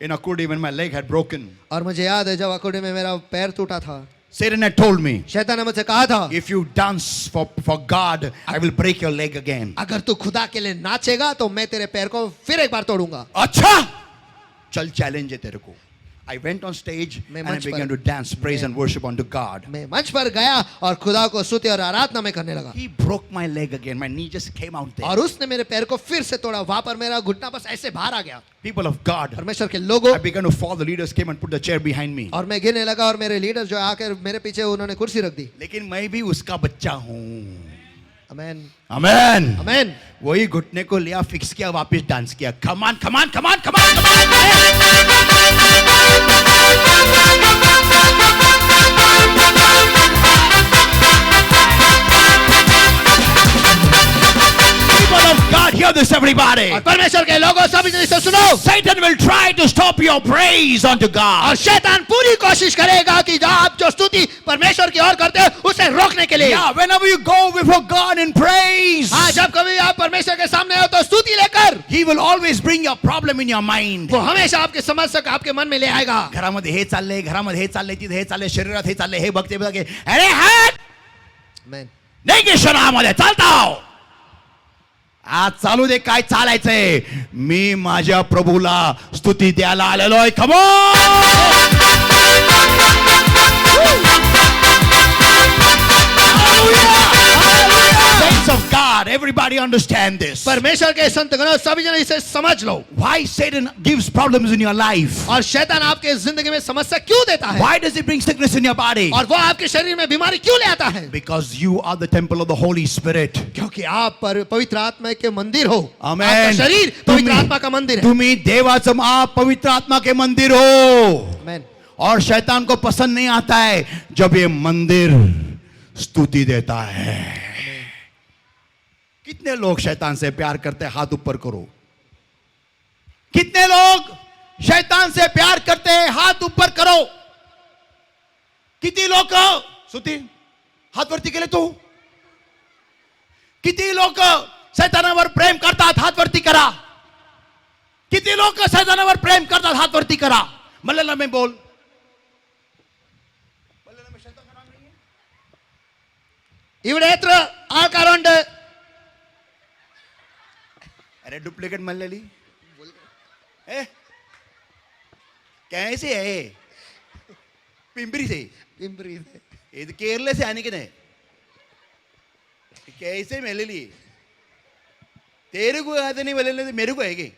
in Akudi when my leg had broken, और मुझे याद है जब अकुड़ी में मेरा पैर टूटा था, Satan had told me, शैतान ने मुझसे कहा था, if you dance for God, I will break your leg again. अगर तू खुदा के लिए नाचेगा तो मैं तेरे पैर को फिर एक बार तोड़ूंगा. अच्छा, चल चैलेंज है तेरे को. I went on stage मैं and I मंच पर- began to dance, praise and worship unto God. मैं मंच पर गया और खुदा को स्तुति और आराधना में करने लगा. He broke my leg again. My knee just came out there. और उसने मेरे पैर को फिर से तोड़ा. वहां पर मेरा घुटना बस ऐसे बाहर आ गया. People of God, परमेश्वर के लोगों, I began to fall. The leaders came and put the chair behind me. और मैं गिरने लगा और मेरे लीडर जो आकर मेरे पीछे उन्होंने कुर्सी रख दी. लेकिन मैं भी उसका बच्चा हूँ. आमेन. Amen. आमेन. वही घुटने को लिया, फिक्स किया, वापस डांस किया. Come on, come on, come on, come on, come on. People of God, hear this, everybody. और परमेश्वर के लोगों सभी जन इसे सुनो. Satan will try to stop your praise unto और God. शैतान पूरी कोशिश करेगा कि आप जो स्तुति परमेश्वर की ओर करते हैं उसे रोकने के लिए. Yeah, whenever you go before God in praise, हाँ, जब कभी आप परमेश्वर के सामने हो तो स्तुति लेकर He will always bring your problem in your mind. वो हमेशा आपके समस्या को आपके मन में ले आएगा. घरामध्ये हे चाललंय, घरामध्ये हे चाललंय, तिथे हे चाललंय, शरीरात हे चाललंय, हे बघते बघे. अरे हात आमेन. निगेशनामध्ये चालतो. आज चालू दे काय चालायचंय. मी माझ्या प्रभूला स्तुती द्यायला आलेलो आहे. Come on! Saints of God, everybody understand this. परमेश्वर के संतगणों सभी जन इसे समझ लो. Why Satan gives problems in your life? और शैतान आपके जिंदगी में समस्या क्यों देता है? Why does he bring sickness in your body? और वो आपके शरीर में बीमारी क्यों ले आता है? Because you are the temple of the Holy Spirit. क्योंकि आप पवित्र आत्मा के मंदिर हो. Amen. आपका शरीर पवित्र आत्मा का मंदिर है. तुम्ही देवाचं आप पवित्र आत्मा के मंदिर हो. आमेन. और शैतान को पसंद नहीं आता है जब ये मंदिर स्तुति देता है. कितने लोग शैतान से प्यार करते हैं? हाथ ऊपर करो. कितने लोग शैतान से प्यार करते हैं? हाथ ऊपर करो. किती लोक स्तुती हात वरती केले तू. किती लोक शैतानावर प्रेम करतात? हात वरती करा. किती लोक शैतानावर प्रेम करतात? हात वरती करा. मल्लाला में बोल. मल्लाला में शैतान का नाम नहीं है. ഇവിടെ എത്ര ആൾക്കാരുണ്ട്? अरे डुप्लीकेट मल्लेली कैसे है? पिंपरी से. पिंपरी से. ये तो केरला से आने के नहीं. कैसे मिलेली? तेरे को आते नहीं मिले तो मेरे को है कि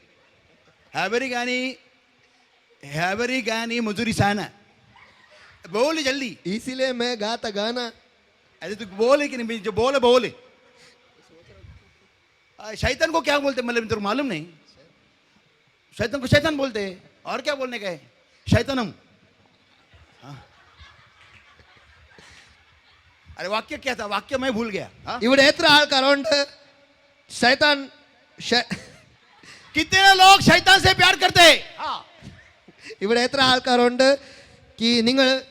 हैबरी गानी मजूरी साना. बोले जल्दी. इसीलिए मैं गाता गाना. अरे तू बोले कि नहीं? जो बोले बोले. शैतान को क्या बोलते? मतलब तेरे को मालूम नहीं? शैतान को शैतान बोलते हैं. और क्या बोलने का है? शैतानम. अरे वाक्य क्या था? वाक्य मैं भूल गया. हाँ? ഇവിടെ എത്ര ആൾക്കാരുണ്ട്? शैतान कितने लोग शैतान से प्यार करते हैं? हाँ. ഇവിടെ എത്ര ആൾക്കാരുണ്ട് कि നിങ്ങൾ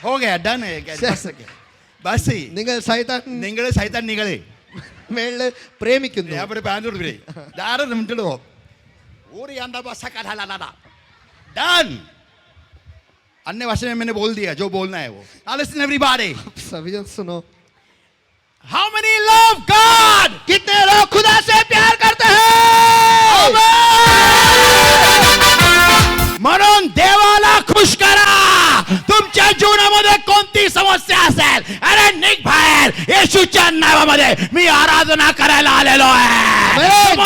हो गया. डन है. बस गया. बस ही. നിങ്ങൾ ശൈതാൻ നിങ്ങളെ ശൈത്താൻ നിങ്ങളെ മേളിൽ പ്രേമിക്കുന്നു. അവിടെ പാൻഡോട് വരെ ധാരാ മിനിറ്റുള്ളൂ. और यांदा बसा का ढाला लादा. डन. अन्य भाषा में मैंने बोल दिया जो बोलना है वो. Now listen everybody. सभी जन सुनो. How many love God? कितने लोग खुदा से प्यार करते हैं? म्हणून देवाला खुश करा. तुमच्या जीवनामध्ये कोणती समस्या असेल, अरे निघ बाहेर. येशूच्या नावामध्ये मी आराधना करायला आलेलो आहे. Amen. Come on!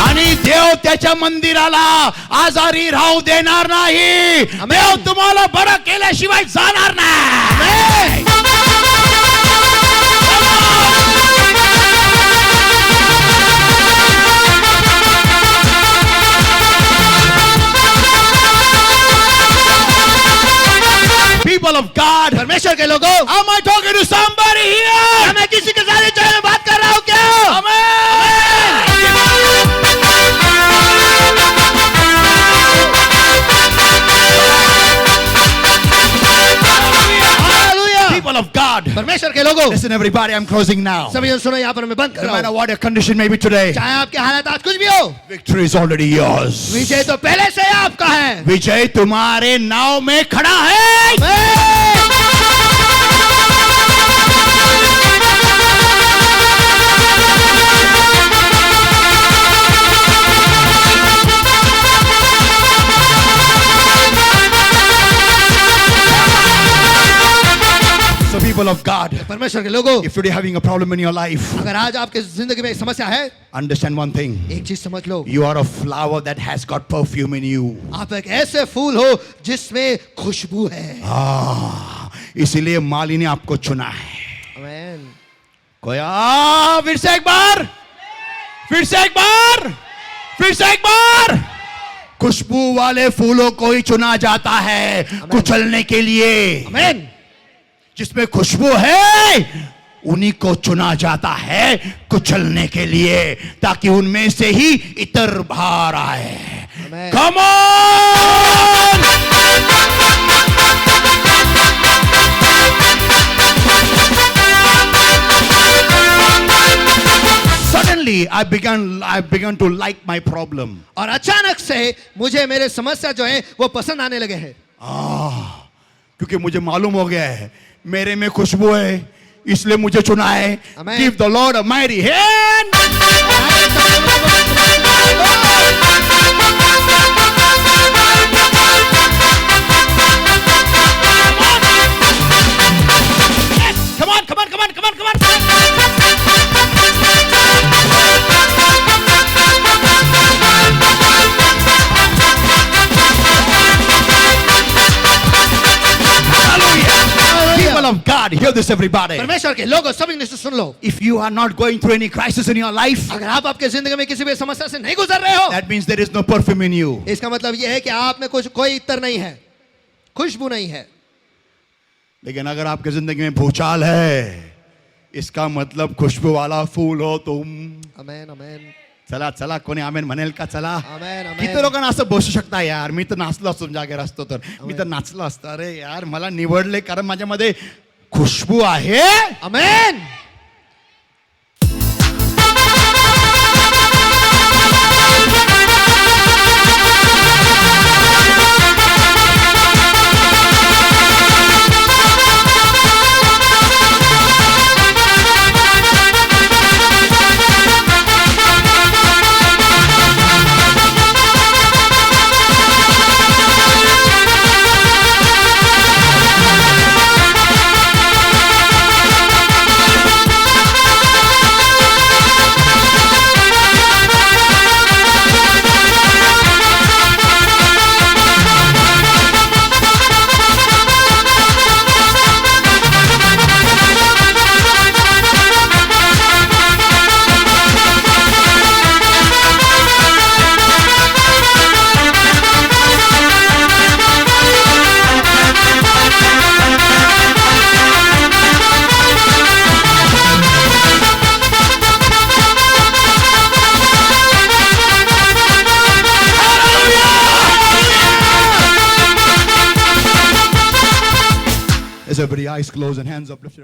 आणि देव त्या देवाच्या मंदिराला आजारी राहू देणार नाही. देव तुम्हाला बरं केल्याशिवाय जाणार नाही. People of God, परमेश्वर के लोगों, am I talking to somebody here? मैं किसी के साथ चाहे में बात कर रहा हूँ क्या? हालेलुया. People of God, परमेश्वर के लोगों, listen everybody, I'm closing now. सभी जन सुनो, यहाँ पर मैं बंद कर No रहा matter हूँ. what your condition may be today, चाहे आपके हालत आज कुछ भी हो, victory is already yours. विजय तो पहले से ही आपका है. विजय तुम्हारे नाव में खड़ा है. So people of God, परमेश्वर के लोगों, if today having a problem in your life, अगर आज आपके जिंदगी में एक समस्या है, understand one thing. एक चीज समझ लो, You are a flower that has got perfume in you. आप एक ऐसे फूल हो जिसमें खुशबू है. इसीलिए माली ने आपको चुना है. आमीन. कोई फिर से एक बार, फिर से एक बार, फिर से एक बार. खुशबू वाले फूलों को ही चुना जाता है कुचलने के लिए. आमीन. जिसमें खुशबू है उन्हीं को चुना जाता है कुचलने के लिए, ताकि उनमें से ही इतर बाहर आए. आमीन. Come on! Suddenly I began to like my problem. और अचानक से मुझे मेरे समस्या जो है वो पसंद आने लगे हैं. क्योंकि मुझे मालूम हो गया है मेरे में खुशबू है, इसलिए मुझे चुना है. Amen. Give the Lord a mighty hand. Yes, come on, come on, come on, come on, come on. People of God, hear this everybody. परमेश्वर के लोगों, सभी ने सुन लो. If you are not going through any crisis in your life, अगर आप आपके जिंदगी में किसी भी समस्या से नहीं गुजर रहे हो, that means there is no perfume in you. इसका मतलब यह है कि आप में कुछ कोई इत्र नहीं है, खुशबू नहीं है. लेकिन अगर आपके जिंदगी में भूचाल है, इसका मतलब खुशबू वाला फूल हो तुम. आमेन. आमेन. चला चला कोणी आमेन म्हणेल का? चला. आमेन. आमेन. किती लोकांना असं बसू शकता यार, मी तर नाचलो असतो जागेवर असतो तर, मी तर नाचलो असतो. अरे यार मला निवडले कारण माझ्यामध्ये खुशबू आहे. आमेन. As everybody eyes closed and hands uplifted.